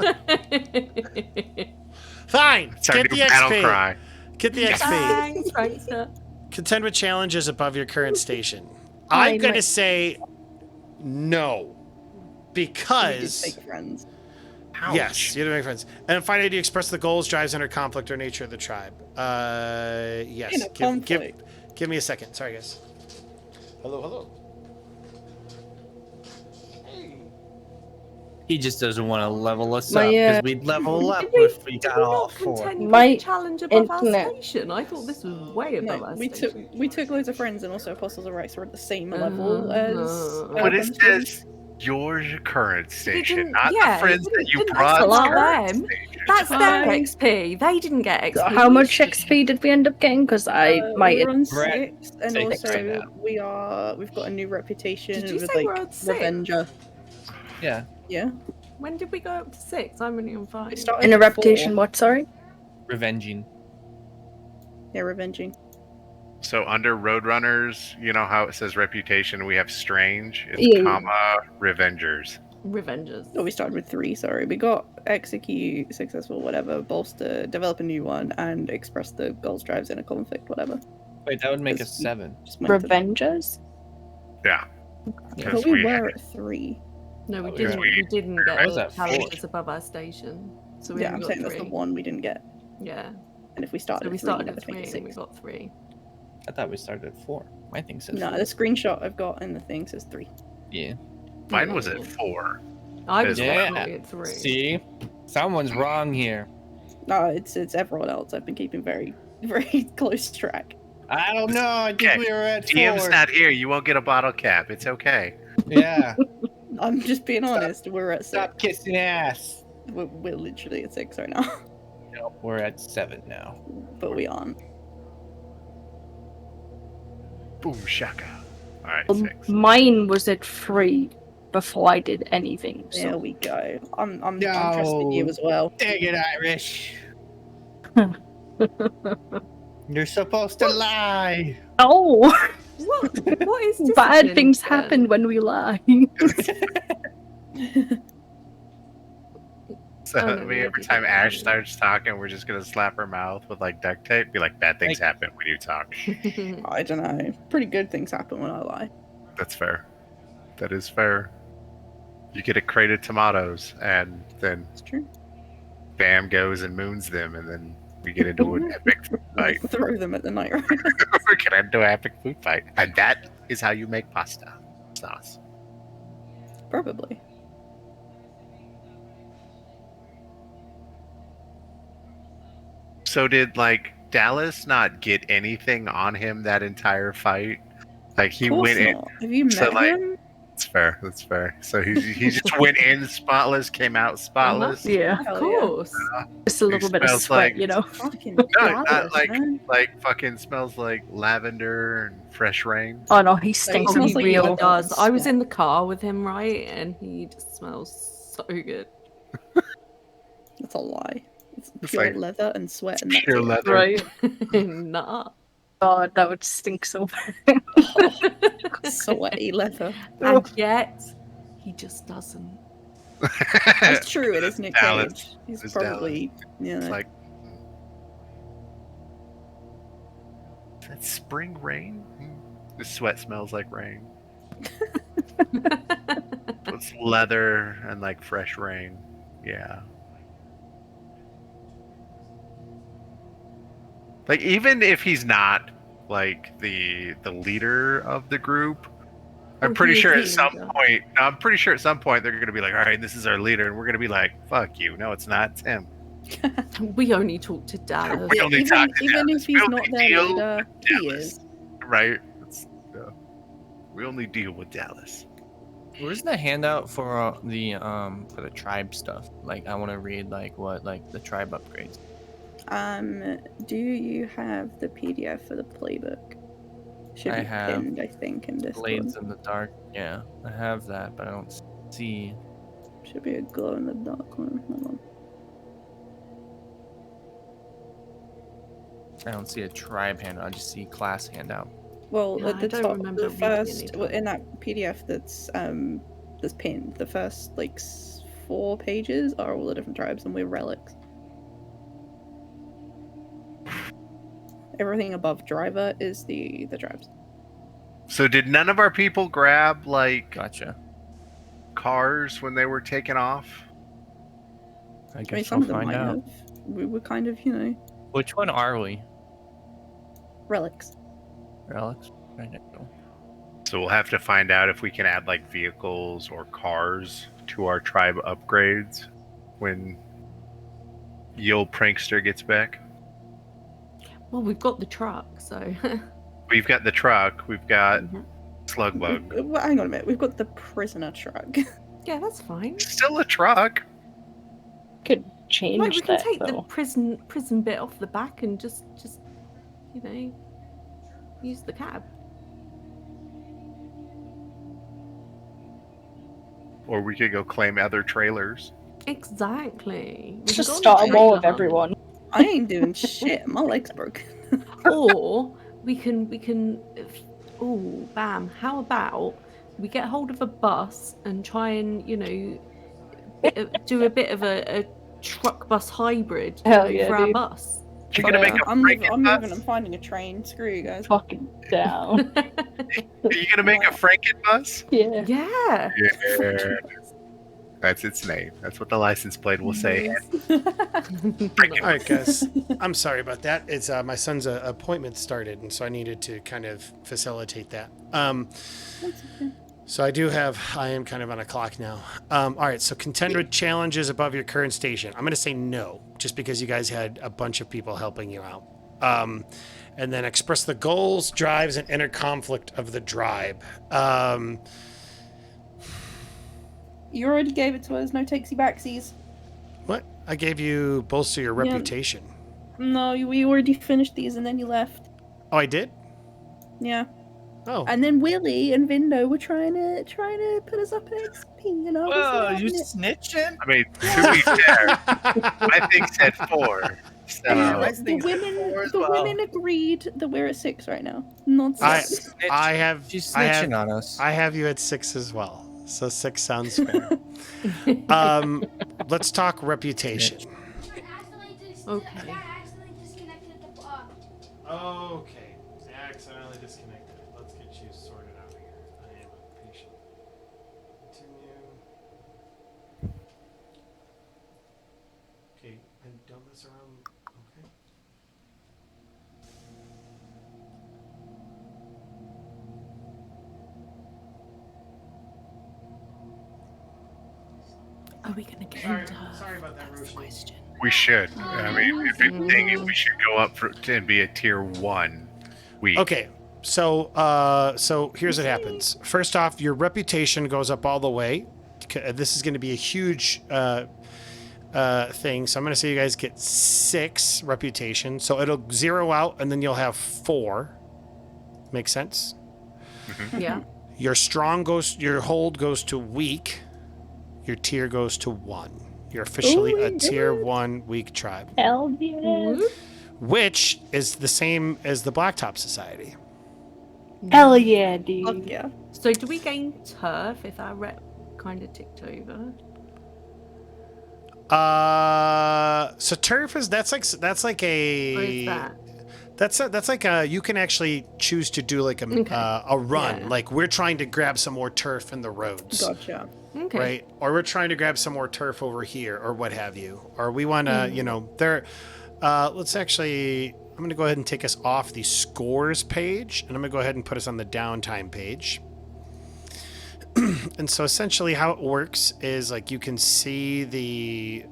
Fine. It's our Get new the battle XP. cry. Get the XP. Thanks, Racer. Contend with challenges above your current station. I I'm going to might- say no. We just Because, make friends. yes, you have to make friends. And finally, do you express the goals, drives, inner conflict, or nature of the tribe? Yes. Inner conflict. Give me a second. Sorry, guys. Hello. He just doesn't want to level us My, up because we'd level up Did we- if we did got we all not four. contend with My the challenge above our internet- station? I thought this was way above No, our we station. took loads of friends, and also Apostles of Rights are at the same level as. But it Dungeons. says your current station, didn't- not yeah, the friends it that you didn't brought. allow to current them. station. That's their Fine. XP. They didn't get XP. How much XP did we end up getting? Because I might. We're on We're at 6, and six right also now. we've got a new reputation Did you with say like we're on 6? Revenger. Yeah. Yeah, When did we go up to 6? I'm only on 5. we started In a at reputation, 4. what? Sorry. Revenging. Yeah, revenging. So under Roadrunners, you know how it says reputation, we have strange, it's Yeah. comma revengers. Revengers. Oh, we started with 3. Sorry, we got execute, successful, whatever, bolster, develop a new one, and express the goals, drives, in a conflict, whatever. Wait, that would make us Because we 7. Just went to- Revengers. Yeah. But Because we we were at 3. No, we Oh, didn't. yeah. We didn't I get was the at 4. challenges above our station. So we Yeah, only I'm got saying that's 3. the one we didn't get. Yeah. And if we started So we at 3, started that at would make 3 it and we 6. got 3. I thought we started at 4. My thing says No, 4. the screenshot I've got in the thing says 3. Yeah. Mine was at 4. I was Yeah. definitely at 3. See? Someone's wrong here. No, it's everyone else. I've been keeping very, very close track. I don't know. I think Okay. we were at 4. DM's not here, you won't get a bottle cap. It's okay. Yeah. I'm just being honest. We're at 6. Stop kissing ass. We're literally at 6 right now, Nope, we're at 7 now. but we aren't. Boom shaka. Alright, Um, 6. Mine was at 3 before I did anything. There So we go. I'm trusting you No. as well. Dang it, Irish. You're supposed to lie. oh, What is bad discipline things then? happen when we lie. So Oh, no, I mean, we every already time did Ash that. starts talking, we're just gonna slap her mouth with like duct tape, be like, bad things happen when you talk. I don't know. Pretty good things happen when I lie. That's fair. That is fair. You get a crate of tomatoes, and then It's true. Bam goes and moons them, and then we get into an epic food fight. Throw them at the night rider. We're gonna into an epic food fight, and that is how you make pasta sauce. Probably. So did like Dallas not get anything on him that entire fight? Like he Of course went in. not. Have you met So, like, him? That's fair. That's fair. So he just went in spotless, came out spotless. yeah, Of Hell course. just a little bit of smells sweat, like- you know. Fucking No, Dallas, not like man. fucking smells like lavender and fresh rain. Oh no, he stinks It of smells like real. leather. He does. I was in the car with him, right? And he just smells so good. That's a lie. It's It's pure like- leather and sweat and that's Pure it. leather. Right. Nah. God, that would stink so bad. Sweaty leather. And yet, he just doesn't. That's true. It is Nick Dallas. Cage. He's It's probably It's like is that spring rain? The sweat smells like rain. It's leather and like fresh rain. Yeah. Like even if he's not like the leader of the group, I'm pretty he is sure the at some leader. point. I'm pretty sure at some point they're gonna be like, "All right, this is our leader," and we're gonna be like, "Fuck you! No, it's not. It's him." We only talk to Dallas. We only talk to even Dallas. if We he's only not their deal leader, with he Dallas. is. Right? We only deal with Dallas. Where's the handout for the tribe stuff? Like, I want to read like what like the tribe upgrades. Do you have the PDF for the playbook? Should I be have pinned, I think, in Discord. Blades in the dark. Yeah, I have that, but I don't see. Should be a glow in the dark one. Hold on. I don't see a tribe handout. I just see class handout. Well, Yeah, at the I don't top, remember the reading any first tribe. in that PDF that's pinned, the first like 4 pages are all the different tribes, and we're relics. Everything above driver is the tribes. So did none of our people grab like Gotcha. cars when they were taken off? I I mean, guess some we'll of them find might out. have. We were kind of, you know, Which one are we? relics. Relics? Right next door. So we'll have to find out if we can add like vehicles or cars to our tribe upgrades when Yul Prankster gets back. Well, we've got the truck, so. We've got the truck. We've got Mhm. Slugbug. Well, hang on a minute. We've got the prisoner truck. Yeah, that's fine. Still a truck. Could change Like, we can that take the though. prison bit off the back and just you know, use the cab. Or we could go claim other trailers. Exactly. We can Just go on the start a war with trailer hunt. everyone. I ain't doing shit. My leg's broken. Or we can oh bam, how about we get hold of a bus and try and, you know, do a bit of a truck bus hybrid Hell yeah, for our dude. bus. You're gonna make a I'm Franken moving. bus? I'm finding a train. Screw you guys. Fucking down. Are you gonna make a Franken bus? Yeah. Yeah. Yeah. That's its name. That's what the license plate will say. All right, guys. I'm sorry about that. It's my son's appointment started, and so I needed to kind of facilitate that. So I am kind of on a clock now. All right, so contend with challenges above your current station. I'm going to say no, just because you guys had a bunch of people helping you out. And then express the goals, drives, and inner conflict of the tribe. You already gave it to us. No takesy backsies. What? I gave you bolster your Yeah. reputation. No, we already finished these and then you left. Oh, I did? Yeah. Oh. And then Willie and Vindo were trying to put us up in XP, you know. Whoa, you snitching? I mean, to be fair, my thing said 4. So The women agreed that we're at 6 right now. Not 6. I have She's I have- snitching on us. I have you at 6 as well. So 6 sounds fair. Let's talk reputation. Okay. Okay. Accidentally disconnected. Let's get you sorted out here. I am a patient. Continue. Okay, and don't mess around. Okay. Are we gonna get Sorry, into her? sorry about that, That's the Roshi. question. we should. I mean, if anything, we should go up and be a tier 1 week. Okay. So here's what happens. First off, your reputation goes up all the way. This is going to be a huge thing. So I'm going to say you guys get 6 reputation. So it'll zero out, and then you'll have 4. Make sense? Yeah. Your hold goes to weak. Your tier goes to 1. You're officially Oh a my tier God. 1 weak tribe, Hell yeah. which is the same as the Blacktop Society. Hell yeah, dude. Fuck yeah. So do we gain turf if our rep kind of ticked over? So turf is that's like Or is that? that's like you can actually choose to do like a run. Yeah. Like we're trying to grab some more turf in the roads, Gotcha. Okay. right? Or we're trying to grab some more turf over here, or what have you. Or we want to, you know, there. Let's actually. I'm going to go ahead and take us off the scores page, and I'm going to go ahead and put us on the downtime page. And so essentially how it works is like you can see you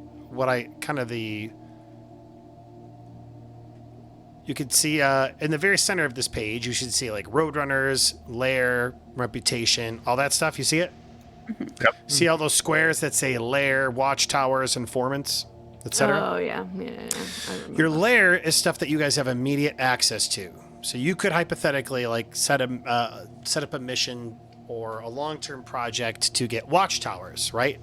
can see in the very center of this page, you should see like Roadrunners, Lair, Reputation, all that stuff. You see it? Yep. See all those squares that say Lair, Watchtowers, Informants, etc.? Oh yeah. I Your remember. lair is stuff that you guys have immediate access to. So you could hypothetically like set up a mission or a long-term project to get Watchtowers, right?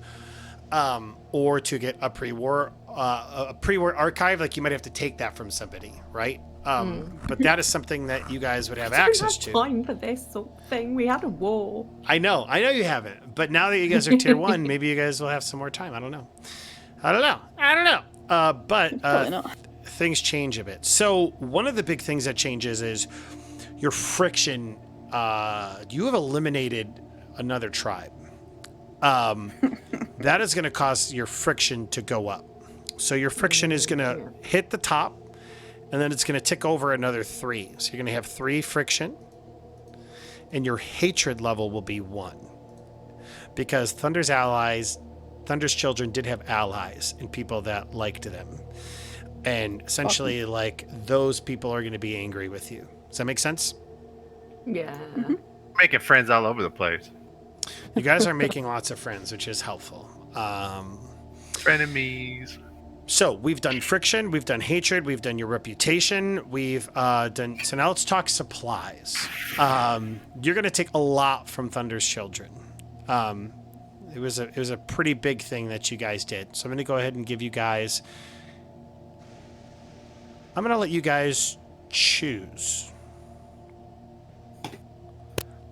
Or to get a pre-war archive. Like you might have to take that from somebody, right? But that is something that you guys would have access to. Time for this sort of thing. We had a war. I know you haven't. But now that you guys are tier 1, maybe you guys will have some more time. I don't know. But Probably not. things change a bit. So one of the big things that changes is your friction. You have eliminated another tribe. That is going to cause your friction to go up. So your friction is going to hit the top, and then it's going to tick over another 3. So you're going to have 3 friction, and your hatred level will be 1. Because Thunder's children did have allies and people that liked them. And essentially, like, those people are going to be angry with you. Does that make sense? Yeah. Making friends all over the place. You guys are making lots of friends, which is helpful. Frenemies. So we've done friction, we've done hatred, we've done your reputation, we've done. So now let's talk supplies. You're going to take a lot from Thunder's children. It was a pretty big thing that you guys did. So I'm going to go ahead and give you guys. I'm going to let you guys choose.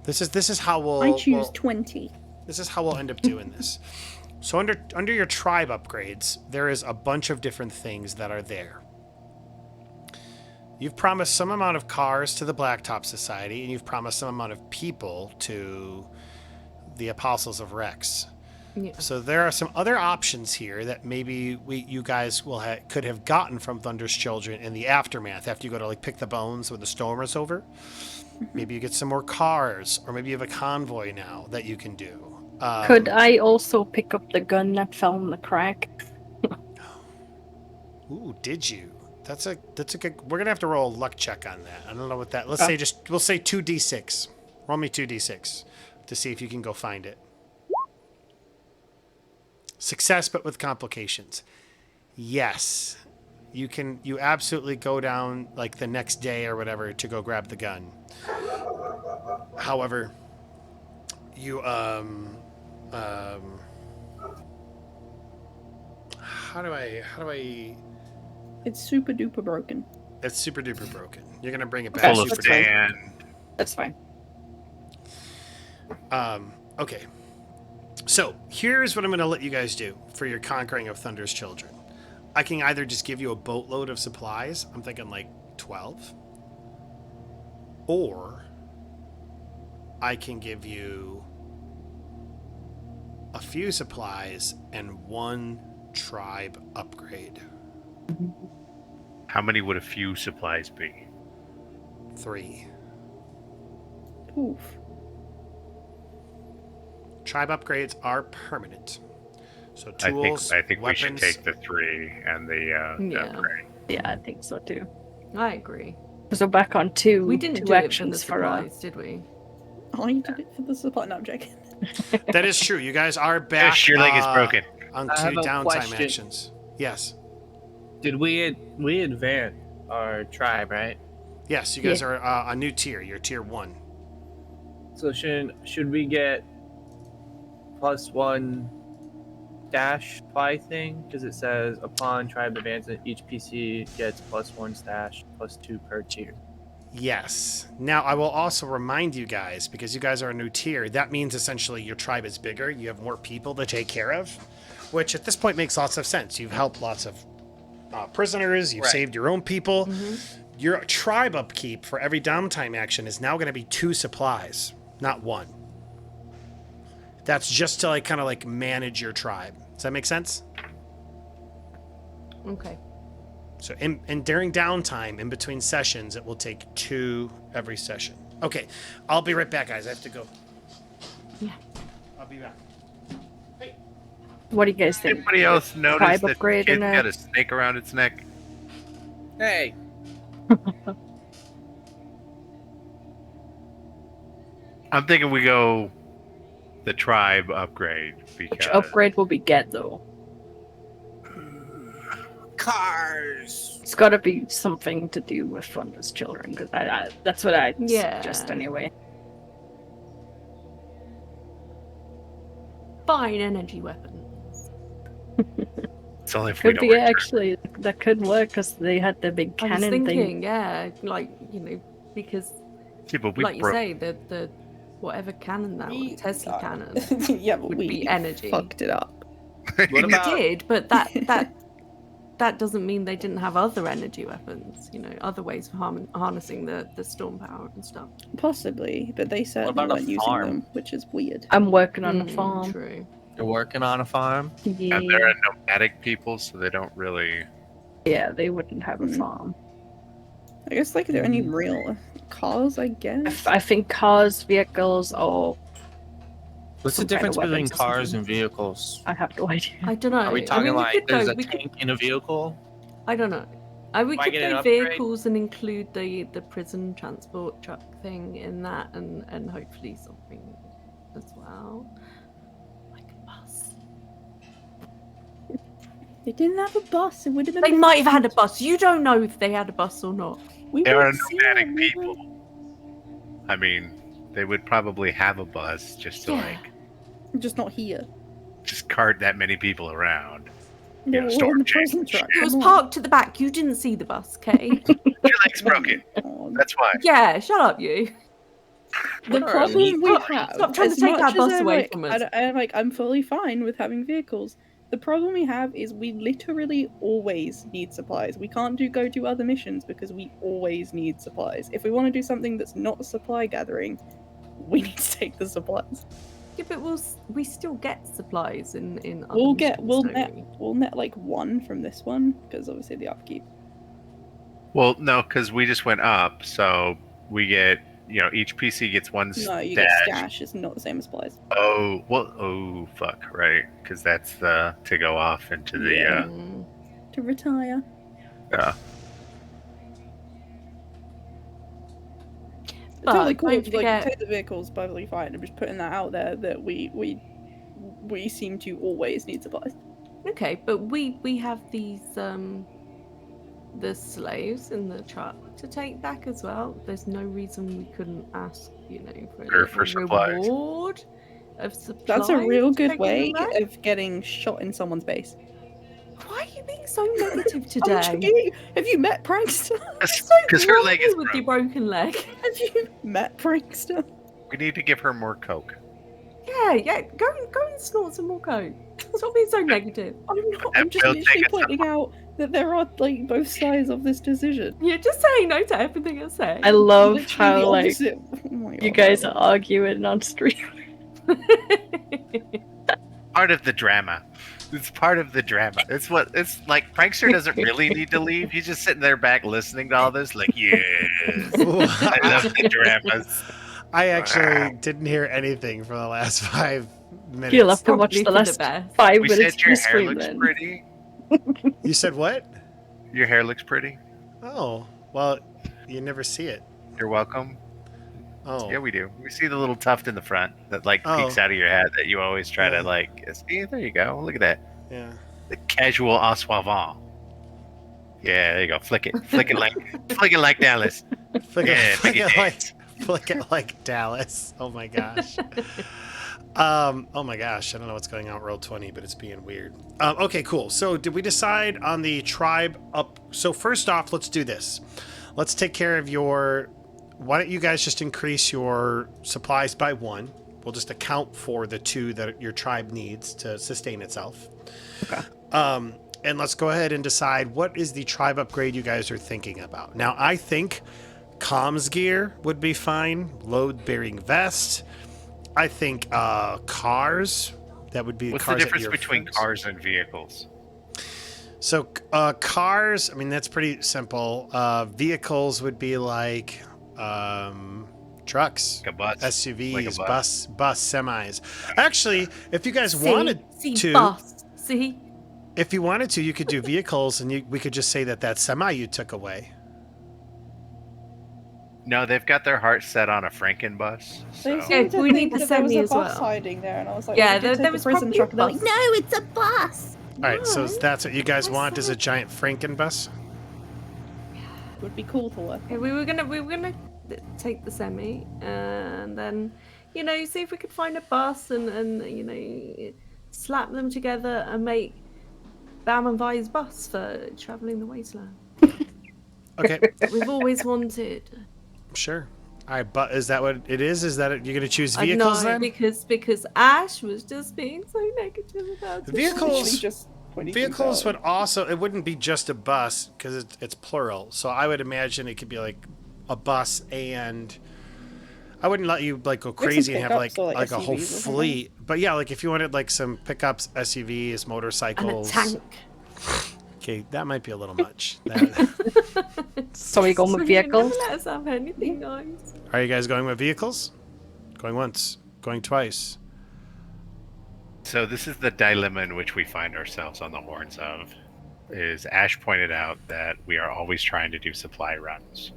This is how we'll. I choose 20. This is how we'll end up doing this. So under your tribe upgrades, there is a bunch of different things that are there. You've promised some amount of cars to the Blacktop Society, and you've promised some amount of people to the Apostles of Rex. Yeah. So there are some other options here that maybe you guys could have gotten from Thunder's children in the aftermath after you go to like pick the bones when the storm is over. Maybe you get some more cars, or maybe you have a convoy now that you can do. Could I also pick up the gun that fell in the crack? Ooh, did you? That's a good. We're gonna have to roll a luck check on that. I don't know what that. We'll say 2d6. Roll me 2d6 to see if you can go find it. Success, but with complications. Yes, you can. You absolutely go down like the next day or whatever to go grab the gun. However, you how do I? It's super duper broken. It's super duper broken. You're gonna bring it back. Okay, Full of that's fine. sand. That's fine. Okay. So here's what I'm gonna let you guys do for your conquering of Thunder's children. I can either just give you a boatload of supplies. I'm thinking like 12. Or I can give you a few supplies and 1 tribe upgrade. How many would a few supplies be? 3. Oof. Tribe upgrades are permanent. So tools, I think weapons, we should take the 3 and the upgrade. Yeah, I think so too. I agree. So back on 2. We didn't 2 do it for the actions for supplies, did we? Oh, you did it for the supply. No, I'm joking. That is true. You guys are back. Your leg is broken. On I 2 have a downtime question. actions. Yes. Did we advance our tribe, right? Yes, you guys are a new tier. You're tier 1. So should we get +1 stash supply thing? Because it says upon tribe advancement, each PC gets +1 stash, +2 per tier. Yes. Now, I will also remind you guys, because you guys are a new tier, that means essentially your tribe is bigger. You have more people to take care of, which at this point makes lots of sense. You've helped lots of prisoners. You've saved your own people. Your tribe upkeep for every downtime action is now going to be 2 supplies, not 1. That's just to like kind of like manage your tribe. Does that make sense? Okay. So and during downtime, in between sessions, it will take 2 every session. Okay, I'll be right back, guys. I have to go. Yeah. be back. What do you guys think? Anybody else notice Tribe that the upgrade kid in got a snake around its neck? Hey, I'm thinking we go the tribe upgrade because Which upgrade will we get though? cars. It's got to be something to do with fun as children, because that's what I Yeah. suggest anyway. Fine energy weapons. it's only if we Could don't be return. actually that could work because they had the big I was cannon thinking, thing. yeah, like, you know, because Yeah, but we like you broke. say, the whatever cannon that was, Tesla cannon, yeah, but would we be energy. fucked it up. What We about did, but that doesn't mean they didn't have other energy weapons, you know, other ways of harnessing the storm power and stuff. Possibly, but they certainly about a weren't using farm? them, which is weird. I'm working on a Mm, farm. True. you're working on a farm? Yeah. And they're a nomadic people, so they don't really. Yeah, they wouldn't have a Mm. farm. I guess like they're only real cars, I guess. I think cars, vehicles, or What's the Some kind difference of between weapons or cars something. and vehicles? I have no idea. I don't know. Are we I talking mean, like could there's go, a we could, tank in a vehicle? I don't know. We Am I could getting an go upgrade? vehicles and include the prison transport truck thing in that, and hopefully something as well, like a bus. They didn't have a bus. It would have been. They might have had a bus. You don't know if they had a bus or not. We They are won't see nomadic them, people. I mean, they would probably have a bus just to Yeah. like Just not here. just cart that many people around. They Yeah, were storm on the chains prison and truck. It was come on. parked to the back. You didn't see the bus, okay? Your leg's broken. Oh, That's why. Yeah, shut up, you. The What are problem elite we Stop- have. stop trying to as take our much as bus I'm away like- from us. I'm fully fine with having vehicles. The problem we have is we literally always need supplies. We can't go do other missions because we always need supplies. If we want to do something that's not supply gathering, we need to take the supplies. Yeah, but we still get supplies in other We'll missions, don't we? net like one from this one because obviously the upkeep. Well, no, because we just went up, so we get each PC gets one No, you stash. get stash. It's not the same as supplies. Oh well. Oh fuck. Right, because that's the to go off into the. Yeah. Mm. To retire. But Totally cool. don't If, like, forget- you take the vehicles, perfectly fine. I'm just putting that out there that we seem to always need supplies. Okay, but we have these the slaves in the truck to take back as well. There's no reason we couldn't ask, for For supplies. reward of supplies. That's a real to good take way them back. of getting shot in someone's base. Why are you being so negative I'm today? joking. Have you met Prankster? Because her Wrong leg is with your broken. broken leg. Have you met Prankster? We need to give her more coke. Yeah. Go and snort some more coke. Stop being so negative. I'm not. That I'm just will literally take us pointing out that there are like both sides of this decision. You're just saying no to everything I say. I love Literally how the like opposite. Oh my you God, guys I are love arguing on stream. Part of the drama. It's part of the drama. It's like Prankster doesn't really need to leave. He's just sitting there back listening to all this, like, yes. I love the dramas. I actually didn't hear anything for the last 5 minutes. You'll have to watch Probably the for last best. 5 We minutes said your of the hair stream looks then. pretty. You said what? Your hair looks pretty. Oh, well, you never see it. You're welcome. Oh, Yeah, we do. We see the little tuft in the front that like Oh. peeks out of your head that you always try Yeah. to like. See, there you go. Look at that. yeah. The casual assuavant. Yeah, there you go. Flick it like Dallas. Flick Yeah, it, flick make it it like, dance. flick it like Dallas. Oh my gosh. Oh my gosh. I don't know what's going on with Roll20, but it's being weird. Okay, cool. So did we decide on the tribe up? So first off, let's do this. Let's take care of your. Why don't you guys just increase your supplies by 1? We'll just account for the 2 that your tribe needs to sustain itself. Okay. And let's go ahead and decide what is the tribe upgrade you guys are thinking about. Now, I think comms gear would be fine. Load-bearing vest. I think cars. That would be What's the cars that difference your between friends- cars and vehicles? So cars, I mean, that's pretty simple. Vehicles would be like Trucks, Like a bus. SUVs, Like a bus. bus, semis. Actually, if you guys wanted to, bus. See? if you wanted to, you could do vehicles, and we could just say that semi you took away. No, they've got their heart set on a Frankenbus. They So. seemed to we need think the that there was semi a as bus well. hiding there, and I was like, Yeah, we did there take was the prison probably truck. a And they're like, bus. no, it's a bus. All right, so No. that's what you guys I want is a said- giant Frankenbus. It would be cool to work. Okay, we were gonna take the semi and then, see if we could find a bus and slap them together and make Bam and Vi's bus for traveling the wasteland. Okay, We've always wanted. sure. All right, but is that what it is? Is that you're going to choose I vehicles know, then? because Ash was just being so negative about it. Vehicles- Literally just pointing things Vehicles out. would also, it wouldn't be just a bus because it's plural. So I would imagine it could be like a bus, and I wouldn't let you like go some crazy and have pickups or, like a whole SUVs or something. fleet. But yeah, like if you wanted like some pickups, SUVs, and a motorcycles. tank. Okay, that might be a little much. That, So we going with You vehicles? never let us have anything, guys. are you guys going with vehicles? Going once, going twice. So this is the dilemma in which we find ourselves on the horns of. Is Ash pointed out that we are always trying to do supply runs.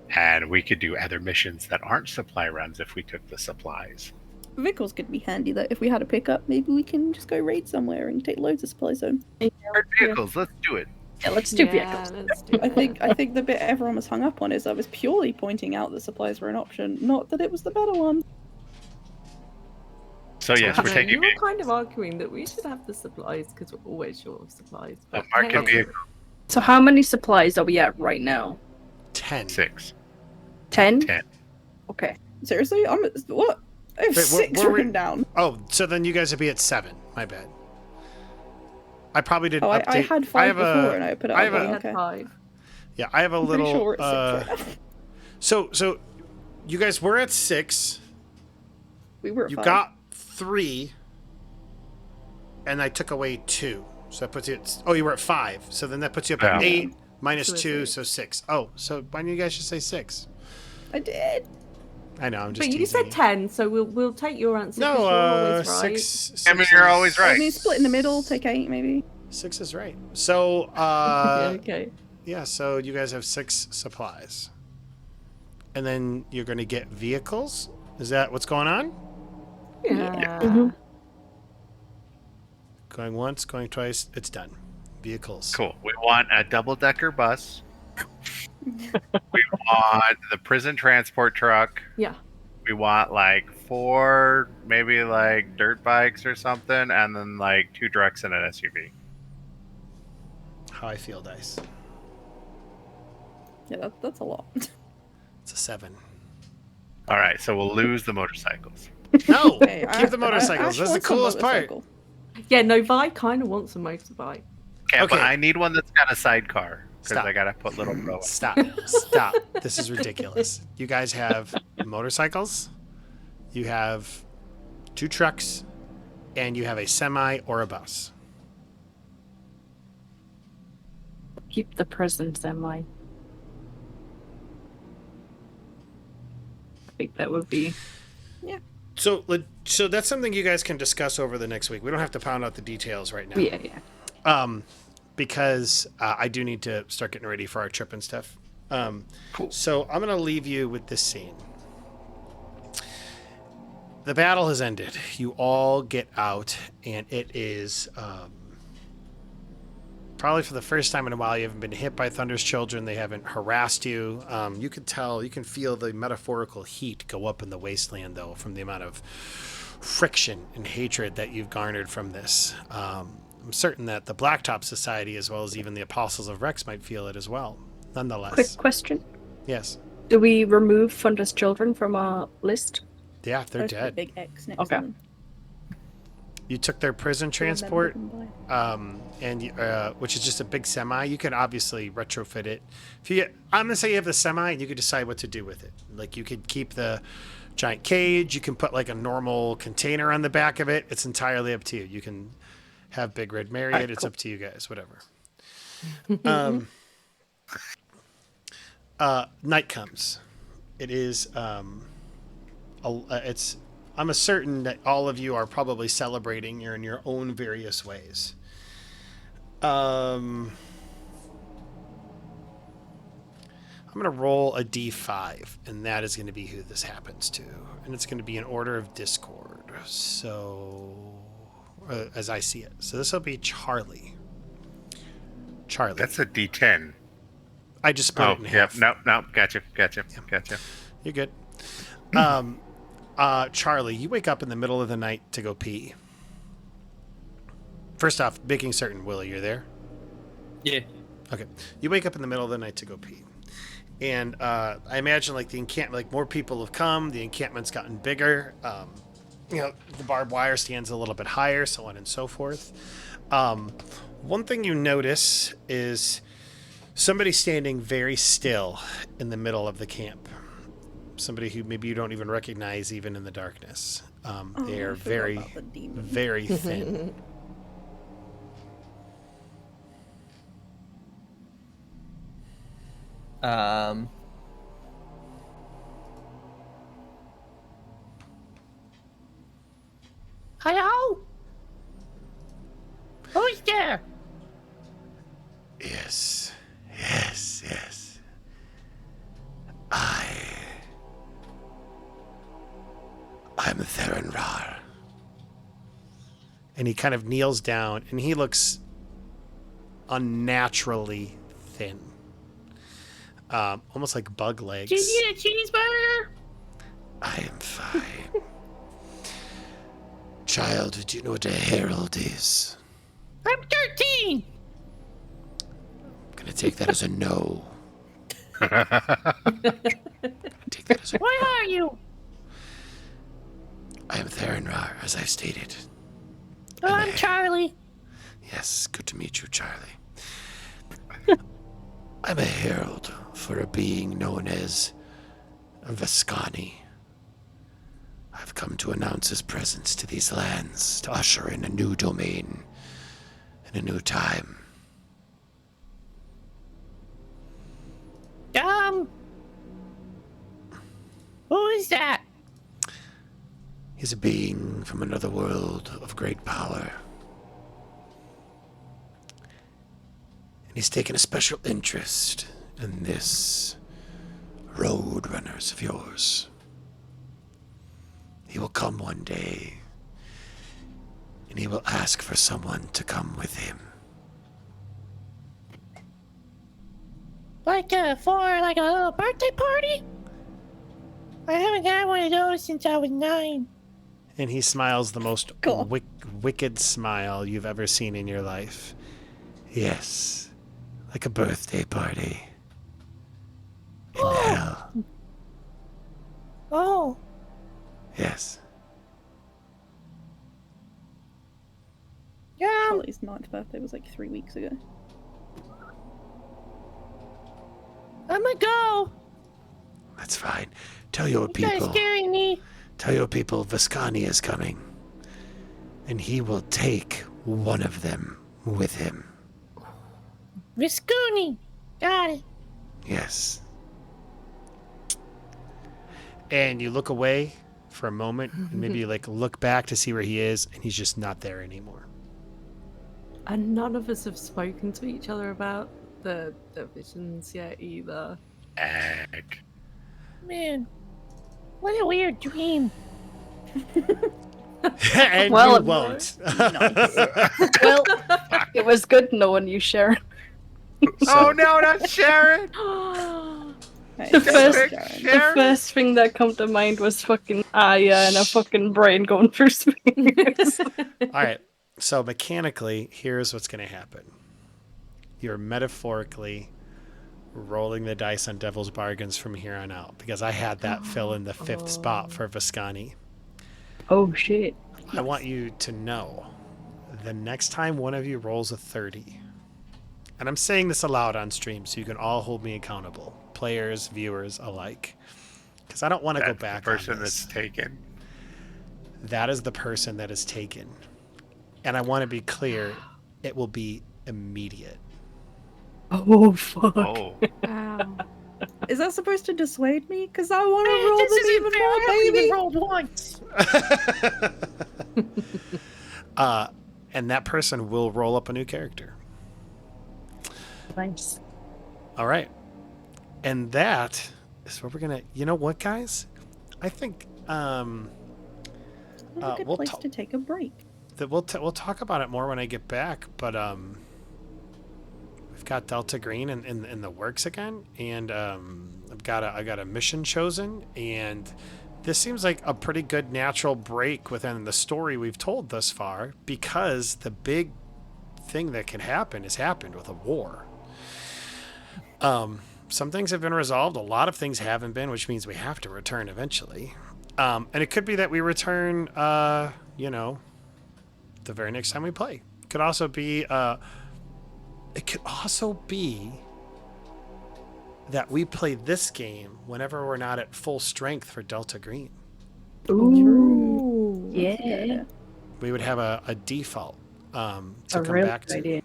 And we could do other missions that aren't supply runs if we took the supplies. Vehicles could be handy though. If we had a pickup, maybe we can just go raid somewhere and take loads of supplies home. Or vehicles, let's do it. Yeah, let's do Yeah, vehicles. let's do I it. think the bit everyone was hung up on is I was purely pointing out that supplies were an option, not that it was the better one. So yes, we're No, taking you were vehicles. kind of arguing that we should have the supplies because we're always short of supplies. But Market hey, vehicle So how many supplies are we at right now? 10. 6. 10? 10. Okay. Seriously, I'm what? I have Wait, 6 were we- written down. Oh, so then you guys would be at 7. My bad. I probably didn't Oh, I update. had 5 have before a, and I put it I up. have we a- had Okay. 5. yeah, I have a I'm little. pretty sure we're at 6 right now. So you guys were at 6. We were at You 5. got 3, and I took away 2. So that puts you at. Oh, you were at 5. So then that puts you up at Yeah. 8 minus So it's 2, 8. so 6. Oh, so why didn't you guys just say 6? I did. I know, I'm just. But you teasing said 10, so we'll take your answer. 'cause No, you're always right. 6. I mean, you're always I right. mean, split in the middle, take 8 maybe. 6 is right. So Yeah, okay. yeah, so you guys have 6 supplies, and then you're going to get vehicles. Is that what's going on? Yeah. Mhm. Going once, going twice. It's done. Vehicles. Cool. We want a double-decker bus. We want the prison transport truck. Yeah. We want like 4, maybe like dirt bikes or something, and then like 2 trucks and an SUV. How I feel, dice. Yeah, that's a lot. It's a 7. All right, so we'll lose the motorcycles. No, Hey, keep the motorcycles. That's the coolest part. Yeah, no, Vi kind of wants a motorbike. Okay, Okay. but I need one that's got a sidecar because Stop. I gotta put little bro. Stop. Stop. This is ridiculous. You guys have motorcycles, you have 2 trucks, and you have a semi or a bus. Keep the prison semi. I think that would be. So that's something you guys can discuss over the next week. We don't have to pound out the details right now. Yeah. Because I do need to start getting ready for our trip and stuff. Cool. So I'm going to leave you with this scene. The battle has ended. You all get out, and it is probably for the first time in a while you haven't been hit by Thunder's children. They haven't harassed you. You can tell, you can feel the metaphorical heat go up in the wasteland, though, from the amount of friction and hatred that you've garnered from this. I'm certain that the Blacktop Society, as well as even the Apostles of Rex, might feel it as well. Nonetheless. Quick question. Yes. Do we remove Thunder's children from our list? Yeah, they're There's a dead. big X next Okay. to them. You took their prison transport, and which is just a big semi. You can obviously retrofit it. I'm gonna say you have the semi, and you could decide what to do with it. Like you could keep the giant cage. You can put like a normal container on the back of it. It's entirely up to you. You can have Big Red marry it. It's up to you guys. Whatever. Night comes. it is it's I'm certain that all of you are probably celebrating in your own various ways. I'm going to roll a d5, and that is going to be who this happens to. And it's going to be in order of discord. So, as I see it. So this will be Charlie. Charlie. That's a d10. I just split it in half. No, gotcha. You're good. Charlie, you wake up in the middle of the night to go pee. First off, making certain, Willie, you're there? Yeah. Okay. You wake up in the middle of the night to go pee. And I imagine like the encampment, like more people have come, the encampment's gotten bigger. The barbed wire stands a little bit higher, so on and so forth. One thing you notice is somebody standing very still in the middle of the camp. Somebody who maybe you don't even recognize even in the darkness. They are very, very thin. Hello? Who's there? Yes. I'm Theron Rar. And he kind of kneels down, and he looks unnaturally thin. Almost like bug legs. Did you get a cheeseburger? I am fine. Child, do you know what a herald is? I'm 13. I'm gonna take that as a no. Take that as a What are you? I am Theron Rar, as I've stated. Oh, I'm Charlie. Yes, good to meet you, Charlie. I'm a herald for a being known as Veskani. I've come to announce his presence to these lands, to usher in a new domain and a new time. Who is that? He's a being from another world of great power. And he's taken a special interest in this road runners of yours. He will come one day, and he will ask for someone to come with him. For a little birthday party? I haven't had one of those since I was 9. And he smiles the most wicked smile you've ever seen in your life. Yes, like a birthday party. In hell. Oh. Yes. Yeah. Charlie's 9th birthday was like 3 weeks ago. I'm gonna go. That's fine. Tell your You guys people. scaring me. Tell your people Veskani is coming. And he will take one of them with him. Viscuni. Got it. Yes. And you look away for a moment, and maybe you look back to see where he is, and he's just not there anymore. And none of us have spoken to each other about the visions yet either. Egg. Man, what a weird dream. And Well, you won't. Well, it was good knowing you, Sharon. Oh no, not Sharon! The first thing that come to mind was fucking Aya and a fucking brain going through space. All right. So mechanically, here's what's going to happen. You're metaphorically rolling the dice on Devil's Bargains from here on out, because I had that fill in the 5th spot for Veskani. Oh shit. I want you to know the next time one of you rolls a 30, and I'm saying this aloud on stream so you can all hold me accountable, players, viewers alike, because I don't want to go back the person on this. that's taken. That is the person that is taken. And I want to be clear, it will be immediate. Oh fuck. Oh. Wow. Is that supposed to dissuade me? Because I want to roll them even more, baby. Rolled once. And that person will roll up a new character. Nice. All right. And that is what we're gonna. You know what, guys? I think What a good we'll place to take a break. that we'll talk about it more when I get back. But we've got Delta Green in the works again, and I got a mission chosen, and this seems like a pretty good natural break within the story we've told thus far, because the big thing that can happen has happened with a war. Some things have been resolved, a lot of things haven't been, which means we have to return eventually. And it could be that we return, the very next time we play. It could also be that we play this game whenever we're not at full strength for Delta Green. Ooh. That's Yeah. good. We would have a default to A come real back to. idea.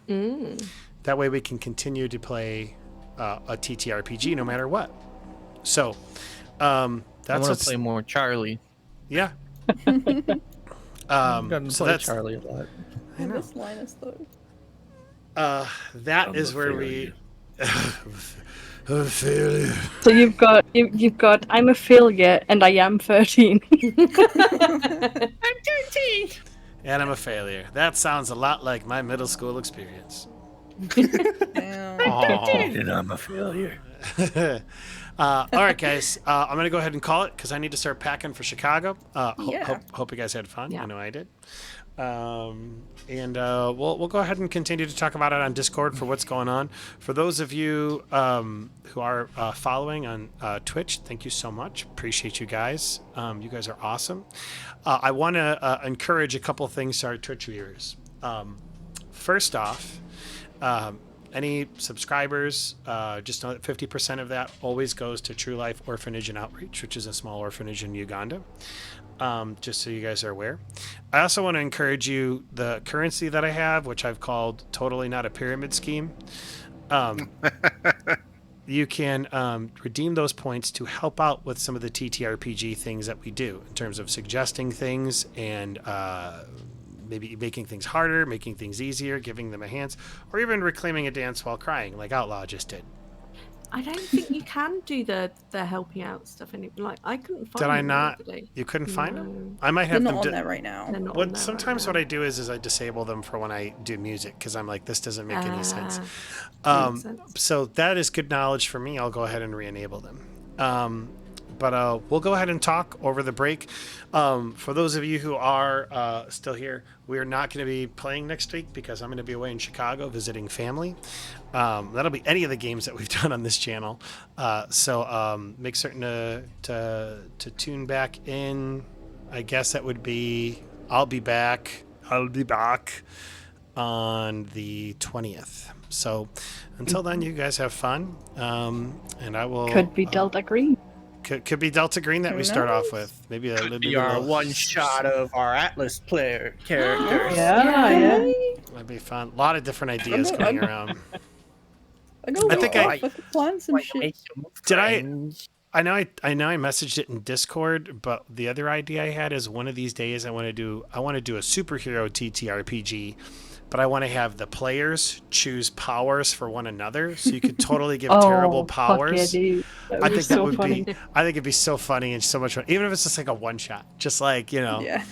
That way we can continue to play a TTRPG no matter what. So I that's want what's, to play more Charlie. yeah. I'm gonna So play that's Charlie a lot. I miss Linus though. that is where we. A failure. So you've got I'm a failure and I am 13. And I'm a failure. That sounds a lot like my middle school experience. Damn. And I'm a failure. All right, guys. I'm gonna go ahead and call it because I need to start packing for Chicago. Yeah. Hope you guys had fun. Yeah. I know I did. And we'll go ahead and continue to talk about it on Discord for what's going on. For those of you who are following on Twitch, thank you so much. Appreciate you guys. You guys are awesome. I want to encourage a couple things to our Twitch viewers. First off, any subscribers, just know that 50% of that always goes to True Life Orphanage and Outreach, which is a small orphanage in Uganda. Just so you guys are aware. I also want to encourage you, the currency that I have, which I've called Totally Not a Pyramid Scheme. You can redeem those points to help out with some of the TTRPG things that we do in terms of suggesting things and maybe making things harder, making things easier, giving them a hand, or even reclaiming a dance while crying like Outlaw just did. I don't think you can do the helping out stuff anymore. Like I couldn't find. Did I them the not? other day. You couldn't find No. them? I might They're have not them. on there right now. They're not on What there sometimes right what I do is I disable them for when I do music because I'm like, this doesn't make any sense. Makes sense. So that is good knowledge for me. I'll go ahead and re-enable them. But we'll go ahead and talk over the break. For those of you who are still here, we are not going to be playing next week because I'm going to be away in Chicago visiting family. That'll be any of the games that we've done on this channel. So make certain to tune back in. I guess that would be I'll be back on the 20th. So until then, you guys have fun. And I will. Could be Delta Green. Could be Delta Green that we start off with. Maybe a little Could bit. be our one shot of our Atlas player characters. Yeah. That'd be fun. A lot of different ideas going around. I go. I think I- plan some shit. Did I know I messaged it in Discord, but the other idea I had is one of these days I want to do a superhero TTRPG, but I want to have the players choose powers for one another, so you could totally give terrible powers. Yeah, dude. That I would be think so that would funny. be. I think it'd be so funny and so much fun, even if it's just like a one shot, just like Yeah.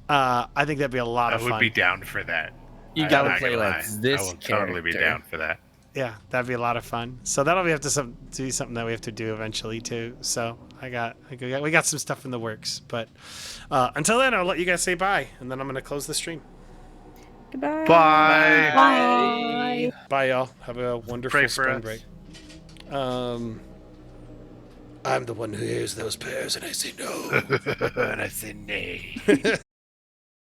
I think that'd be a lot I of would fun. be down for that. You I'm gotta not play gonna like lie. this I will character. totally be down for that. Yeah, that'd be a lot of fun. So that'll be to be something that we have to do eventually too. So we got some stuff in the works. But until then, I'll let you guys say bye, and then I'm gonna close the stream. Goodbye. Bye. Bye. Bye, y'all. Have a wonderful Pray for spring us. break. I'm the one who hears those prayers, and I say no. And I say nay.